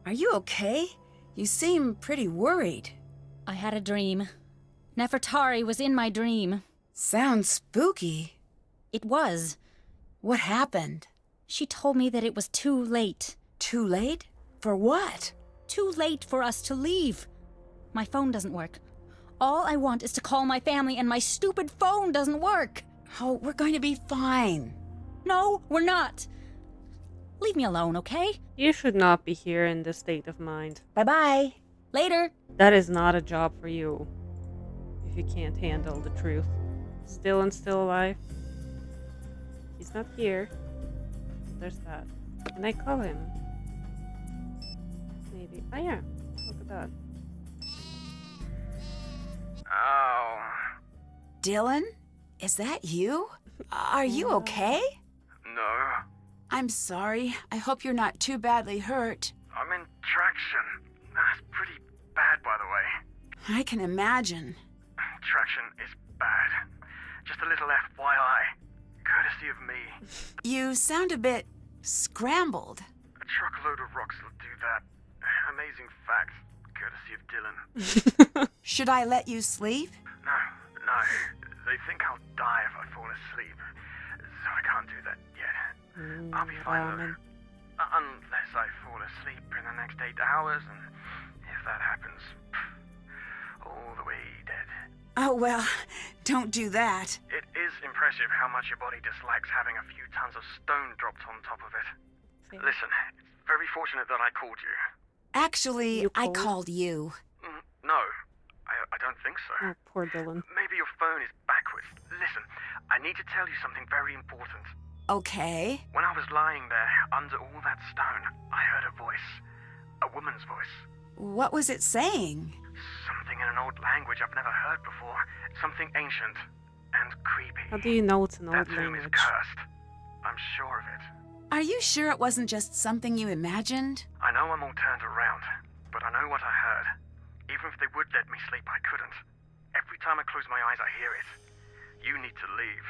Are you okay? You seem pretty worried. I had a dream. Nefertari was in my dream. Sounds spooky. It was. What happened? She told me that it was too late. Too late? For what? Too late for us to leave. My phone doesn't work. All I want is to call my family, and my stupid phone doesn't work. Oh, we're going to be fine. No, we're not. Leave me alone, okay? You should not be here in this state of mind. Bye-bye. Later. That is not a job for you. If you can't handle the truth. Still and still alive. He's not here. There's that. Can I call him? Maybe. Oh yeah. Look at that. Oh. Dylan? Is that you? Are you okay? No. I'm sorry. I hope you're not too badly hurt. I'm in traction. That's pretty bad, by the way. I can imagine. Traction is bad. Just a little FYI. Courtesy of me. You sound a bit scrambled. A truckload of rocks will do that. Amazing fact. Courtesy of Dylan. Should I let you sleep? No. They think I'll die if I fall asleep. So I can't do that yet. I'll be fine ramen. though. Unless I fall asleep in the next 8 hours, and if that happens, all the way dead. Oh, well, don't do that. It is impressive how much your body dislikes having a few tons of stone dropped on top of it. Fair. Listen, it's very fortunate that I called you. Actually, You I called? called you. No, I don't think so. Oh, poor Dylan. Maybe your phone is backwards. Listen, I need to tell you something very important. Okay. When I was lying there under all that stone, I heard a voice. A woman's voice. What was it saying? Something in an old language I've never heard before. Something ancient and creepy. How do you know it's an That old tomb is language? cursed. I'm sure of it. Are you sure it wasn't just something you imagined? I know I'm all turned around, but I know what I heard. Even if they would let me sleep, I couldn't. Every time I close my eyes, I hear it. You need to leave.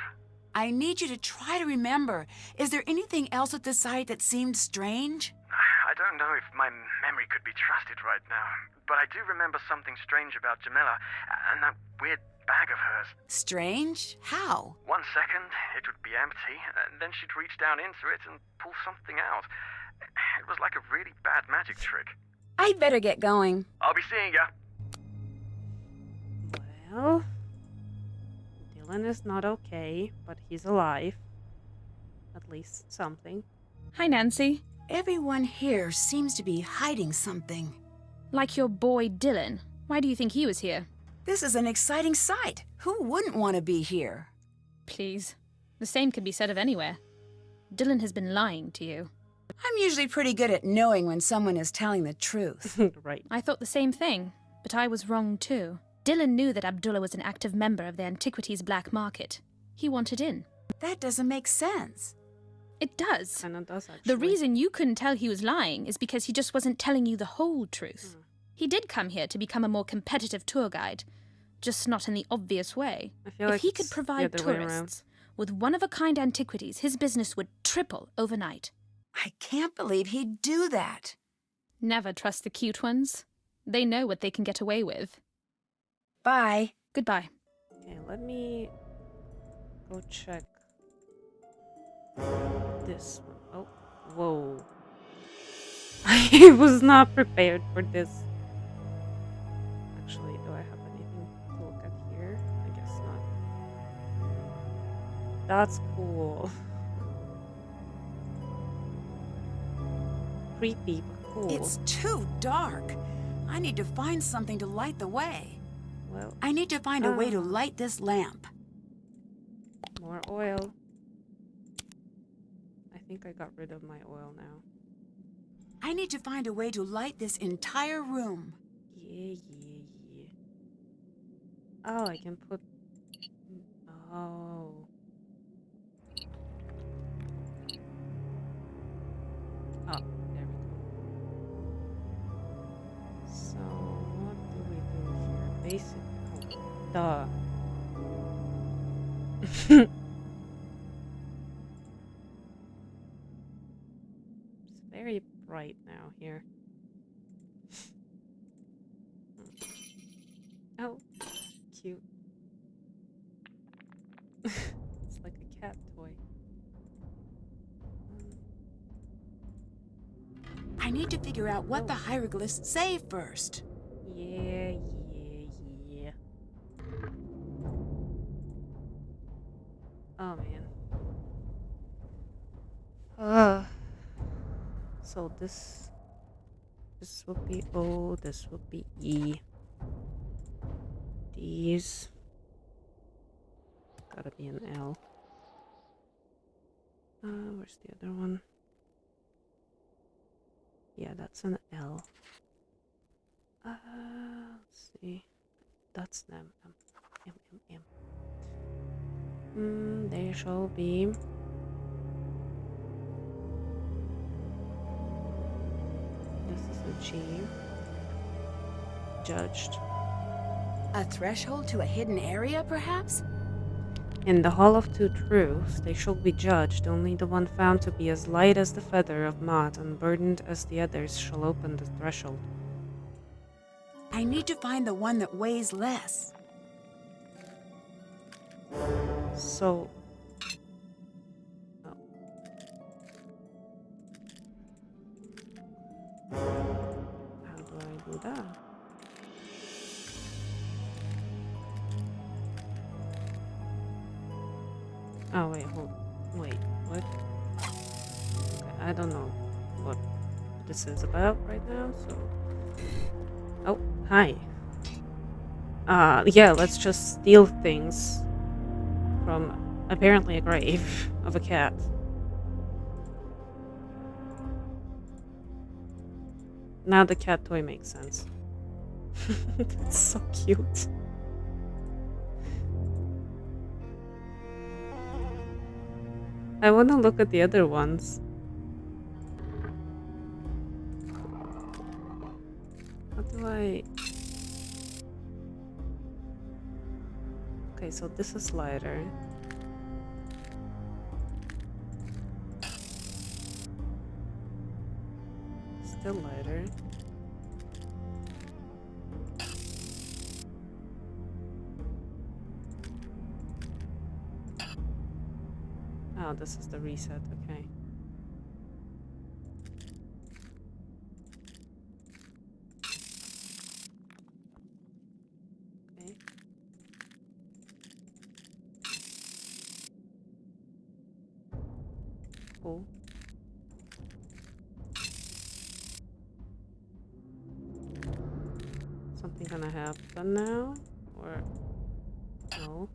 I need you to try to remember. Is there anything else at the site that seemed strange? I don't know if my memory could be trusted right now, but I do remember something strange about Jamila and that weird bag of hers. Strange? How? 1 second, it would be empty, and then she'd reach down into it and pull something out. It was like a really bad magic trick. I'd better get going. I'll be seeing ya. Well, Dylan is not okay, but he's alive. At least something. Hi, Nancy. Everyone here seems to be hiding something. Like your boy Dylan. Why do you think he was here? This is an exciting sight. Who wouldn't want to be here? Please. The same could be said of anywhere. Dylan has been lying to you. I'm usually pretty good at knowing when someone is telling the truth. Right. I thought the same thing, but I was wrong too. Dylan knew that Abdullah was an active member of the antiquities black market. He wanted in. That doesn't make sense. It does. Kinda does, actually. The reason you couldn't tell he was lying is because he just wasn't telling you the whole truth. He did come here to become a more competitive tour guide, just not in the obvious way. I feel If like he could it's the provide other way around. tourists with one-of-a-kind antiquities, his business would triple overnight. I can't believe he'd do that. Never trust the cute ones. They know what they can get away with. Bye. Goodbye. Okay, let me go check this one. Oh, whoa. I was not prepared for this. Actually, do I have anything to look at here? I guess not. That's cool. Creepy, but cool. It's too dark. I need to find something to light the way. Well, I need to find a way to light this lamp. more oil. I think I got rid of my oil now. I need to find a way to light this entire room. Yeah. Oh, I can put... Oh. Oh, there we go. So, what do we do here? Basic... Oh, duh. It's very bright now here. Oh, cute. It's like a cat toy. I need to figure out what the hieroglyphs say first. Yeah. Oh man. So this would be O, this would be E. These gotta be an L. Where's the other one? Yeah, that's an L. Let's see. That's them. They shall be. This is a G. Judged. A threshold to a hidden area, perhaps? In the Hall of Two Truths, they shall be judged. Only the one found to be as light as the feather of Maat, unburdened as the others, shall open the threshold. I need to find the one that weighs less. So... Oh. How do I do that? Oh, wait, wait, what? Okay, I don't know what this is about right now, so... Oh, hi. Yeah, let's just steal things from apparently a grave of a cat. Now the cat toy makes sense. That's so cute. I want to look at the other ones. How do I... Okay, so this is lighter. Still lighter. Oh, this is the reset, okay. cool. Something gonna happen now? Or no?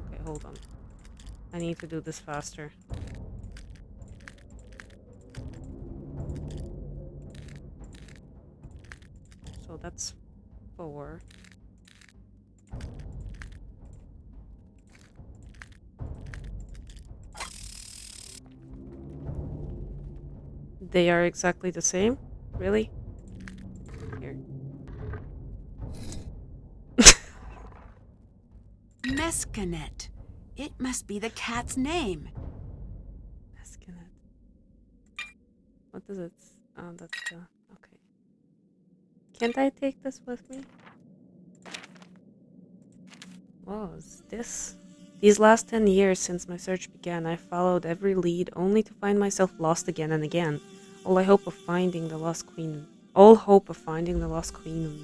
Okay, hold on. I need to do this faster. So that's 4. They are exactly the same? Really? Here. Mescanet. It must be the cat's name. Mescanet. What is it? Oh, that's the... Okay. Can't I take this with me? What was this? These last 10 years since my search began, I followed every lead only to find myself lost again and again. All hope of finding the lost queen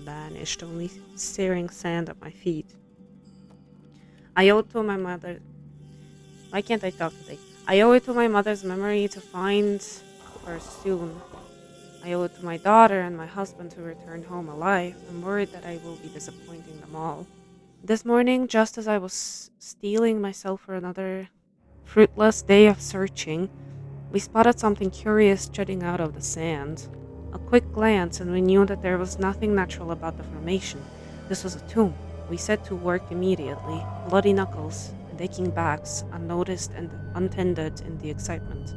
vanished, only searing sand at my feet. I owe it to my mother. Why can't I talk today? I owe it to my mother's memory to find her soon. I owe it to my daughter and my husband to return home alive. I'm worried that I will be disappointing them all. This morning, just as I was steeling myself for another fruitless day of searching, we spotted something curious jutting out of the sand. A quick glance, and we knew that there was nothing natural about the formation. This was a tomb. We set to work immediately, bloody knuckles and aching backs, unnoticed and untended in the excitement.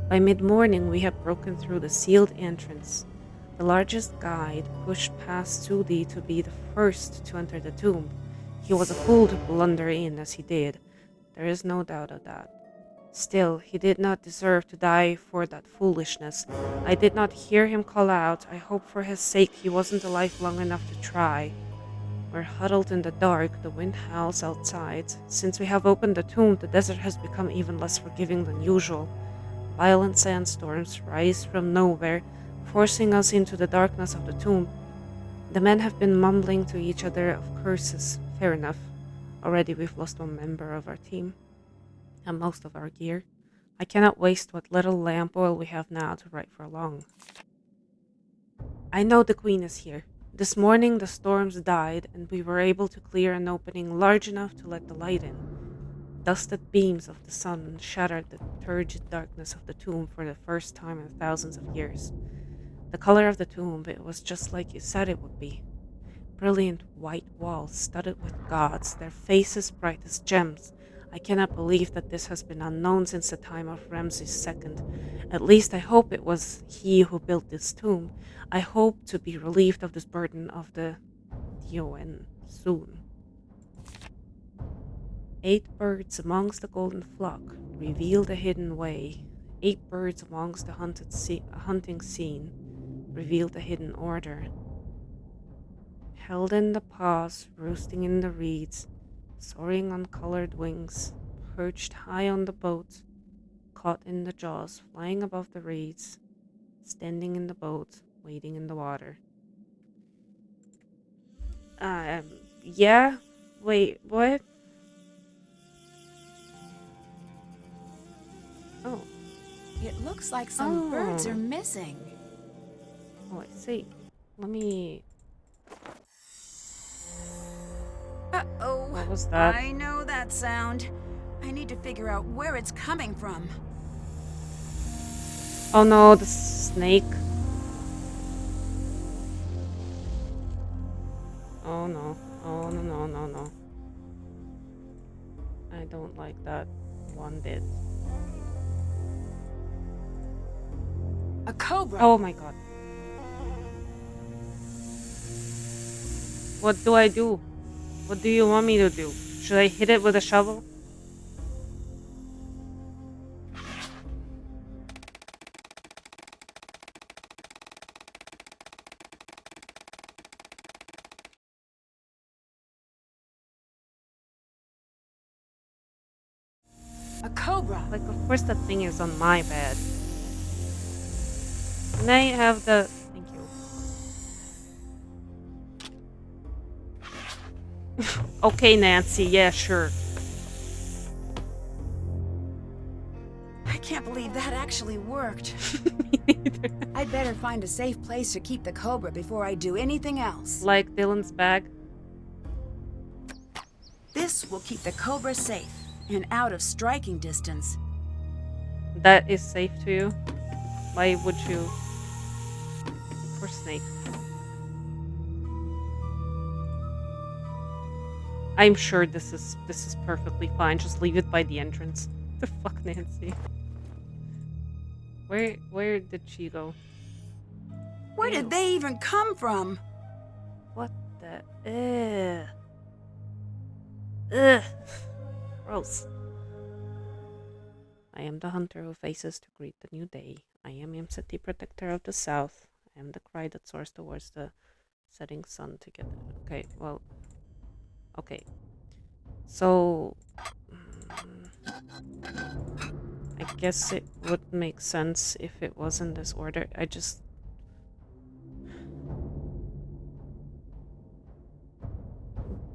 By mid-morning, we had broken through the sealed entrance. The largest guide pushed past Sudi to be the first to enter the tomb. He was a fool to blunder in as he did. There is no doubt of that. Still, he did not deserve to die for that foolishness. I did not hear him call out. I hope for his sake he wasn't alive long enough to try. We're huddled in the dark, the wind howls outside. Since we have opened the tomb, the desert has become even less forgiving than usual. Violent sandstorms rise from nowhere, forcing us into the darkness of the tomb. The men have been mumbling to each other of curses. Fair enough. Already we've lost one member of our team. And most of our gear. I cannot waste what little lamp oil we have now to write for long. I know the queen is here. This morning the storms died, and we were able to clear an opening large enough to let the light in. Dusted beams of the sun shattered the turgid darkness of the tomb for the first time in thousands of years. The color of the tomb, it was just like you said it would be. Brilliant white walls studded with gods, their faces bright as gems. I cannot believe that this has been unknown since the time of Ramses II. At least I hope it was he who built this tomb. I hope to be relieved of this burden of the Dioen soon. 8 birds amongst the golden flock reveal the hidden way. 8 birds amongst the hunting scene reveal the hidden order. Held in the paws, roosting in the reeds, soaring on colored wings, perched high on the boat, caught in the jaws, flying above the reeds, standing in the boat, wading in the water. Yeah? Wait, what? Oh. It looks like some birds are missing. Oh, I see. Let me... Uh-oh. What was that? I know that sound. I need to figure out where it's coming from. Oh no, the snake. Oh no. Oh no, no, no, no. I don't like that one bit. A cobra. Oh my god. What do I do? What do you want me to do? Should I hit it with a shovel? A cobra. Like, of course that thing is on my bed. Can I have the... Thank you. Okay, Nancy, yeah, sure. I can't believe that actually worked. Me neither. I'd better find a safe place to keep the cobra before I do anything else. Like Dylan's bag. This will keep the cobra safe and out of striking distance. That is safe to you. Why would you? Poor snake. I'm sure this is perfectly fine. Just leave it by the entrance. The fuck, Nancy. Where did she go? Where did they even come from? What the? Ugh. Gross. I am the hunter who faces to greet the new day. I am City Protector of the South. I am the cry that soars towards the setting sun together. Okay, well. Okay. So. I guess it would make sense if it was in this order. I just.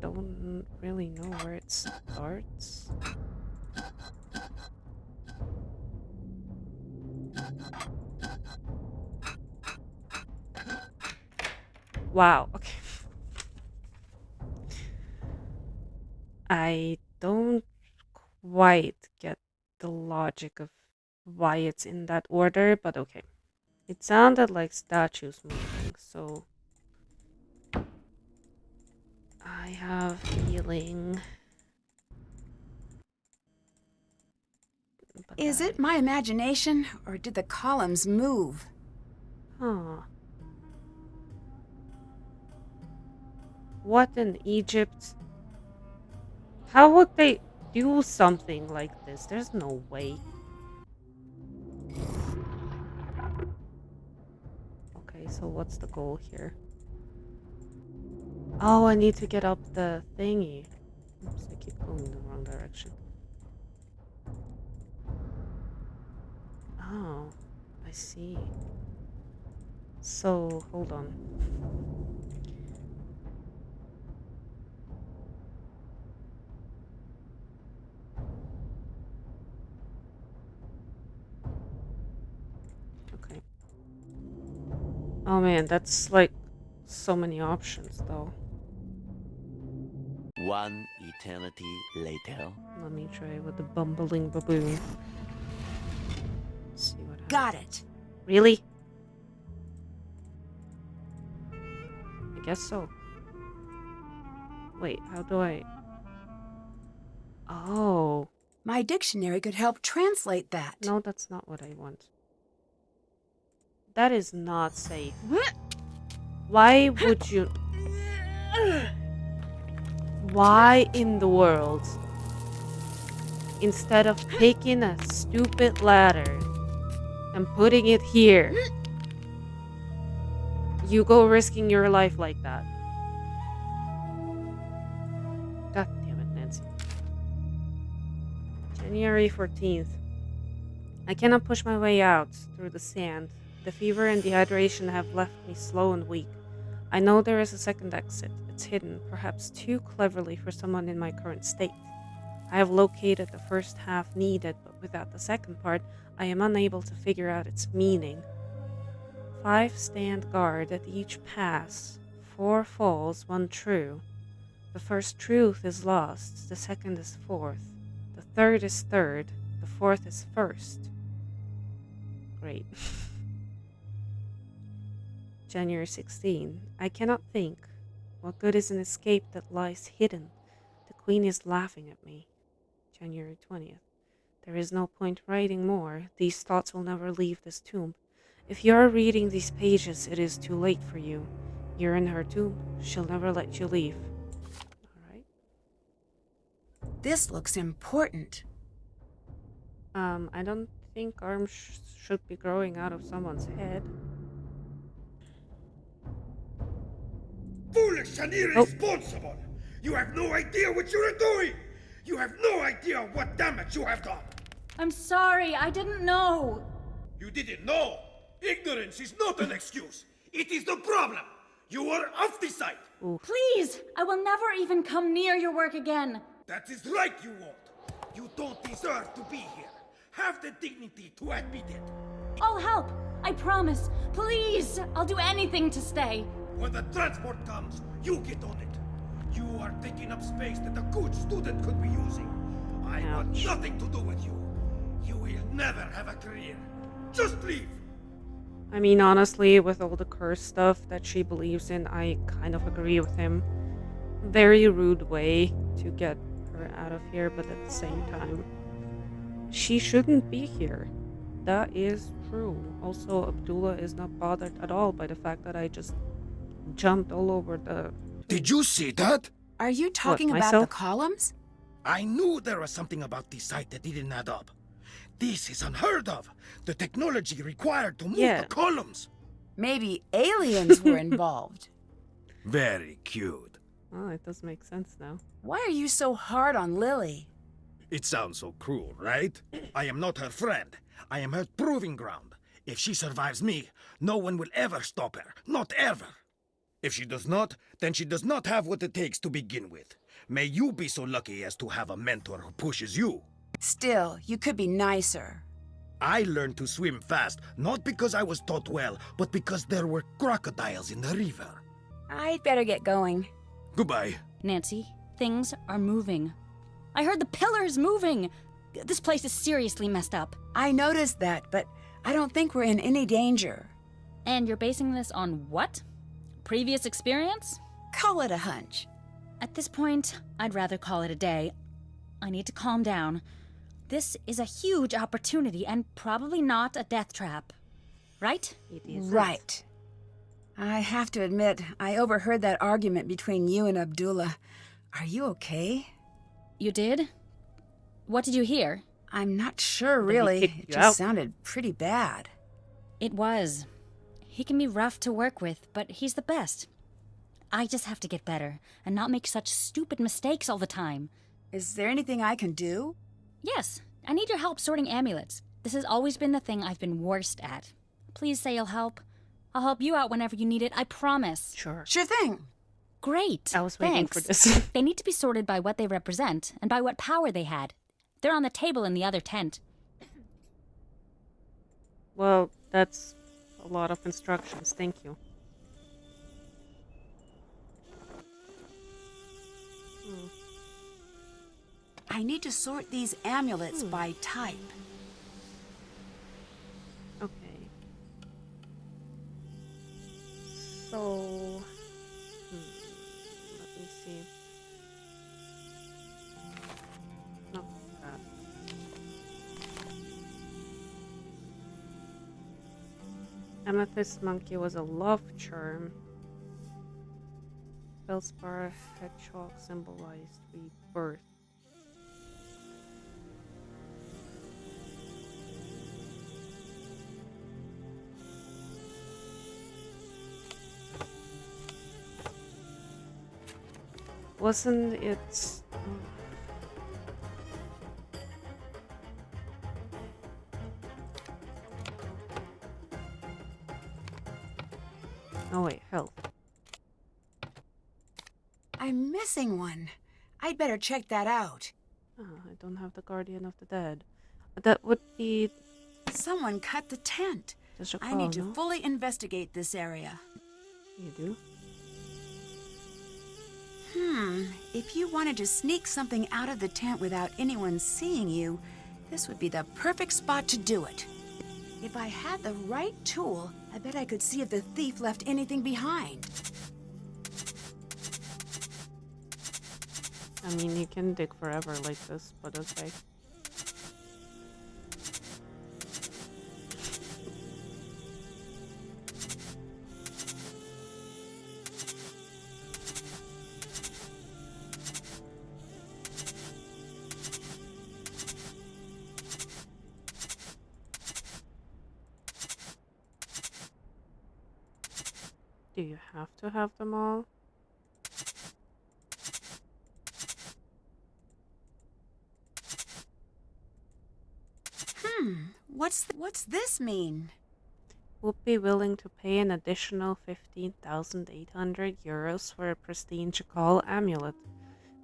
Don't really know where it starts. Wow, okay. I don't quite get the logic of why it's in that order, but okay. It sounded like statues moving, so I have a feeling. Is it my imagination, or did the columns move? Huh. What in Egypt? How would they do something like this? There's no way. Okay, so what's the goal here? Oh, I need to get up the thingy. Oops, I keep going in the wrong direction. Oh, I see. So, hold on. Okay. Oh man, that's like so many options though. One eternity later. Let me try with the bumbling baboon. Let's see what happens. Got it. Really? I guess so. Wait, how do I... Oh. My dictionary could help translate that. No, that's not what I want. That is not safe. Why would you... Why in the world, instead of taking a stupid ladder and putting it here, you go risking your life like that? God damn it, Nancy. January 14th. I cannot push my way out through the sand. The fever and dehydration have left me slow and weak. I know there is a second exit. It's hidden, perhaps too cleverly for someone in my current state. I have located the first half needed, but without the second part, I am unable to figure out its meaning. 5 stand guard at each pass. 4 false, 1 true. The first truth is lost, the second is fourth. The third is third, the fourth is first. Great. January 16. I cannot think. What good is an escape that lies hidden? The Queen is laughing at me. January 20th. There is no point writing more. These thoughts will never leave this tomb. If you are reading these pages, it is too late for you. You're in her tomb. She'll never let you leave. Alright. This looks important. I don't think arms should be growing out of someone's head. Foolish and irresponsible! You have no idea what you are doing! You have no idea what damage you have done! I'm sorry, I didn't know. You didn't know! Ignorance is not an excuse! It is the problem! You are off the site! Please! I will never even come near your work again. That is right, you won't! You don't deserve to be here! Have the dignity to admit it! I'll help. I promise. Please! I'll do anything to stay. When the transport comes, you get on it. You are taking up space that a good student could be using. I want nothing to do with you. You will never have a career. Just leave! I mean, honestly, with all the curse stuff that she believes in, I kind of agree with him. Very rude way to get her out of here, but at the same time, she shouldn't be here. That is true. Also, Abdullah is not bothered at all by the fact that I just jumped all over the... Did you see that? Are you talking about myself? the columns? I knew there was something about this site that didn't add up. This is unheard of. The technology required to move the columns. Maybe aliens were involved. Very cute. Oh, it does make sense now. Why are you so hard on Lily? It sounds so cruel, right? I am not her friend. I am her proving ground. If she survives me, no one will ever stop her. Not ever. If she does not, then she does not have what it takes to begin with. May you be so lucky as to have a mentor who pushes you. Still, you could be nicer. I learned to swim fast, not because I was taught well, but because there were crocodiles in the river. I'd better get going. Goodbye. Nancy, things are moving. I heard the pillars moving. This place is seriously messed up. I noticed that, but I don't think we're in any danger. And you're basing this on what? Previous experience? Call it a hunch. At this point, I'd rather call it a day. I need to calm down. This is a huge opportunity and probably not a death trap. Right? It is. Right. I have to admit, I overheard that argument between you and Abdullah. Are you okay? You did? What did you hear? I'm not sure, Did he really. kick It you just out? sounded pretty bad. It was. He can be rough to work with, but he's the best. I just have to get better and not make such stupid mistakes all the time. Is there anything I can do? Yes, I need your help sorting amulets. This has always been the thing I've been worst at. Please say you'll help. I'll help you out whenever you need it, I promise. Sure. Sure thing. Great. I was waiting for Thanks. this. They need to be sorted by what they represent and by what power they had. They're on the table in the other tent. Well, that's a lot of instructions. Thank you. I need to sort these amulets by type. Okay. So, let me see. Not that. Amethyst monkey was a love charm. Feldspar hedgehog symbolized rebirth. Wasn't it... Oh wait, health. I'm missing one. I'd better check that out. Oh, I don't have the Guardian of the Dead. That would be Someone cut the tent. just a I call, need to no? fully investigate this area. You do? If you wanted to sneak something out of the tent without anyone seeing you, this would be the perfect spot to do it. If I had the right tool, I bet I could see if the thief left anything behind. I mean, you can dig forever like this, but okay. Do you have to have them all? What's this mean? would be willing to pay an additional 15,800 euros for a pristine Chakal amulet.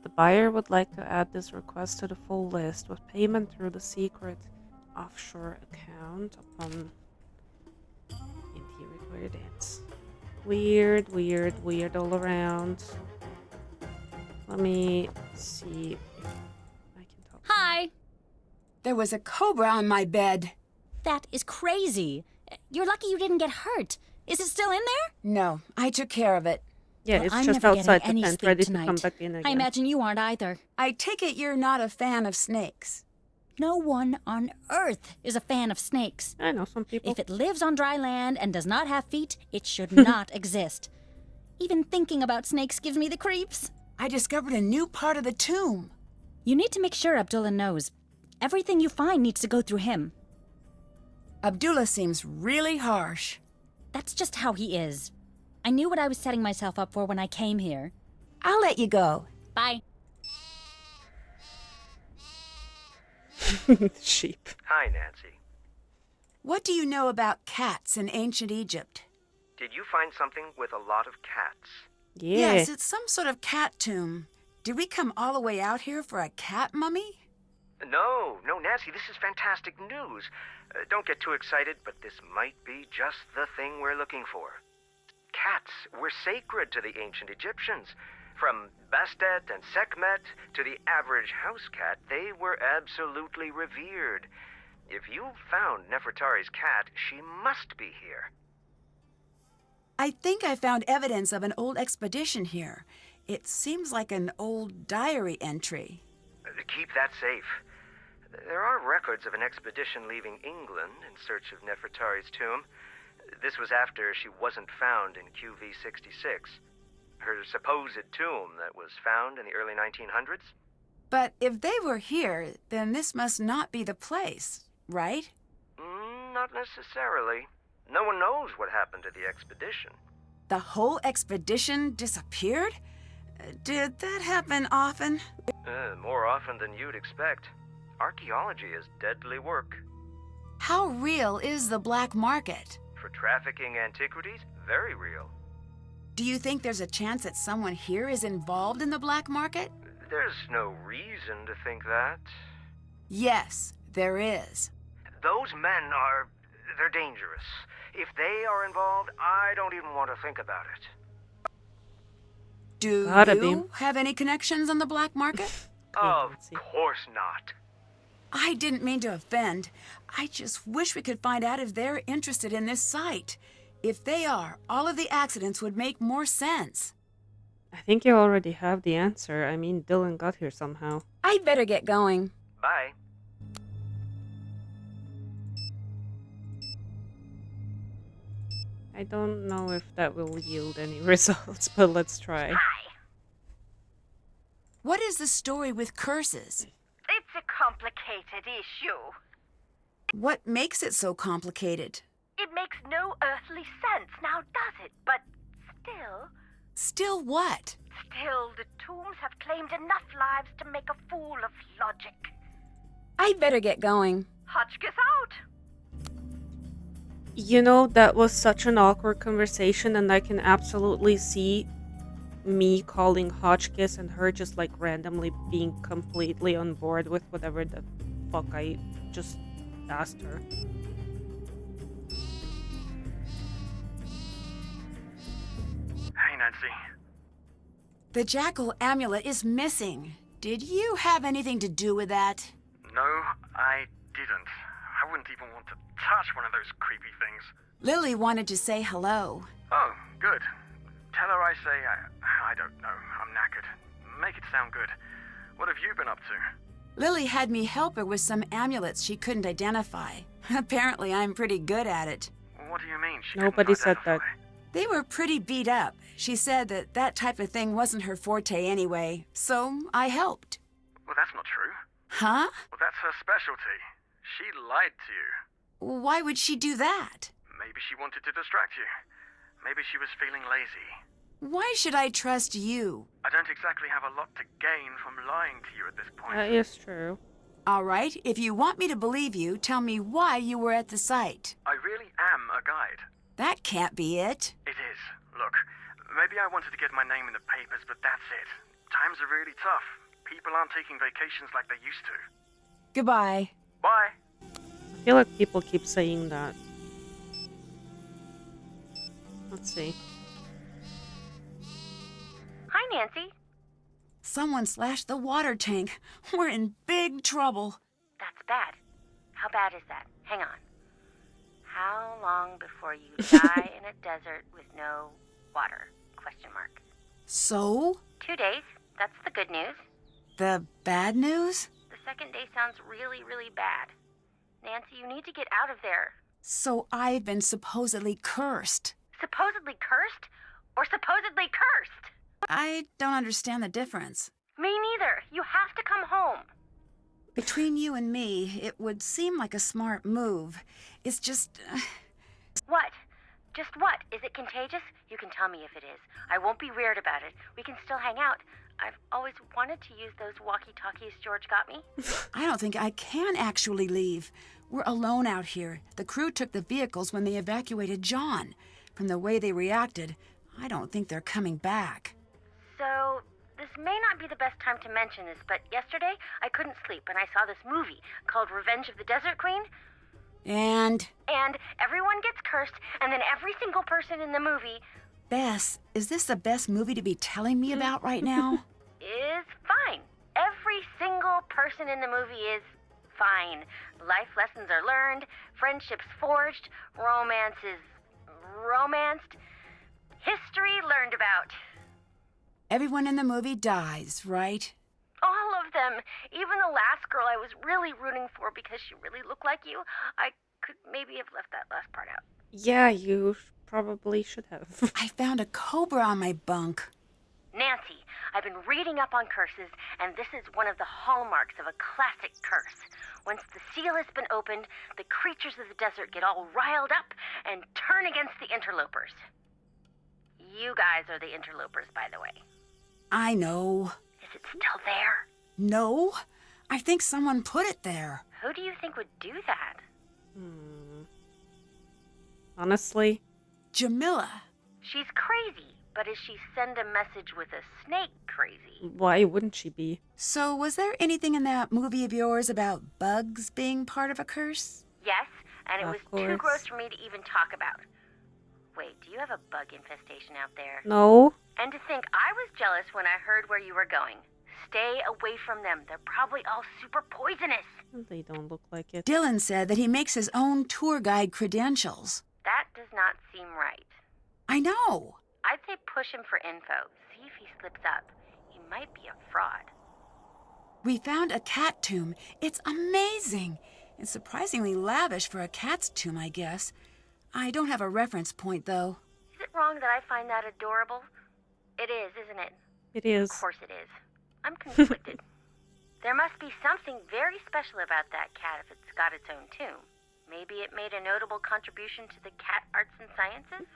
The buyer would like to add this request to the full list with payment through the secret offshore account upon interior dance. Weird all around. Let me see if I can talk. Hi! There was a cobra on my bed. That is crazy. You're lucky you didn't get hurt. Is it still in there? No, I took care of it. Yeah, Well, it's I'm just never outside getting the any tent, sleep ready tonight. to come back in again. I imagine you aren't either. I take it you're not a fan of snakes. No one on Earth is a fan of snakes. I know some people. If it lives on dry land and does not have feet, it should not exist. Even thinking about snakes gives me the creeps. I discovered a new part of the tomb. You need to make sure Abdullah knows. Everything you find needs to go through him. Abdullah seems really harsh. That's just how he is. I knew what I was setting myself up for when I came here. I'll let you go. Bye. Sheep. Hi, Nancy. What do you know about cats in ancient Egypt? Did you find something with a lot of cats? Yeah. Yes, it's some sort of cat tomb. Did we come all the way out here for a cat mummy? No, Nancy, this is fantastic news. Don't get too excited, but this might be just the thing we're looking for. Cats were sacred to the ancient Egyptians. From Bastet and Sekhmet to the average house cat, they were absolutely revered. If you found Nefertari's cat, she must be here. I think I found evidence of an old expedition here. It seems like an old diary entry. Keep that safe. There are records of an expedition leaving England in search of Nefertari's tomb. This was after she wasn't found in QV 66, her supposed tomb that was found in the early 1900s. But if they were here, then this must not be the place, right? Not necessarily. No one knows what happened to the expedition. The whole expedition disappeared? Did that happen often? More often than you'd expect. Archaeology is deadly work. How real is the black market? For trafficking antiquities, very real. Do you think there's a chance that someone here is involved in the black market? There's no reason to think that. Yes, there is. Those men they're dangerous. If they are involved, I don't even want to think about it. Do Gotta you be. have any connections on the black market? Of course not. I didn't mean to offend. I just wish we could find out if they're interested in this site. If they are, all of the accidents would make more sense. I think you already have the answer. I mean, Dylan got here somehow. I'd better get going. Bye. I don't know if that will yield any results, but let's try. What is the story with curses? It's a complicated issue. What makes it so complicated? It makes no earthly sense, now does it? But still, Still what? the tombs have claimed enough lives to make a fool of logic. I'd better get going. Hotchkiss out! You know, that was such an awkward conversation, and I can absolutely see me calling Hotchkiss and her just like randomly being completely on board with whatever the fuck I just asked her. Hey, Nancy. The jackal amulet is missing. Did you have anything to do with that? No, I didn't. I wouldn't even want to touch one of those creepy things. Lily wanted to say hello. Oh, good. Tell her I say I don't know. I'm knackered. Make it sound good. What have you been up to? Lily had me help her with some amulets she couldn't identify. Apparently, I'm pretty good at it. What do you mean? She Nobody couldn't said that. identify? They were pretty beat up. She said that that type of thing wasn't her forte anyway, so I helped. Well, that's not true. Huh? Well, that's her specialty. She lied to you. Why would she do that? Maybe she wanted to distract you. Maybe she was feeling lazy. Why should I trust you? I don't exactly have a lot to gain from lying to you at this point. That is true. All right, if you want me to believe you, tell me why you were at the site. I really am a guide. That can't be it. It is. Look, maybe I wanted to get my name in the papers, but that's it. Times are really tough. People aren't taking vacations like they used to. Goodbye. Bye. I feel like people keep saying that. Let's see. Hi, Nancy. Someone slashed the water tank. We're in big trouble. That's bad. How bad is that? Hang on. How long before you die in a desert with no water? Question mark. So? 2 days. That's the good news. The bad news? The second day sounds really, really bad. Nancy, you need to get out of there. So I've been supposedly cursed. Supposedly cursed? Or supposedly cursed? I don't understand the difference. Me neither. You have to come home. Between you and me, it would seem like a smart move. It's just... What? Just what? Is it contagious? You can tell me if it is. I won't be weird about it. We can still hang out. I've always wanted to use those walkie-talkies George got me. I don't think I can actually leave. We're alone out here. The crew took the vehicles when they evacuated John. From the way they reacted, I don't think they're coming back. So, this may not be the best time to mention this, but yesterday I couldn't sleep and I saw this movie called Revenge of the Desert Queen. And Everyone gets cursed, and then every single person in the movie Bess, is this the best movie to be telling me about right now? is fine. Every single person in the movie is fine. Life lessons are learned, friendships forged, romance is romanced, history learned about. Everyone in the movie dies, right? All of them. Even the last girl I was really rooting for because she really looked like you. I could maybe have left that last part out. Yeah, you probably should have. I found a cobra on my bunk. Nancy, I've been reading up on curses, and this is one of the hallmarks of a classic curse. Once the seal has been opened, the creatures of the desert get all riled up and turn against the interlopers. You guys are the interlopers, by the way. I know. Is it still there? No, I think someone put it there. Who do you think would do that? Honestly? Jamila. She's crazy, but is she send a message with a snake crazy? Why wouldn't she be? So was there anything in that movie of yours about bugs being part of a curse? Yes, and it Of was too course. gross for me to even talk about. Wait, do you have a bug infestation out there? No? And to think I was jealous when I heard where you were going. Stay away from them. They're probably all super poisonous. They don't look like it. Dylan said that he makes his own tour guide credentials. That does not seem right. I know. I'd say push him for info. See if he slips up. He might be a fraud. We found a cat tomb. It's amazing. It's surprisingly lavish for a cat's tomb, I guess. I don't have a reference point, though. Is it wrong that I find that adorable? It is, isn't it? It is. Of course it is. I'm conflicted. There must be something very special about that cat if it's got its own tomb. Maybe it made a notable contribution to the cat arts and sciences?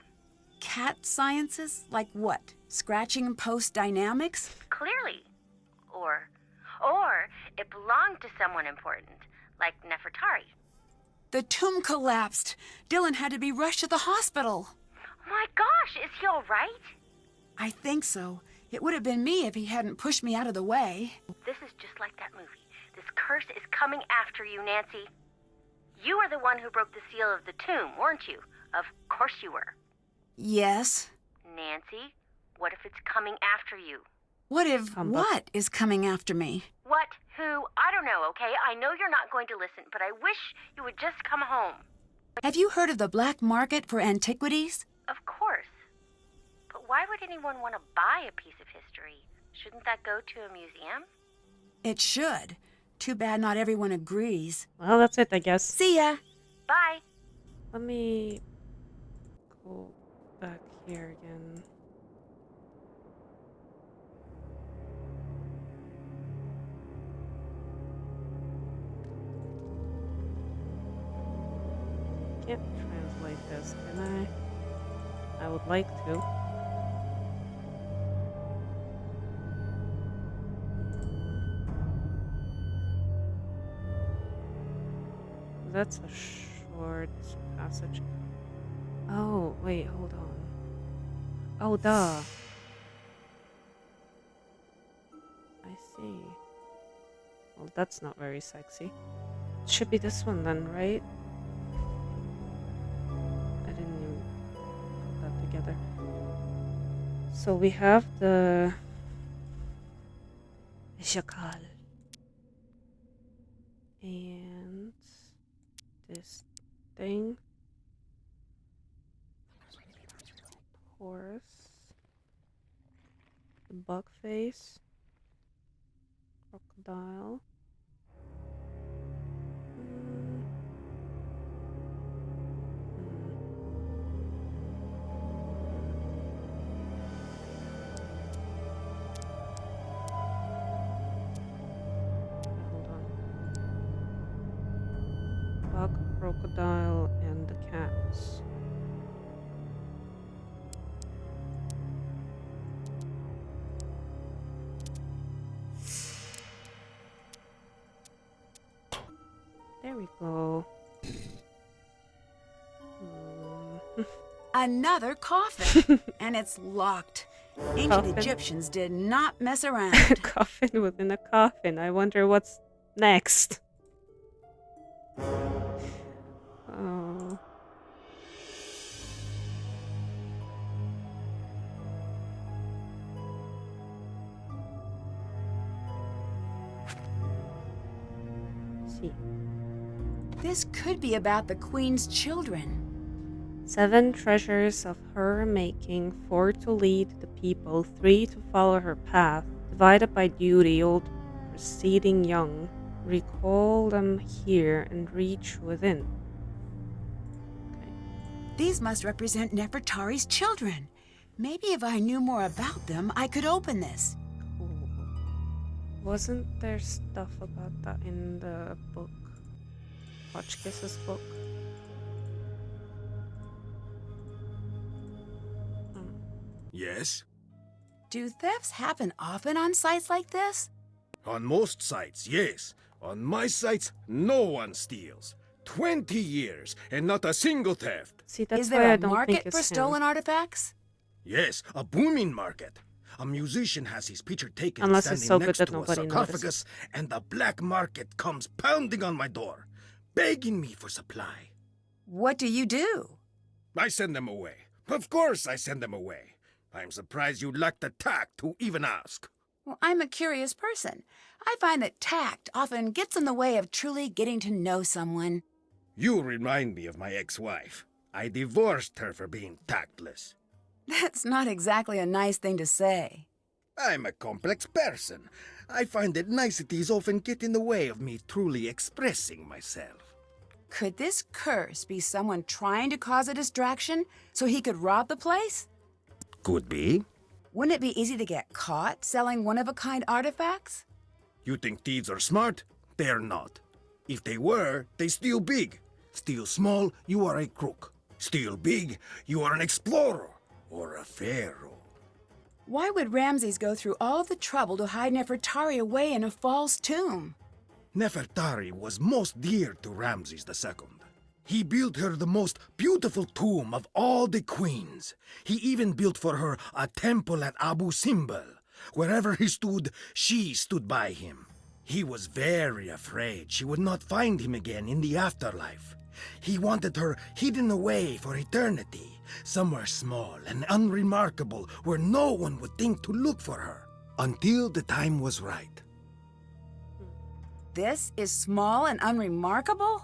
Cat sciences? Like what? Scratching post dynamics? Clearly. Or it belonged to someone important, like Nefertari. The tomb collapsed. Dylan had to be rushed to the hospital. Oh my gosh, is he all right? I think so. It would have been me if he hadn't pushed me out of the way. This is just like that movie. This curse is coming after you, Nancy. You were the one who broke the seal of the tomb, weren't you? Of course you were. Yes. Nancy, what if it's coming after you? What if what is coming after me? What? Who? I don't know, okay? I know you're not going to listen, but I wish you would just come home. Have you heard of the black market for antiquities? Of course. But why would anyone want to buy a piece of history? Shouldn't that go to a museum? It should. Too bad not everyone agrees. Well, that's it, I guess. See ya! Bye. Let me go back here again. Can't translate this, can I? I would like to. That's a short passage. Oh, wait, hold on. Oh, duh. I see. Well, that's not very sexy. It should be this one then, right? I didn't even put that together. So we have the Jackal. And this thing. Horse. The bug face. Crocodile. Hold on. Bug, crocodile, and the cats. There we go. Another coffin, and it's locked. Ancient Coffin? Egyptians did not mess around. Coffin within a coffin. I wonder what's next. Oh. See. This could be about the queen's children. 7 treasures of her making, 4 to lead the people, 3 to follow her path, divided by duty, old proceeding young. Recall them here and reach within. Okay. These must represent Nefertari's children. Maybe if I knew more about them, I could open this. Cool. Wasn't there stuff about that in the book? Hotchkiss's book? Yes? Do thefts happen often on sites like this? On most sites, yes. On my sites, no one steals. 20 years and not a single theft. See, that's Is why there I a don't think market it's for him. stolen artifacts? Yes, a booming market. A musician has his picture taken Unless it's standing so good next that to a nobody sarcophagus, notices. and the black market comes pounding on my door, begging me for supply. What do you do? I send them away. Of course I send them away. I'm surprised you lack the tact to even ask. Well, I'm a curious person. I find that tact often gets in the way of truly getting to know someone. You remind me of my ex-wife. I divorced her for being tactless. That's not exactly a nice thing to say. I'm a complex person. I find that niceties often get in the way of me truly expressing myself. Could this curse be someone trying to cause a distraction so he could rob the place? Could be. Wouldn't it be easy to get caught selling one-of-a-kind artifacts? You think thieves are smart? They're not. If they were, they steal big. Steal small, you are a crook. Steal big, you are an explorer or a pharaoh. Why would Ramses go through all the trouble to hide Nefertari away in a false tomb? Nefertari was most dear to Ramses II. He built her the most beautiful tomb of all the queens. He even built for her a temple at Abu Simbel. Wherever he stood, she stood by him. He was very afraid she would not find him again in the afterlife. He wanted her hidden away for eternity, somewhere small and unremarkable where no one would think to look for her, until the time was right. This is small and unremarkable?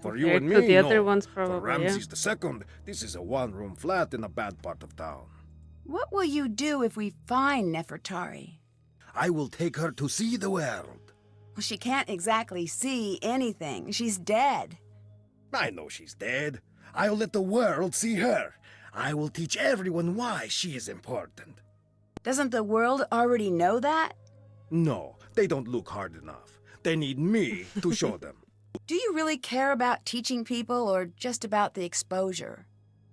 For you and Compared me, to the no. other ones, For probably, yeah. Ramses II, this is a one-room flat in a bad part of town. What will you do if we find Nefertari? I will take her to see the world. Well, she can't exactly see anything. She's dead. I know she's dead. I'll let the world see her. I will teach everyone why she is important. Doesn't the world already know that? No, they don't look hard enough. They need me to show them. Do you really care about teaching people or just about the exposure?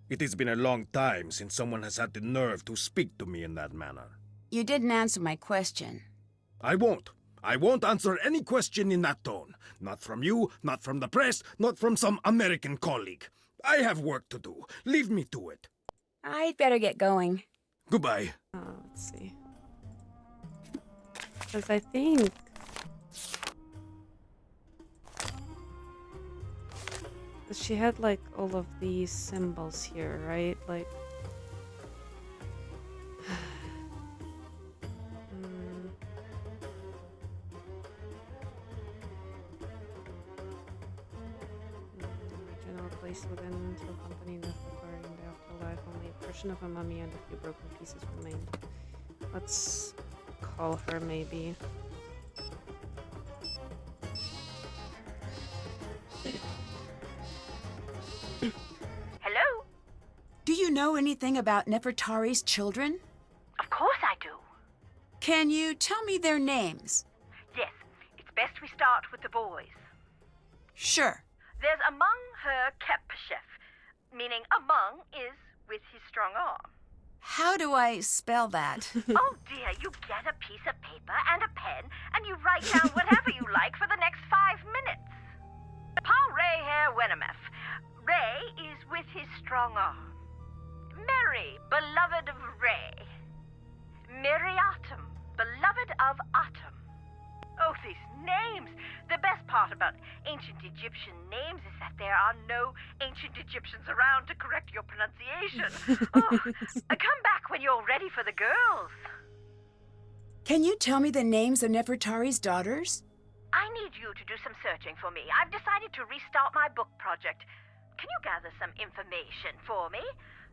It has been a long time since someone has had the nerve to speak to me in that manner. You didn't answer my question. I won't. I won't answer any question in that tone. Not from you, not from the press, not from some American colleague. I have work to do. Leave me to it. I'd better get going. Goodbye. Let's see. Because I think... she had, like, all of these symbols here, right? Like... Original place within to accompany Nefertari in the afterlife. Only a portion of a mummy and a few broken pieces remained. Let's call her, maybe. Hello? Do you know anything about Nefertari's children? Of course I do. Can you tell me their names? Yes, it's best we start with the boys. Sure. There's among her Kepchef, meaning among is with his strong arm. How do I spell that? Oh dear, you get a piece of paper and a pen and you write down whatever you like for the next 5 minutes. Paul Ray Hair Wenemeth. Ray is with his strong arm. Mary, beloved of Ray. Miriatum, beloved of Atum. Oh, these names! The best part about ancient Egyptian names is that there are no ancient Egyptians around to correct your pronunciation. Oh, come back when you're ready for the girls. Can you tell me the names of Nefertari's daughters? I need you to do some searching for me. I've decided to restart my book project. Can you gather some information for me?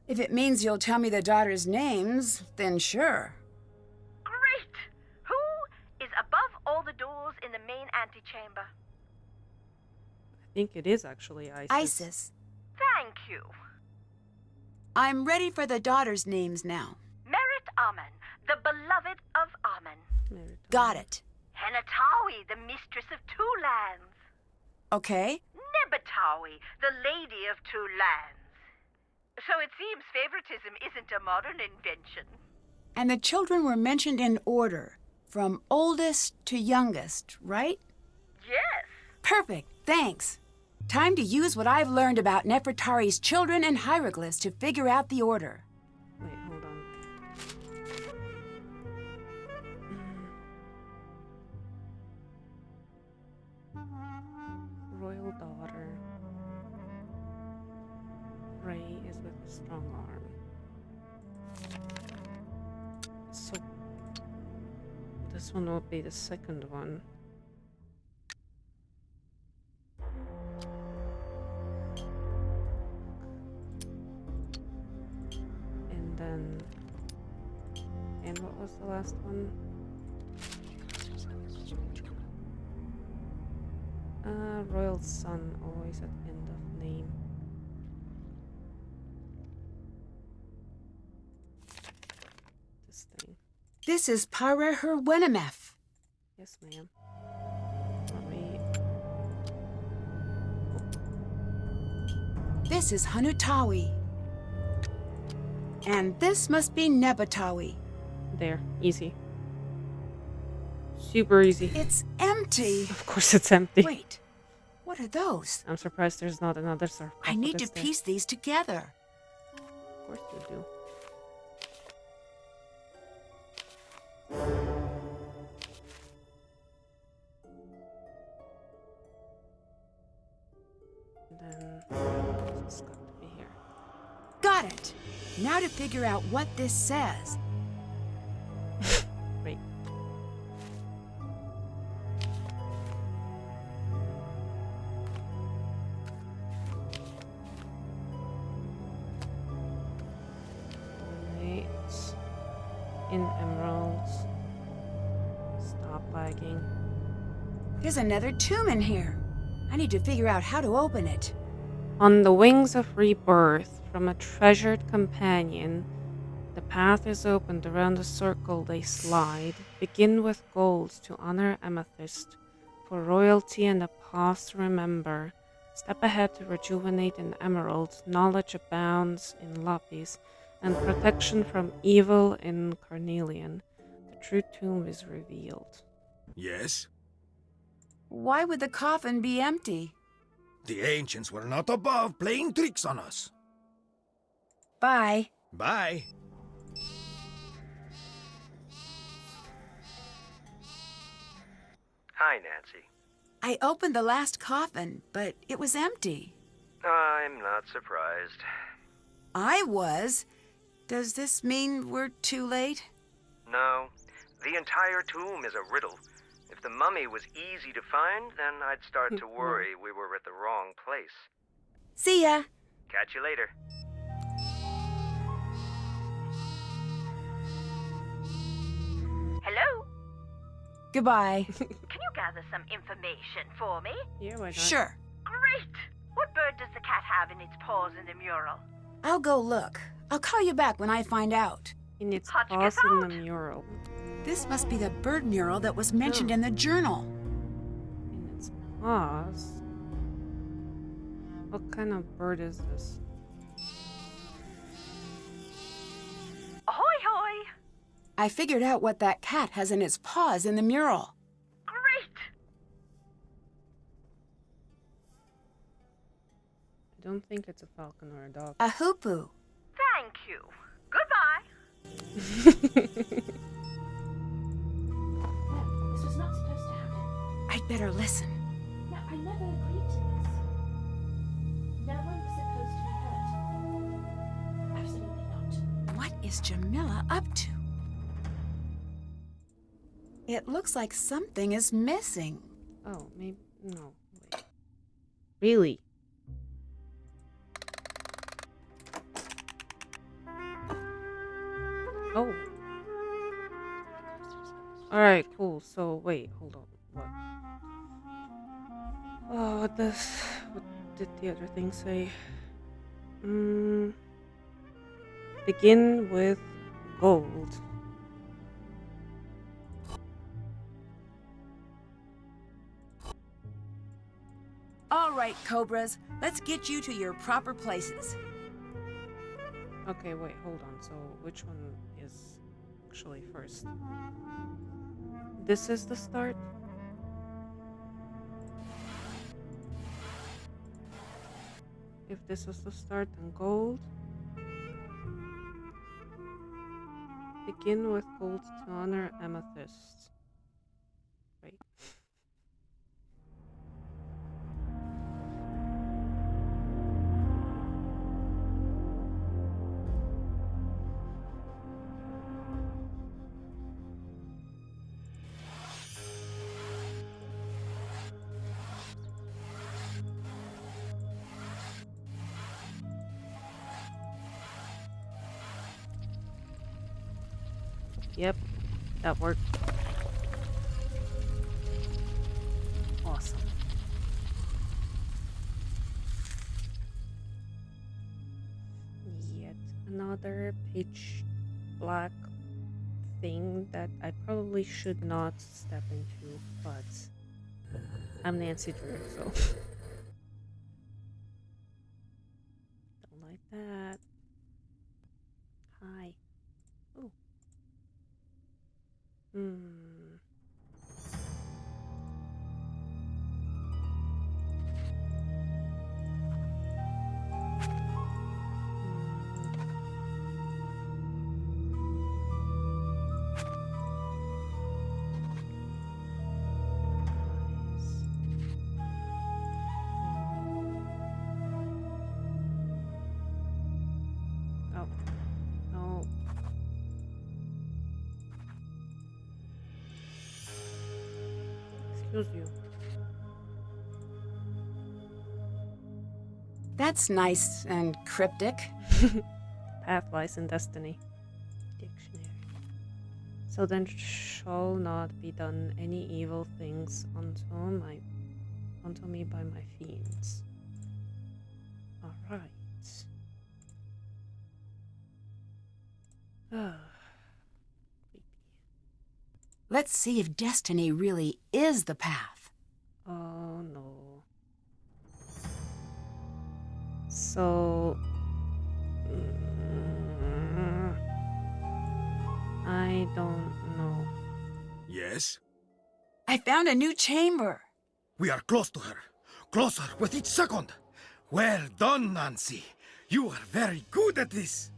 If it means you'll tell me the daughters' names, then sure. Great! Who is above all the doors in the main antechamber? I think it is actually Isis. Isis. Thank you. I'm ready for the daughters' names now. Merit Amen, the beloved of Amen. Got it. Henatawi, the mistress of 2 lands. Okay. Nebatawi, the lady of 2 lands. So it seems favoritism isn't a modern invention. And the children were mentioned in order, from oldest to youngest, right? Yes. Perfect, thanks. Time to use what I've learned about Nefertari's children and hieroglyphs to figure out the order. Wait, hold on. Royal daughter. Ray is with a strong arm. So this one will be the second one. And then, and what was the last one? Royal son, always at the end of name. This thing. This is Pare Wenemeth. Yes, ma'am. Let me... This is Hanutawi. And this must be Nebatawi. There, easy. Super easy. It's empty. Of course it's empty. Wait, what are those? I'm surprised there's not another sarcophagus. I need to there. piece these together. Of course you do. And then this has got to be here. Got it. Now to figure out what this says. Wait. Wait. In emeralds. Stop lagging. There's another tomb in here. I need to figure out how to open it. On the wings of rebirth from a treasured companion, the path is opened around the circle they slide. Begin with gold to honor amethyst, for royalty and a past to remember. Step ahead to rejuvenate in emerald, knowledge abounds in lapis, and protection from evil in carnelian. The true tomb is revealed. Yes? Why would the coffin be empty? The ancients were not above playing tricks on us. Bye. Bye. Hi, Nancy. I opened the last coffin, but it was empty. I'm not surprised. I was. Does this mean we're too late? No, the entire tomb is a riddle. If the mummy was easy to find, then I'd start to worry we were at the wrong place. See ya. Catch you later. Hello? Goodbye. Can you gather some information for me? Yeah, why not? Sure. Great! What bird does the cat have in its paws in the mural? I'll go look. I'll call you back when I find out. In its Hot to paws get in the out. mural. This must be the bird mural that was mentioned in the journal. In its paws? What kind of bird is this? Ahoy hoy! I figured out what that cat has in its paws in the mural. Great! I don't think it's a falcon or a dog. A hoopoe. Thank you. Goodbye. This was not supposed to happen. I'd better listen. No, I never agreed to this. No one was supposed to be hurt. Absolutely not. What is Jamila up to? It looks like something is missing. Oh, maybe. No. Wait. Really? Oh. Alright, cool. So, wait, hold on. What? Oh, what did the other thing say? Begin with gold. All right, Cobras. Let's get you to your proper places. Okay, wait, hold on. So, which one is actually first? This is the start? If this is the start, then gold. Begin with gold to honor amethyst. Right. Yep, that worked. Awesome. Yet another pitch black thing that I probably should not step into, but I'm Nancy Drew, so don't like that. Hi. Oh. Oh. No. Excuse you. That's nice and cryptic. Path lies in destiny. Dictionary. So then shall not be done any evil things unto me by my fiends. Alright. Creepy. Let's see if destiny really is the path. Oh no. So I don't know. Yes? I found a new chamber. We are close to her. closer with each second. Well done, Nancy. You are very good at this.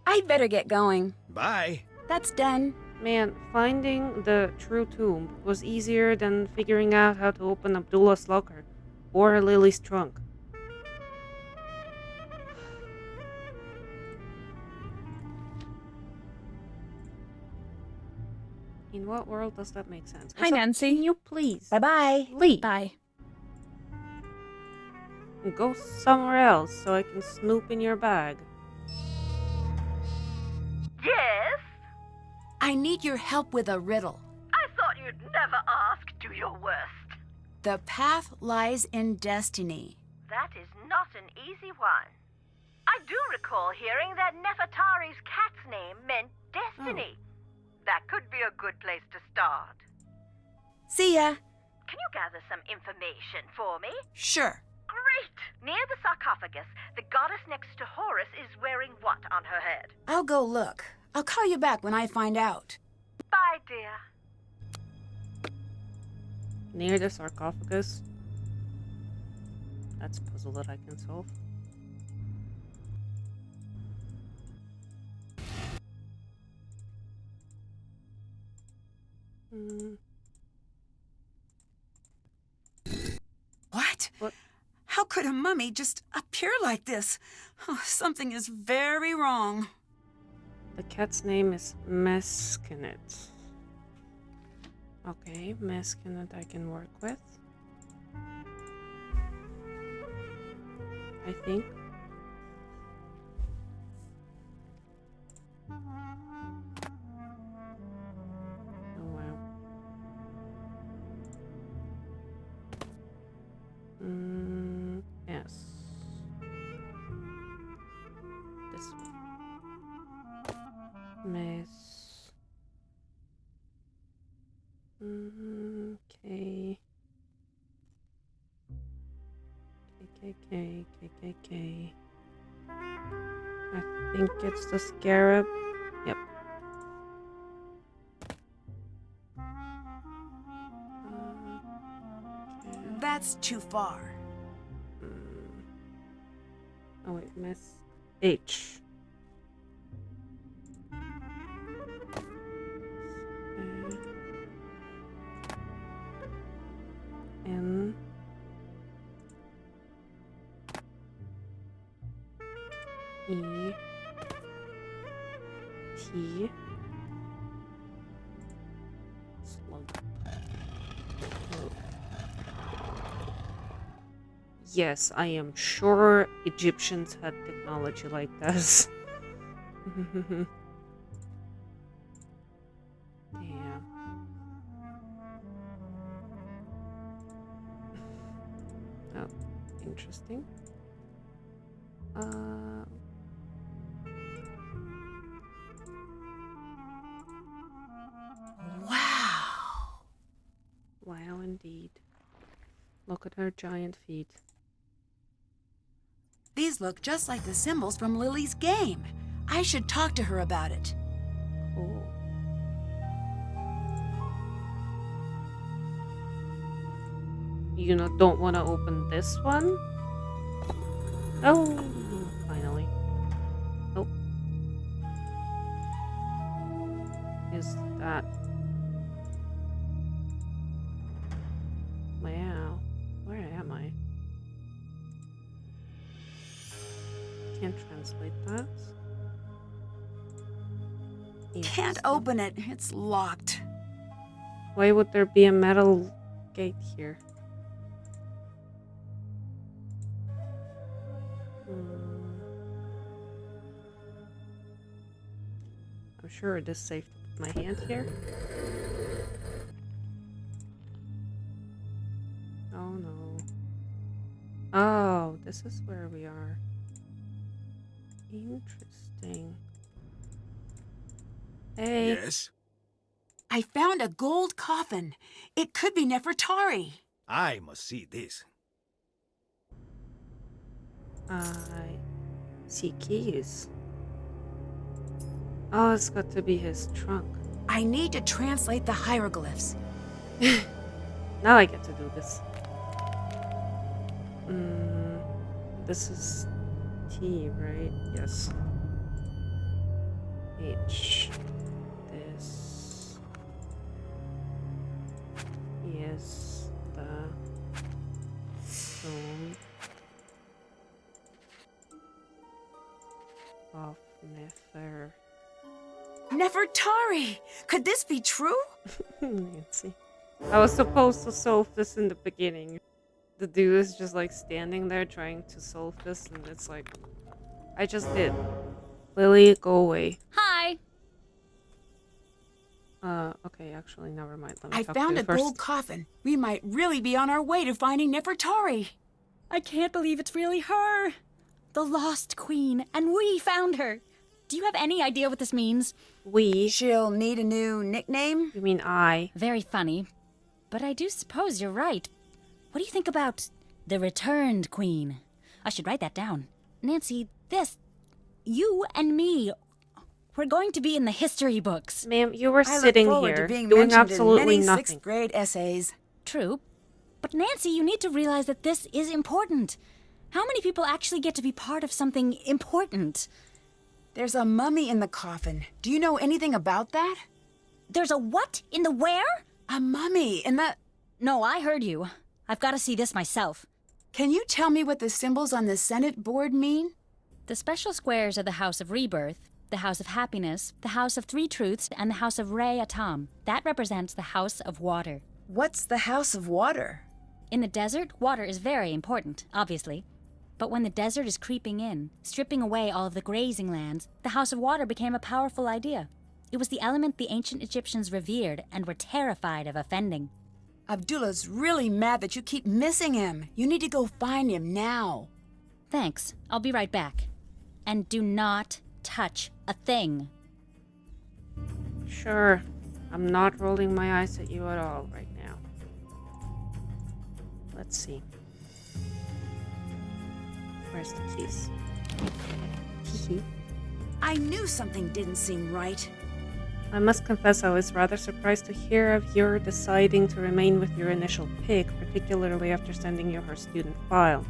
I'd better get going. Bye. That's done. Man, finding the true tomb was easier than figuring out how to open Abdullah's locker or Lily's trunk. In what world does that make sense? Hi, Also, Nancy. Can you please Bye-bye. leave Bye. and go somewhere else so I can snoop in your bag? Yes? I need your help with a riddle. I thought you'd never ask. Do your worst. The path lies in destiny. That is not an easy one. I do recall hearing that Nefertari's cat's name meant destiny. That could be a good place to start. See ya. Can you gather some information for me? Sure. Great! Near the sarcophagus, the goddess next to Horus is wearing what on her head? I'll go look. I'll call you back when I find out. Bye, dear. Near the sarcophagus? That's a puzzle that I can solve. What? What? How could a mummy just appear like this? Oh, something is very wrong. The cat's name is Meskinit. Okay, Meskinit I can work with. I think. Oh wow. Yes. This one. Miss. Okay. KKK. I think it's the scarab. Yep. That's too far. Oh wait, Miss H. N. E. T. Slug. Oh. Yes, I am sure Egyptians had technology like this. Damn. Oh, interesting. Wow. Wow, indeed. Look at her giant feet. These look just like the symbols from Lily's game. I should talk to her about it. Cool. You don't want to open this one? Oh, finally. Oh. Is that... Wow. Where am I? Can't translate that. Can't open it. It's locked. Why would there be a metal gate here? I'm sure it is safe to put my hand here. Oh no. Oh, this is where we are. Interesting. Hey. Yes? I found a gold coffin. It could be Nefertari. I must see this. I see keys. Oh, it's got to be his trunk. I need to translate the hieroglyphs. Now I get to do this. this is T, right? Yes. H. This is the tomb of Nefertari! Could this be true? Nancy. I was supposed to solve this in the beginning. The dude is just like standing there trying to solve this, and it's like, I just did. Lily, go away. Hi. Okay, actually, never mind. Let me I talk to found you a first. gold coffin. We might really be on our way to finding Nefertari. I can't believe it's really her. The lost queen, and we found her. Do you have any idea what this means? She'll need a new nickname? You mean I? Very funny. But I do suppose you're right. What do you think about the returned queen? I should write that down. Nancy, you and me, we're going to be in the history books. Ma'am, you were I sitting look forward here to being doing mentioned absolutely in many nothing. sixth grade essays. True. But Nancy, you need to realize that this is important. How many people actually get to be part of something important? There's a mummy in the coffin. Do you know anything about that? There's a what in the where? A mummy in the... No, I heard you. I've got to see this myself. Can you tell me what the symbols on the Senate board mean? The special squares are the House of Rebirth, the House of Happiness, the House of Three Truths, and the House of Re Atom. That represents the House of Water. What's the House of Water? In the desert, water is very important, obviously. But when the desert is creeping in, stripping away all of the grazing lands, the House of Water became a powerful idea. It was the element the ancient Egyptians revered and were terrified of offending. Abdullah's really mad that you keep missing him. You need to go find him now. Thanks. I'll be right back. And do not touch a thing. Sure. I'm not rolling my eyes at you at all right now. Let's see. Where's the keys? I knew something didn't seem right. I must confess I was rather surprised to hear of your deciding to remain with your initial pick, particularly after sending you her student file.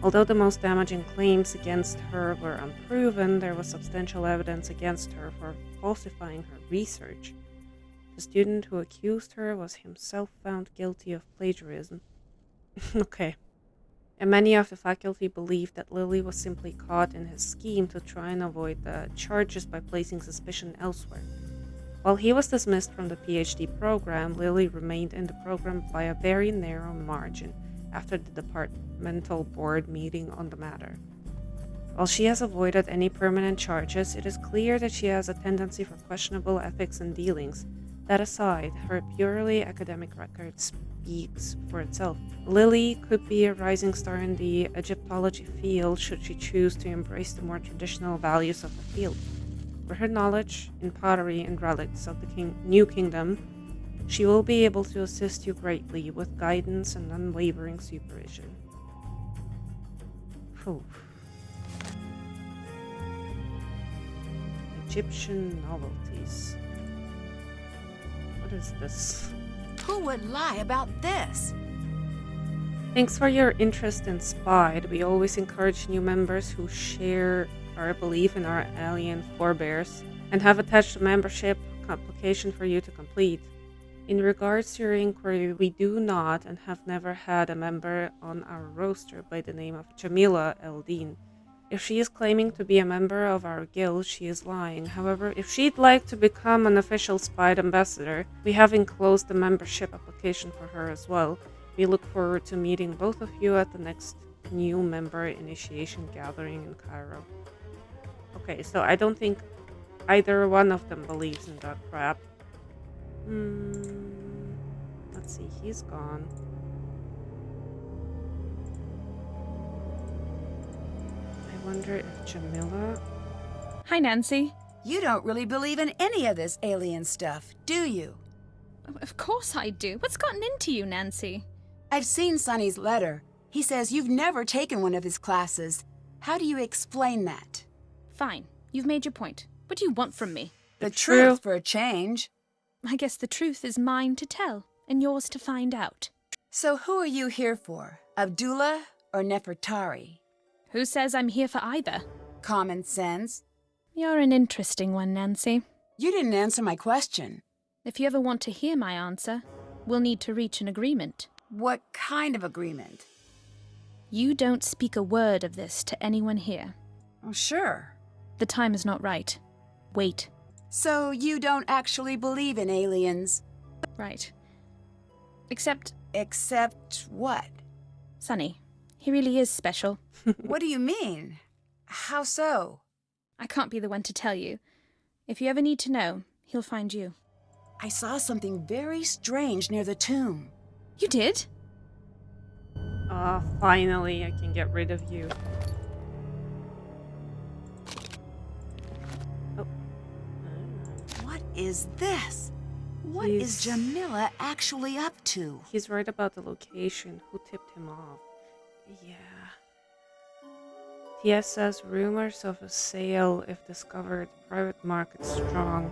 Although the most damaging claims against her were unproven, there was substantial evidence against her for falsifying her research. The student who accused her was himself found guilty of plagiarism. Okay. And many of the faculty believed that Lily was simply caught in his scheme to try and avoid the charges by placing suspicion elsewhere. While he was dismissed from the PhD program, Lily remained in the program by a very narrow margin after the departmental board meeting on the matter. While she has avoided any permanent charges, it is clear that she has a tendency for questionable ethics and dealings. That aside, her purely academic record speaks for itself. Lily could be a rising star in the Egyptology field should she choose to embrace the more traditional values of the field. For her knowledge in pottery and relics of the New Kingdom, she will be able to assist you greatly with guidance and unwavering supervision. Phew. Egyptian novelties. What is this? Who would lie about this? Thanks for your interest in SPIDE. We always encourage new members who share our belief in our alien forebears and have attached a membership application for you to complete. In regards to your inquiry, we do not and have never had a member on our roster by the name of Jamila Eldin. If she is claiming to be a member of our guild, she is lying. However, if she'd like to become an official SPIDE ambassador, we have enclosed the membership application for her as well. We look forward to meeting both of you at the next new member initiation gathering in Cairo. Okay, so I don't think either one of them believes in that crap. Let's see, he's gone. I wonder if Jamila... Hi, Nancy. You don't really believe in any of this alien stuff, do you? Of course I do. What's gotten into you, Nancy? I've seen Sonny's letter. He says you've never taken one of his classes. How do you explain that? Fine. You've made your point. What do you want from me? The truth for a change. I guess the truth is mine to tell, and yours to find out. So who are you here for? Abdullah or Nefertari? Who says I'm here for either? Common sense. You're an interesting one, Nancy. You didn't answer my question. If you ever want to hear my answer, we'll need to reach an agreement. What kind of agreement? You don't speak a word of this to anyone here. Oh, sure. The time is not right. Wait. So you don't actually believe in aliens? Right. Except what? Sonny. He really is special. What do you mean? How so? I can't be the one to tell you. If you ever need to know, he'll find you. I saw something very strange near the tomb. You did? Ah, finally I can get rid of you. Oh. What is this? What is Jamila actually up to? He's right about the location. Who tipped him off? Yeah. TS says rumors of a sale if discovered. Private market strong.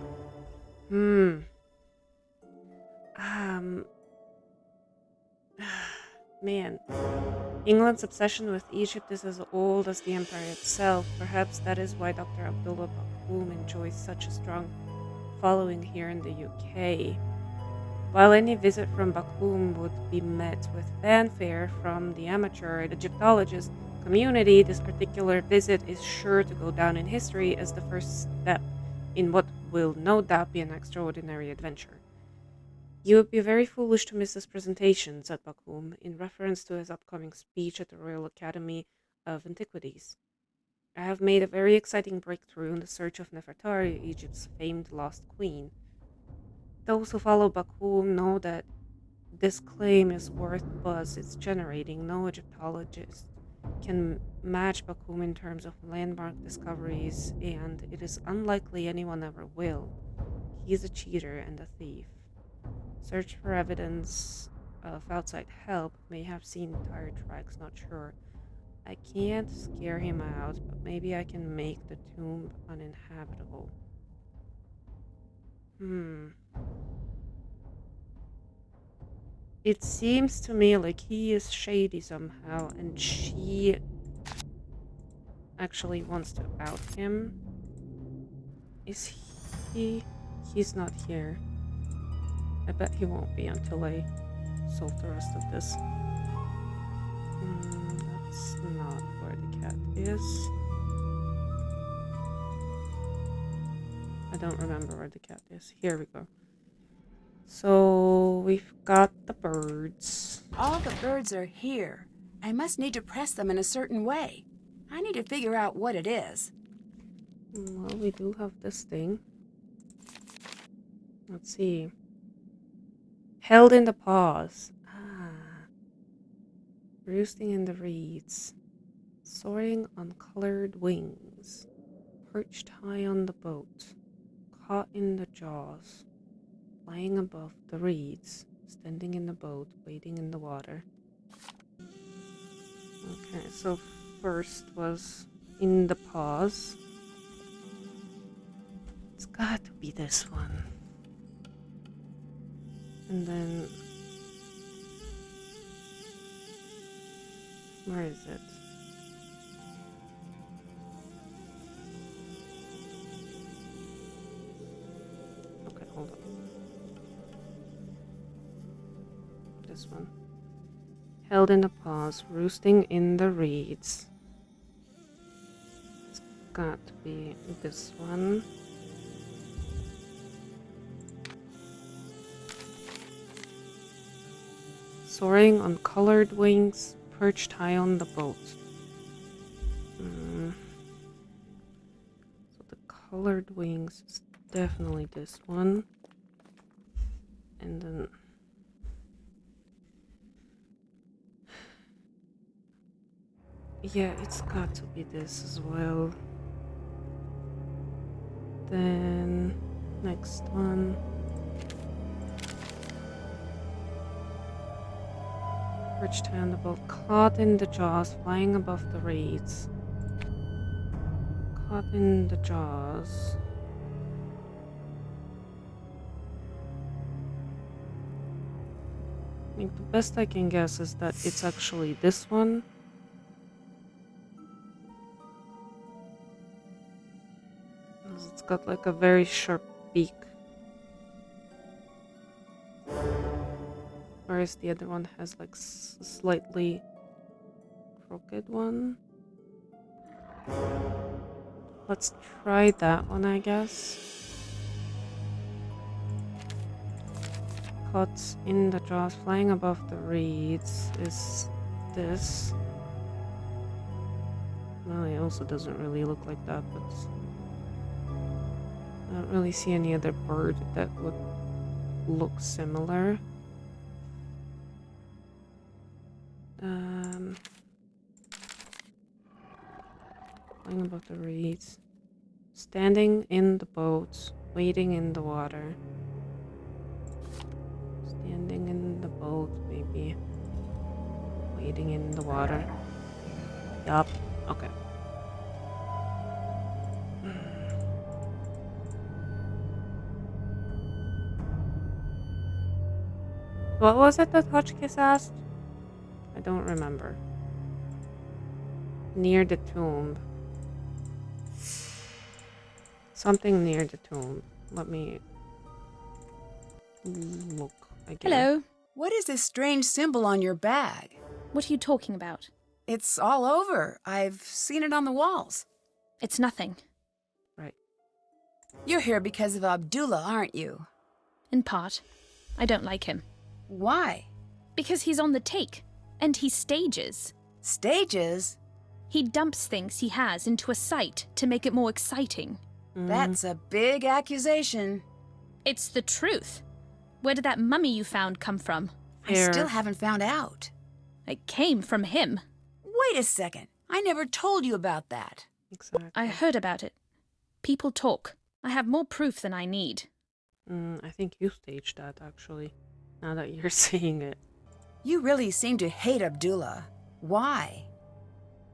Man. England's obsession with Egypt is as old as the empire itself. Perhaps that is why Dr. Abdullah Bakhoum enjoys such a strong following here in the UK. While any visit from Bakhoum would be met with fanfare from the amateur Egyptologist community, this particular visit is sure to go down in history as the first step in what will no doubt be an extraordinary adventure. You would be very foolish to miss this presentation, said Bakhoum, in reference to his upcoming speech at the Royal Academy of Antiquities. I have made a very exciting breakthrough in the search of Nefertari, Egypt's famed lost queen. Those who follow Bakhoum know that this claim is worth the buzz it's generating. No Egyptologist can match Bakhoum in terms of landmark discoveries, and it is unlikely anyone ever will. He is a cheater and a thief. Search for evidence of outside help. May have seen tire tracks, not sure. I can't scare him out, but maybe I can make the tomb uninhabitable. It seems to me like he is shady somehow, and she actually wants to out him. Is he? He's not here. I bet he won't be until I solve the rest of this. That's not where the cat is. I don't remember where the cat is. Here we go. So we've got the birds. All the birds are here. I must need to press them in a certain way. I need to figure out what it is. Well, we do have this thing. Let's see. Held in the paws. Roosting in the reeds. Soaring on colored wings. Perched high on the boat. Caught in the jaws. Flying above the reeds. Standing in the boat. Wading in the water. Okay, so first was in the paws. It's got to be this one. And then, where is it? Okay, hold on. This one. Held in the paws, roosting in the reeds. It's got to be this one. Soaring on colored wings, perched high on the boat. So the colored wings is definitely this one. And then yeah, it's got to be this as well. Then next one. Perched high on the boat, caught in the jaws, flying above the reeds. Caught in the jaws. I think the best I can guess is that it's actually this one. 'Cause it's got like a very sharp beak. Whereas the other one has like a slightly crooked one. Let's try that one, I guess. Caught in the jaws, flying above the reeds is this. Well, it also doesn't really look like that, but I don't really see any other bird that would look similar. Flying above the reeds. Standing in the boat, waiting in the water. Standing in the boat, maybe. Waiting in the water. Yup. Okay. What was it that Hotchkiss asked? I don't remember. Near the tomb. Something near the tomb. Let me look again. Hello. What is this strange symbol on your bag? What are you talking about? It's all over. I've seen it on the walls. It's nothing. Right. You're here because of Abdullah, aren't you? In part. I don't like him. Why? Because he's on the take. And he stages. Stages? He dumps things he has into a site to make it more exciting. That's a big accusation. It's the truth. Where did that mummy you found come from? I still haven't found out. It came from him. Wait a second. I never told you about that. Exactly. I heard about it. People talk. I have more proof than I need. I think you staged that, actually. Now that you're saying it. You really seem to hate Abdullah. Why?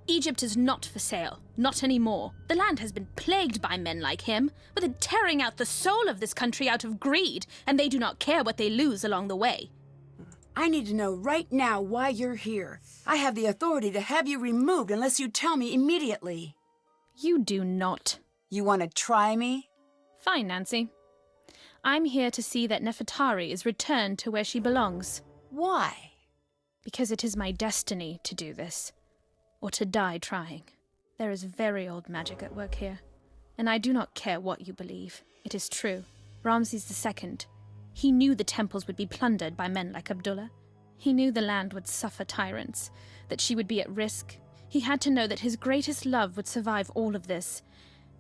Egypt is not for sale. Not anymore. The land has been plagued by men like him, with it tearing out the soul of this country out of greed, and they do not care what they lose along the way. I need to know right now why you're here. I have the authority to have you removed unless you tell me immediately. You do not. You want to try me? Fine, Nancy. I'm here to see that Nefertari is returned to where she belongs. Why? Because it is my destiny to do this. Or to die trying. There is very old magic at work here. And I do not care what you believe. It is true. Ramses II, he knew the temples would be plundered by men like Abdullah. He knew the land would suffer tyrants, that she would be at risk. He had to know that his greatest love would survive all of this.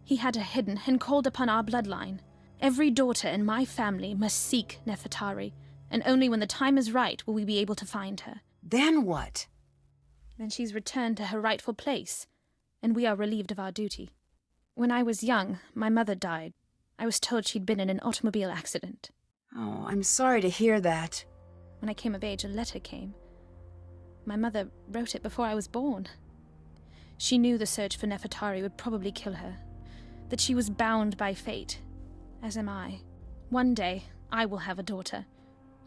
He had her hidden and called upon our bloodline. Every daughter in my family must seek Nefertari, and only when the time is right will we be able to find her. Then what? Then she's returned to her rightful place, and we are relieved of our duty. When I was young, my mother died. I was told she'd been in an automobile accident. Oh, I'm sorry to hear that. When I came of age, a letter came. My mother wrote it before I was born. She knew the search for Nefertari would probably kill her, that she was bound by fate, as am I. One day, I will have a daughter,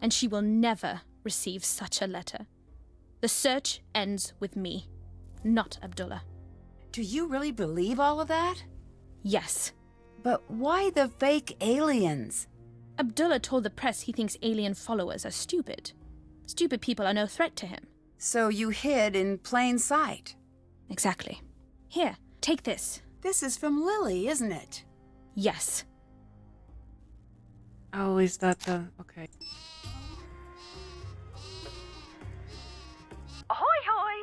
and she will never receive such a letter. The search ends with me, not Abdullah. Do you really believe all of that? Yes. But why the fake aliens? Abdullah told the press he thinks alien followers are stupid. Stupid people are no threat to him. So you hid in plain sight? Exactly. Here, take this. This is from Lily, isn't it? Yes. Oh, is that the... Okay. Ahoy, hoy!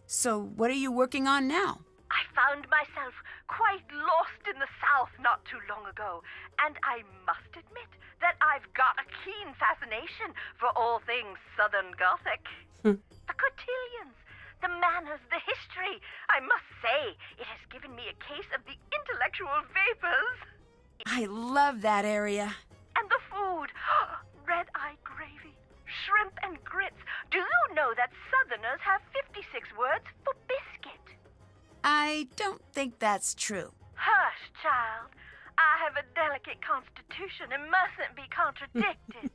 So what are you working on now? I found myself quite lost in the South not too long ago, and I must admit that I've got a keen fascination for all things Southern Gothic. The cotillions, the manners, the history. I must say, it has given me a case of the intellectual vapors. I love that area. And the food. Red-eye gravy, shrimp and grits. Do you know that Southerners have 56 words for biscuit? I don't think that's true. Hush, child. I have a delicate constitution and mustn't be contradicted.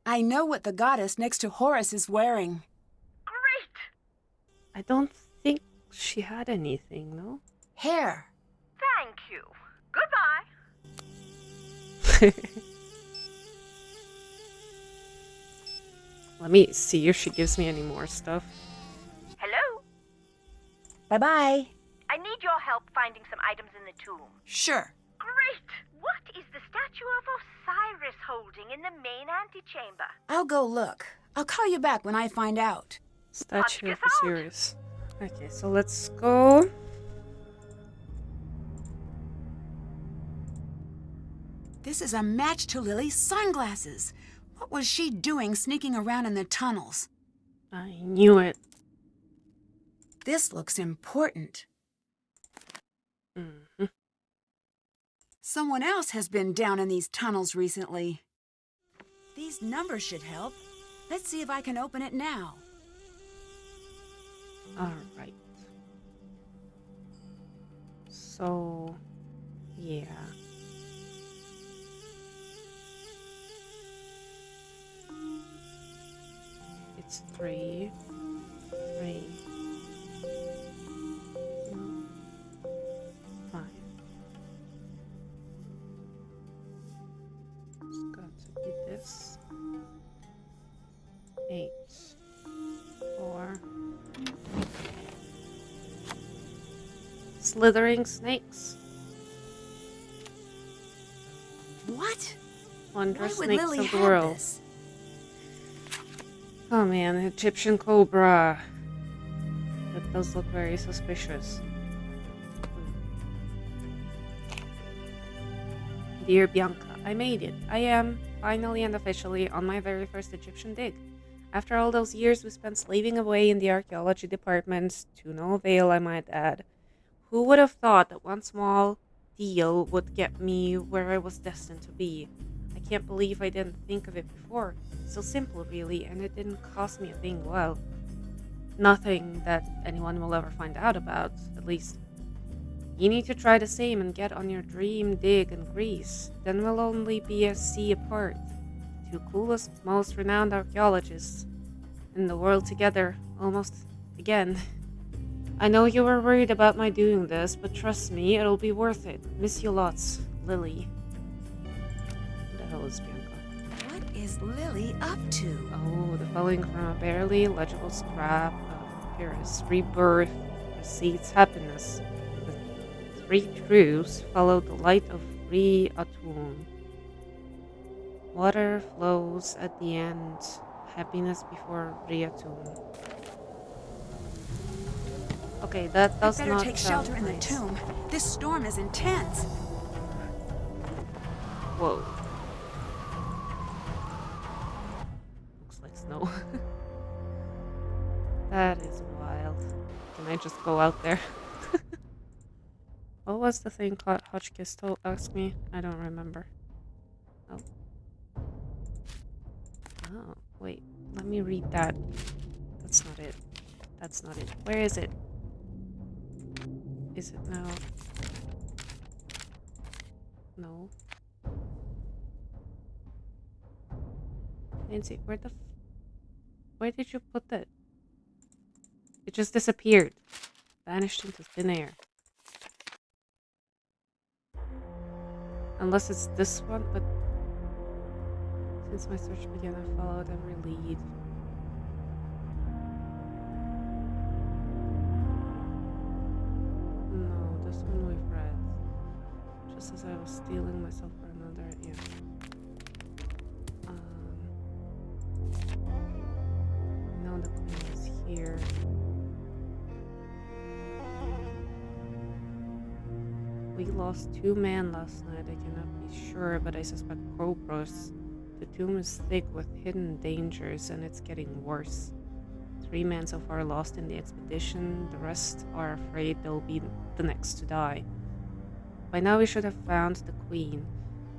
I know what the goddess next to Horus is wearing. Great! I don't think she had anything, no? Hair. Thank you. Goodbye. Let me see if she gives me any more stuff. Hello? Bye-bye. I need your help finding some items in the tomb. Sure. Great! What is the statue of Osiris holding in the main antechamber? I'll go look. I'll call you back when I find out. Statue of Podcast out. Osiris. Okay, so let's go. This is a match to Lily's sunglasses. What was she doing sneaking around in the tunnels? I knew it. This looks important. Mm-hmm. Someone else has been down in these tunnels recently. These numbers should help. Let's see if I can open it now. Alright. So, yeah. It's 3. 3. 5. It's got to be this. 8. 4. Slithering snakes. What? Wondrous Why would snakes Lily of the have world. this? Oh man, Egyptian cobra. That does look very suspicious. Dear Bianca, I made it. I am, finally and officially, on my very first Egyptian dig. After all those years we spent slaving away in the archaeology department, to no avail I might add. Who would have thought that one small deal would get me where I was destined to be? I can't believe I didn't think of it before. So simple, really, and it didn't cost me a thing. Well, nothing that anyone will ever find out about, at least. You need to try the same and get on your dream dig in Greece. Then we'll only be a sea apart. Two coolest, most renowned archaeologists in the world together, almost again. I know you were worried about my doing this, but trust me, it'll be worth it. Miss you lots, Lily. Who the hell is Bianca? What is Lily up to? Oh, the following from a barely legible scrap of Paris. Rebirth precedes happiness. The 3 truths follow the light of Re-Atun. Water flows at the end. Happiness before Re-Atun. Okay, that does Better not take sound shelter in the nice. tomb. This storm is intense. Whoa. Looks like snow. That is wild. Can I just go out there? What was the thing Hotchkiss asked me? I don't remember. Oh. Oh, wait. Let me read that. That's not it. That's not it. Where is it? Is it now? No. Nancy, where did you put that? It just disappeared. Vanished into thin air. Unless it's this one, but since my search began, I followed every lead. No, this one we've read. Just as I was stealing myself for another, yeah. No, the queen is here. We lost 2 men last night. I cannot be sure, but I suspect cobras. The tomb is thick with hidden dangers, and it's getting worse. 3 men so far lost in the expedition. The rest are afraid they'll be the next to die. By now we should have found the queen.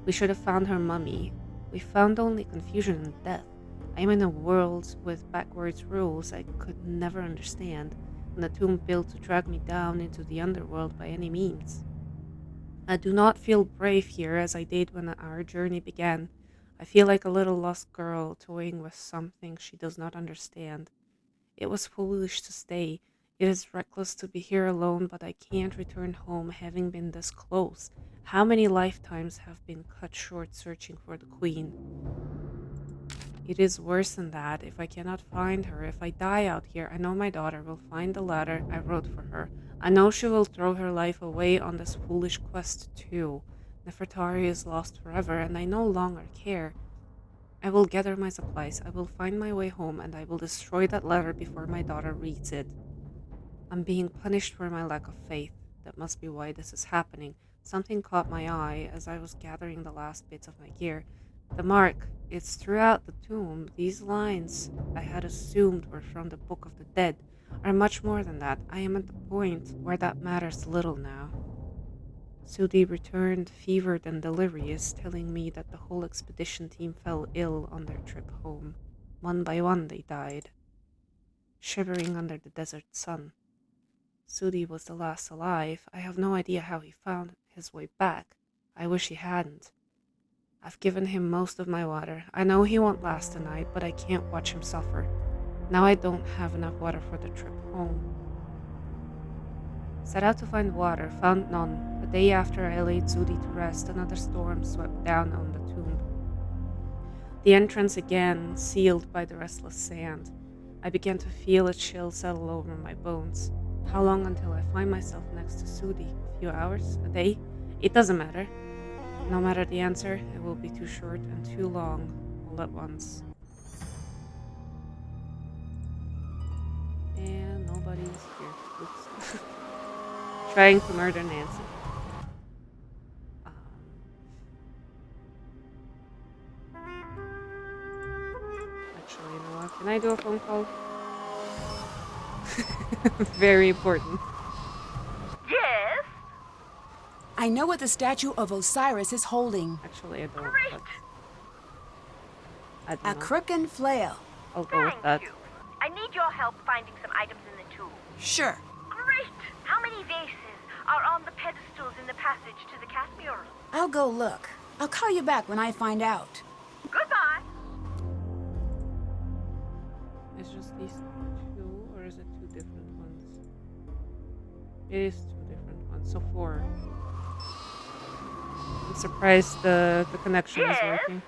We should have found her mummy. We found only confusion and death. I am in a world with backwards rules I could never understand, and a tomb built to drag me down into the underworld by any means. I do not feel brave here as I did when our journey began. I feel like a little lost girl toying with something she does not understand. It was foolish to stay. It is reckless to be here alone, but I can't return home having been this close. How many lifetimes have been cut short searching for the Queen? It is worse than that. If I cannot find her, if I die out here, I know my daughter will find the letter I wrote for her. I know she will throw her life away on this foolish quest too. Nefertari is lost forever, and I no longer care. I will gather my supplies, I will find my way home, and I will destroy that letter before my daughter reads it. I'm being punished for my lack of faith. That must be why this is happening. Something caught my eye as I was gathering the last bits of my gear. The mark, it's throughout the tomb. These lines I had assumed were from the Book of the Dead are much more than that. I am at the point where that matters little now. Sudi returned, fevered and delirious, telling me that the whole expedition team fell ill on their trip home. One by one they died, shivering under the desert sun. Sudi was the last alive. I have no idea how he found his way back. I wish he hadn't. I've given him most of my water. I know he won't last the night, but I can't watch him suffer. Now I don't have enough water for the trip home. Set out to find water, found none. The day after I laid Sudi to rest, another storm swept down on the tomb. The entrance again, sealed by the restless sand. I began to feel a chill settle over my bones. How long until I find myself next to Sudi? A few hours? A day? It doesn't matter. No matter the answer, it will be too short and too long, all at once. And nobody's here. Oops. Trying to murder Nancy. Actually, you know what? Can I do a phone call? Very important. Yes? I know what the statue of Osiris is holding. Actually, I don't. Great. But I don't A know. crook and flail. I'll go with that. Thank you. I need your help finding some items in the tomb. Sure. Great! How many vases are on the pedestals in the passage to the cat mural? I'll go look. I'll call you back when I find out. Goodbye! It's just these two, or is it two different ones? It is two different ones, so 4. I'm surprised the connection is Yes? working.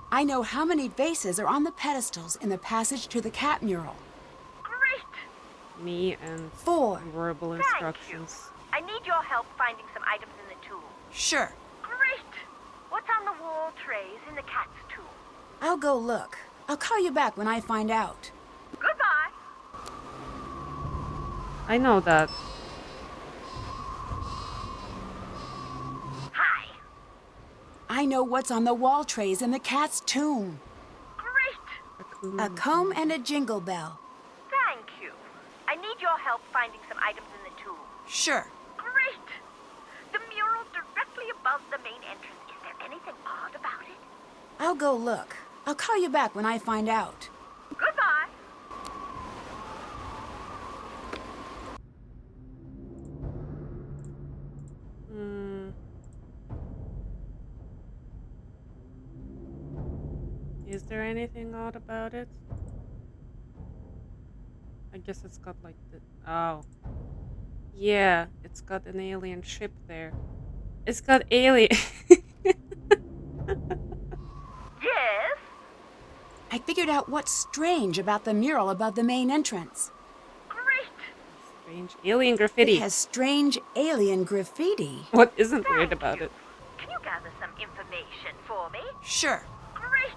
I know how many vases are on the pedestals in the passage to the cat mural. Great! Me and 4. verbal Thank instructions. I need your help finding some items in the tomb. Sure. Great! What's on the wall trays in the cat's tomb? I'll go look. I'll call you back when I find out. Goodbye! I know that. Hi! I know what's on the wall trays in the cat's tomb. Great! A comb and a jingle bell. Thank you. I need your help finding some items in the tomb. Sure. Great! The mural directly above the main entrance. Is there anything odd about it? I'll go look. I'll call you back when I find out. Goodbye! Is there anything odd about it? I guess it's got like the... Oh. Yeah, it's got an alien ship there. It's got alien... Yes? I figured out what's strange about the mural above the main entrance. Great! Strange alien graffiti. It has strange alien graffiti. What isn't weird Thank about you. it? Can you gather some information for me? Sure. Great!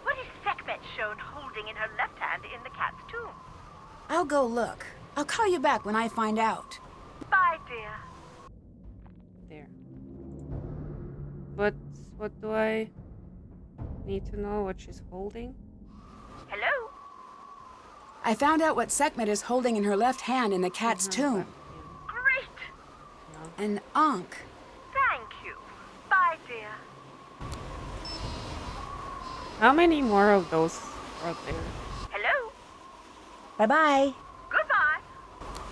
What is Sekhmet shown holding in her left hand in the cat's tomb? I'll go look. I'll call you back when I find out. Bye, dear. There. But what do I need to know what she's holding? Hello? I found out what Sekhmet is holding in her left hand in the cat's tomb. Great! An ankh. Thank you. Bye, dear. How many more of those are there? Hello? Bye-bye. Goodbye.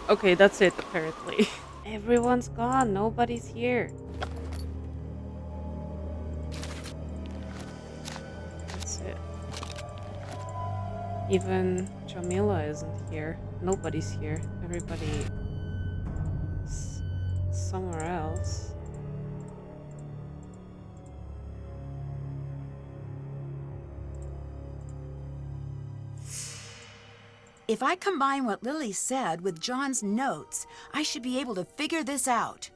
Okay, that's it apparently. Everyone's gone. Nobody's here. That's it. Even Jamila isn't here. nobody's here. Everybody somewhere else. If I combine what Lily said with John's notes, I should be able to figure this out.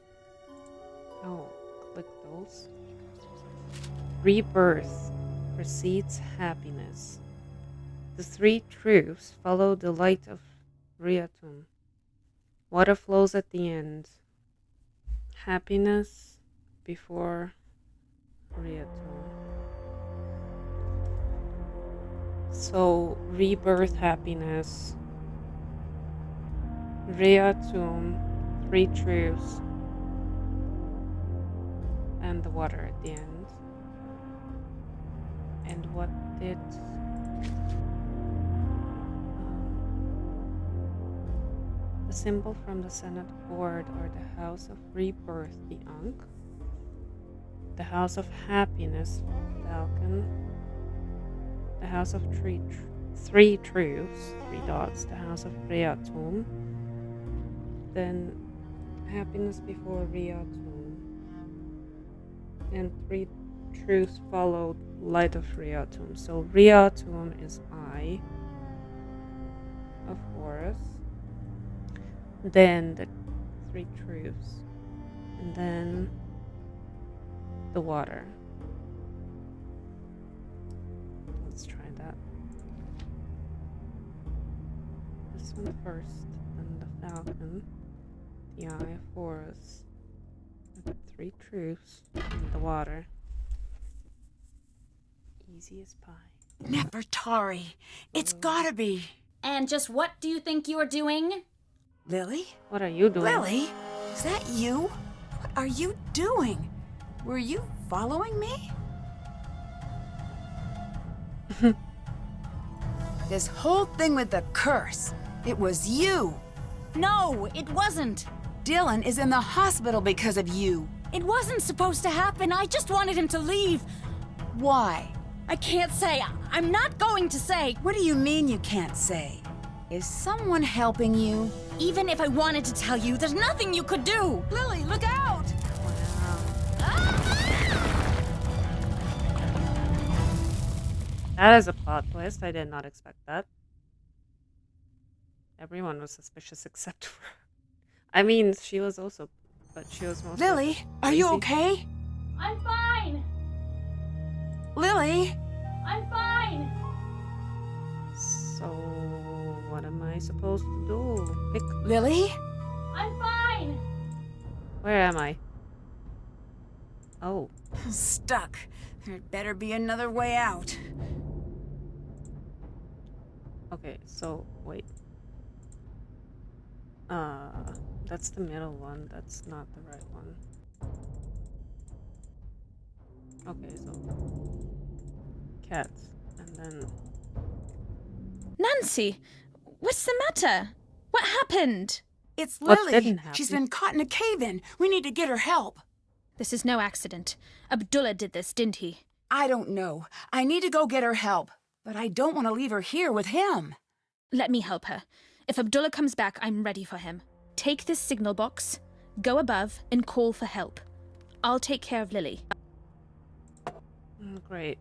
Oh, click those. Rebirth precedes happiness. The three truths follow the light of Riatum. Water flows at the end. Happiness before Riatum. So, rebirth, happiness. Riatum, three truths. And the water at the end. And what did the symbol from the Senate board are the House of Rebirth, the Ankh, the House of Happiness, Falcon, the House of Three Truths, 3 dots, the House of Riatum, then Happiness before Riatum, and 3 truths followed light of Riatum. So Riatum is I of Horus, then the 3 truths, and then the water. Let's try that. This one first, and the falcon, the eye of Horus, the 3 truths, and the water. Easy as pie. Nefertari. It's gotta be. And just what do you think you're doing? Lily? What are you doing? Lily? Is that you? What are you doing? Were you following me? This whole thing with the curse. It was you. No, it wasn't. Dylan is in the hospital because of you. It wasn't supposed to happen. I just wanted him to leave. Why? I can't say. I'm not going to say. What do you mean you can't say? Is someone helping you? Even if I wanted to tell you, there's nothing you could do. Lily, look out! That is a plot twist. I did not expect that. Everyone was suspicious except for... I mean, she was also... But she was mostly... Lily, are you okay? I'm fine. Lily? I'm fine. So... what am I supposed to do? Pick... Lily? I'm fine. Where am I? Oh. Stuck. There'd better be another way out. Okay, so, wait. That's the middle one. That's not the right one. Okay, so... cats. And then... Nancy, what's the matter? What happened? It's What Lily. didn't happen? She's been caught in a cave-in. We need to get her help. This is no accident. Abdullah did this, didn't he? I don't know. I need to go get her help. But I don't want to leave her here with him. Let me help her. If Abdullah comes back, I'm ready for him. Take this signal box, go above, and call for help. I'll take care of Lily. Great.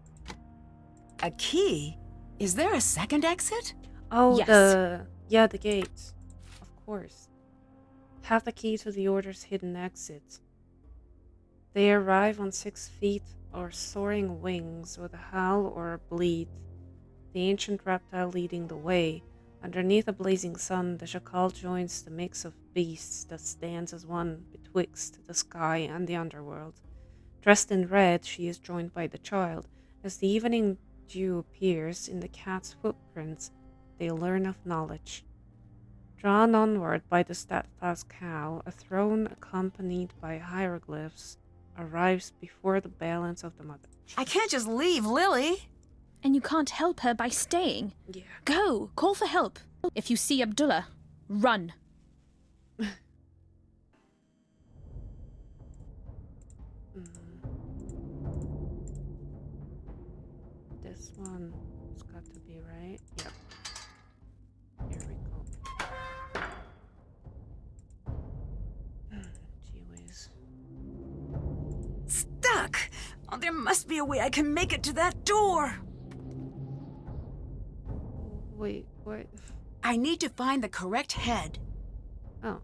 A key? Is there a second exit? Oh, Yes. the gates. Of course. Have the key to the Order's hidden exit. They arrive on 6 feet or soaring wings with a howl or a bleat. The ancient reptile leading the way. Underneath a blazing sun, the Shakal joins the mix of beasts that stands as one betwixt the sky and the underworld. Dressed in red, she is joined by the child. As the evening dew appears in the cat's footprints, they learn of knowledge. Drawn onward by the steadfast cow, a throne accompanied by hieroglyphs arrives before the balance of the mother. I can't just leave Lily. And you can't help her by staying. Yeah. Go, call for help. If you see Abdullah, run. This one's got to be right. Yep. Here we go. stuck. Oh, there must be a way I can make it to that door. Wait, what? I need to find the correct head. Oh.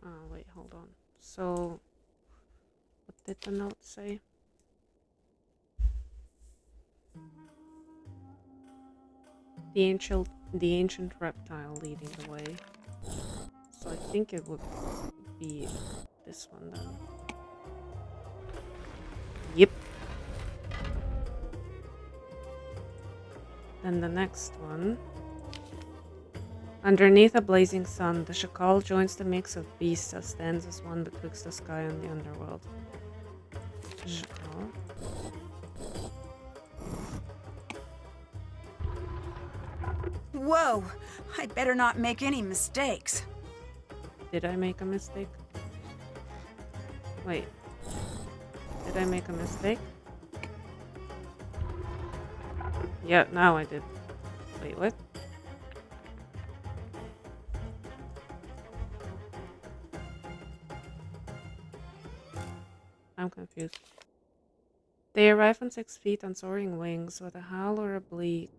Oh, wait, hold on. So, what did the note say? The ancient reptile leading the way. So I think it would be this one then. Yep. Then the next one. Underneath a blazing sun, the Shakal joins the mix of beasts that stands as one betwixt the sky and the underworld. Shakal. Whoa! I better not make any mistakes. Did I make a mistake? Wait. Did I make a mistake? Yeah, now I did. Wait, what? I'm confused. They arrive on 6 feet on soaring wings with a howl or a bleat.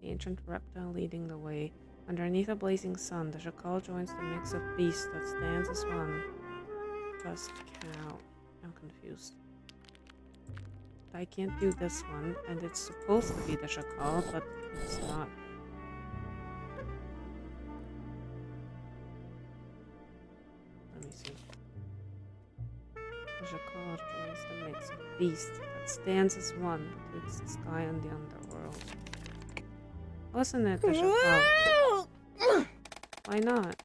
The ancient reptile leading the way. Underneath a blazing sun, the Shakal joins the mix of beasts that stands as one. Just cow. I'm confused. I can't do this one, and it's supposed to be the Shakal, but it's not. Let me see. The Shakal joins the mix of beasts that stands as one betwixt the sky and the underworld. Wasn't it the Shakal? Why not?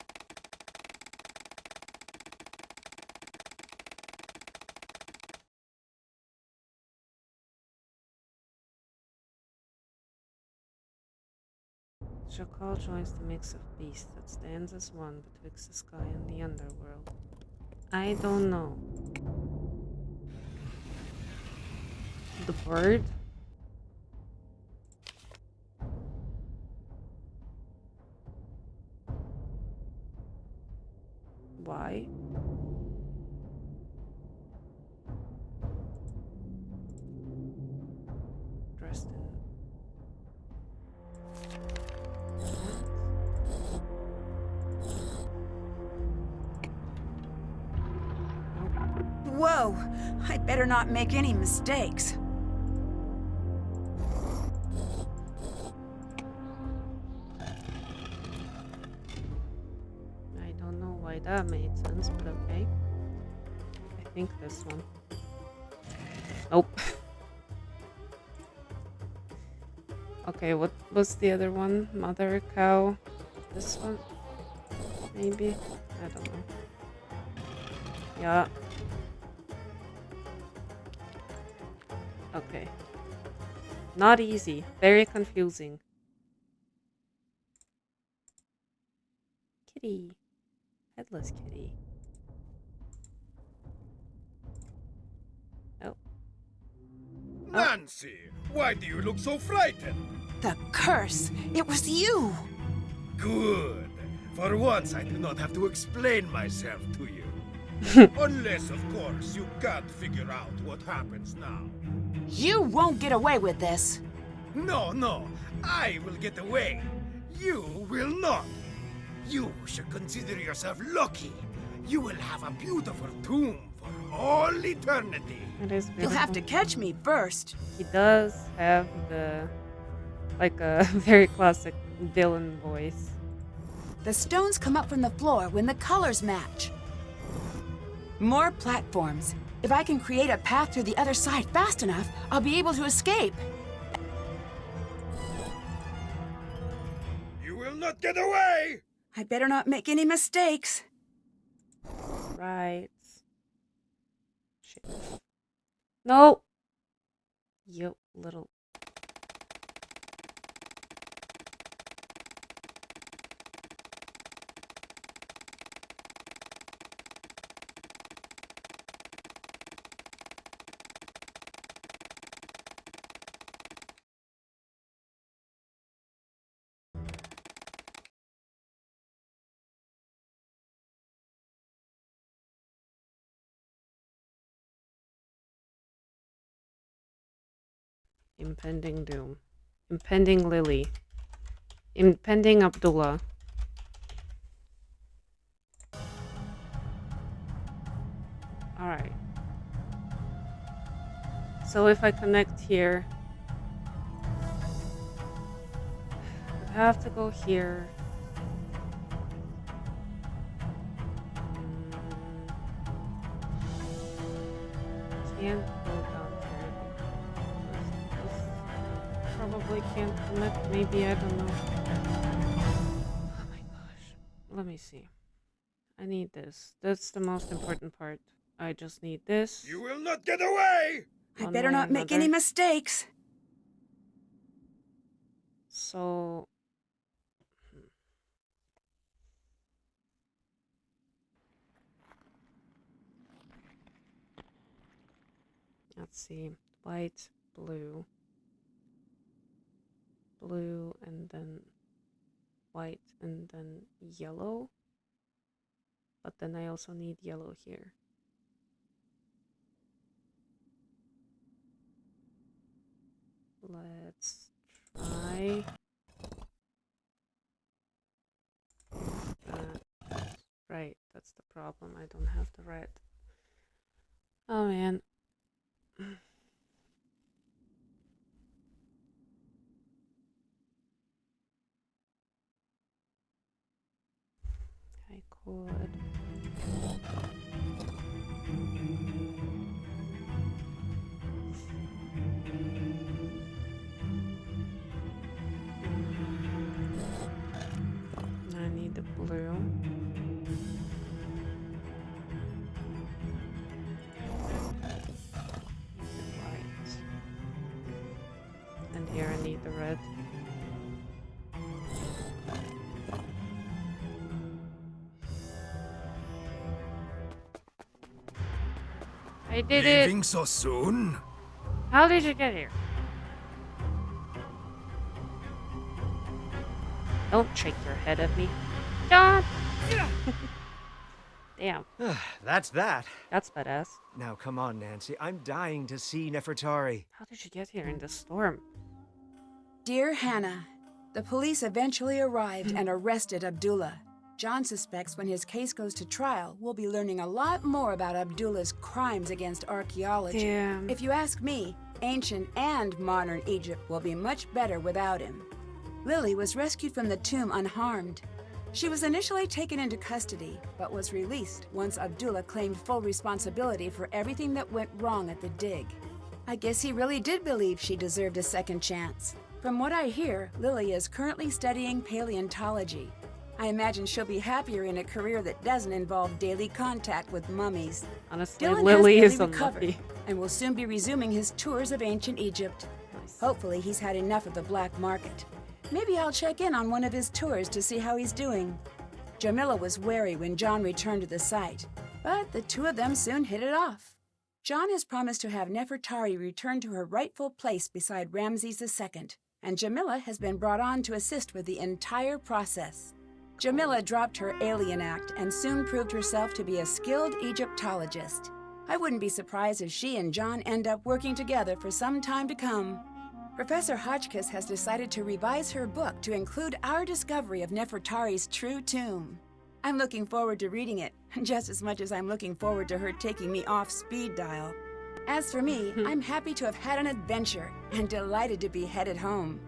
Shakal joins the mix of beasts that stands as one betwixt the sky and the underworld. I don't know. The bird? Why? Dressed in... Whoa! I better not make any mistakes. I don't know why that made sense, but okay. I think this one. Nope. Okay, what was the other one? Mother cow? This one? Maybe? I don't know. Yeah. Okay. Not easy. Very confusing. Kitty. Headless kitty. Oh. Nancy, why do you look so frightened? The curse! It was you! Good. For once, I do not have to explain myself to you. Unless, of course, you can't figure out what happens now. You won't get away with this. No, I will get away. You will not. You should consider yourself lucky. You will have a beautiful tomb for all eternity. It is beautiful. You'll have to catch me first. He does have the... like a very classic villain voice. The stones come up from the floor when the colors match. More platforms. If I can create a path to the other side fast enough, I'll be able to escape. You will not get away! I better not make any mistakes. Right. Shit. No! You little... Impending doom. Impending Lily. Impending Abdullah. Alright. So if I connect here, I have to go here. Can't go down there. This probably can't connect. Maybe, I don't know. Oh my gosh. Let me see. I need this. That's the most important part. I just need this. You will not get away! I One better way or not make any another. mistakes. So... Let's see. White, blue. Blue, and then white, and then yellow. But then I also need yellow here. Let's try that. Right, that's the problem. I don't have the red. Oh man. I could. I need the blue. White. And here I need the red. I did it! Leaving so soon? How did you get here? Don't shake your head at me. John! Damn, That's that. that's badass. Now come on, Nancy. I'm dying to see Nefertari. How did you get here in the storm? Dear Hannah, the police eventually arrived and arrested Abdullah. John suspects when his case goes to trial, we'll be learning a lot more about Abdullah's crimes against archaeology. Damn. If you ask me, ancient and modern Egypt will be much better without him. Lily was rescued from the tomb unharmed. She was initially taken into custody, but was released once Abdullah claimed full responsibility for everything that went wrong at the dig. I guess he really did believe she deserved a second chance. From what I hear, Lily is currently studying paleontology. I imagine she'll be happier in a career that doesn't involve daily contact with mummies. Honestly, Dylan Lily has is nearly recovered unlucky. and will soon be resuming his tours of ancient Egypt. Nice. Hopefully he's had enough of the black market. Maybe I'll check in on one of his tours to see how he's doing. Jamila was wary when John returned to the site, but the two of them soon hit it off. John has promised to have Nefertari return to her rightful place beside Ramses II, and Jamila has been brought on to assist with the entire process. Jamila dropped her alien act and soon proved herself to be a skilled Egyptologist. I wouldn't be surprised if she and John end up working together for some time to come. Professor Hotchkiss has decided to revise her book to include our discovery of Nefertari's true tomb. I'm looking forward to reading it, just as much as I'm looking forward to her taking me off speed dial. As for me, I'm happy to have had an adventure and delighted to be headed home.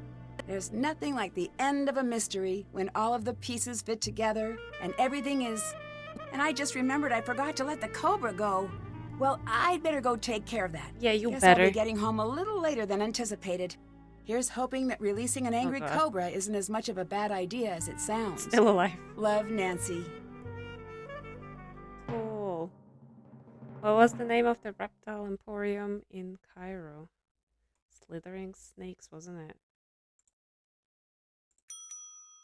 There's nothing like the end of a mystery when all of the pieces fit together and everything is... And I just remembered I forgot to let the cobra go. Well, I'd better go take care of that. Yeah, you Guess better. I'll be getting home a little later than anticipated. Here's hoping that releasing an angry God. cobra isn't as much of a bad idea as it sounds. Still alive. Love, Nancy. Cool. What was the name of the reptile emporium in Cairo? Slithering snakes, wasn't it?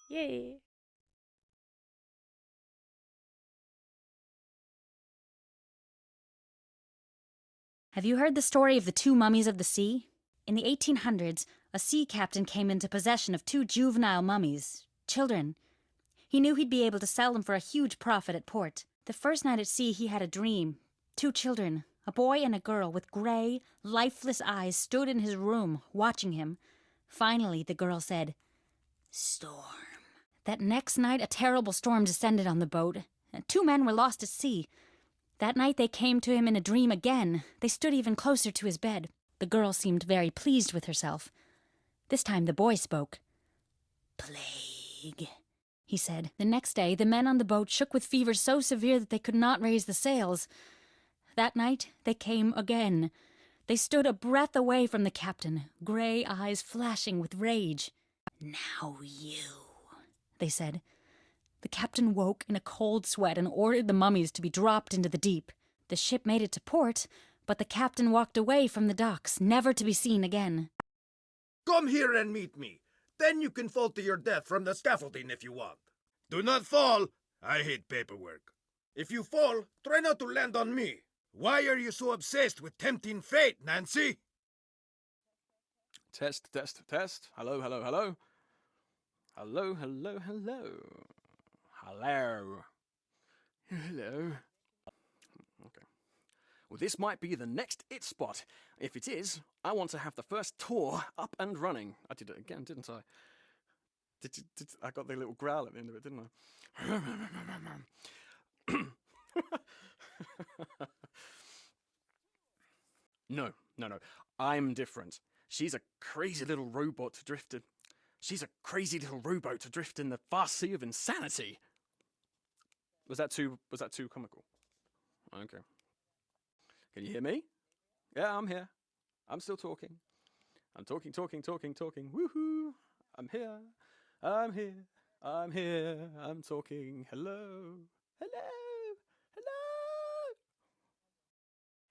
Yay! Have you heard the story of the two mummies of the sea? In the 1800s, a sea captain came into possession of two juvenile mummies, children. He knew he'd be able to sell them for a huge profit at port. The first night at sea, he had a dream. Two children, A boy and a girl with gray, lifeless eyes stood in his room, watching him. Finally, the girl said, "Storm." That next night, a terrible storm descended on the boat. 2 men were lost at sea. That night, they came to him in a dream again. They stood even closer to his bed. The girl seemed very pleased with herself. This time, the boy spoke. "Plague," he said. The next day, the men on the boat shook with fever so severe that they could not raise the sails. That night, they came again. They stood a breath away from the captain, gray eyes flashing with rage. "Now you," they said. The captain woke in a cold sweat and ordered the mummies to be dropped into the deep. The ship made it to port, but the captain walked away from the docks, never to be seen again. Come here and meet me. Then you can fall to your death from the scaffolding if you want. Do not fall. I hate paperwork. If you fall, try not to land on me. Why are you so obsessed with tempting fate, Nancy? Test, test, test. Hello, hello, hello. Hello, hello, hello. Hello. Hello. Okay. Well, this might be the next it spot. If it is, I want to have the first tour up and running. I did it again, didn't I? I got the little growl at the end of it, didn't I? No. I'm different. She's a crazy little robot to drift in. She's a crazy little rowboat to drift in the vast sea of insanity. Was that too comical? Okay. Can you hear me? Yeah, I'm here. I'm still talking. I'm talking. Woohoo! I'm here. I'm talking. Hello.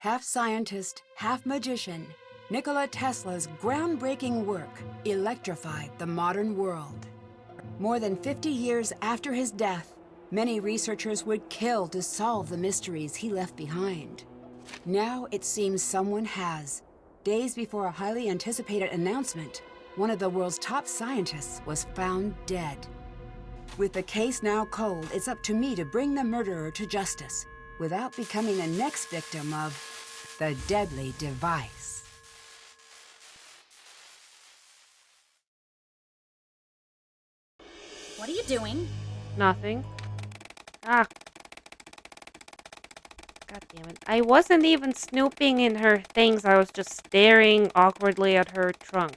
Half scientist, half magician, Nikola Tesla's groundbreaking work electrified the modern world. More than 50 years after his death, many researchers would kill to solve the mysteries he left behind. Now it seems someone has. Days before a highly anticipated announcement, one of the world's top scientists was found dead. With the case now cold, it's up to me to bring the murderer to justice without becoming the next victim of the deadly device. What are you doing? Nothing. Ah. God damn it. I wasn't even snooping in her things. I was just staring awkwardly at her trunk.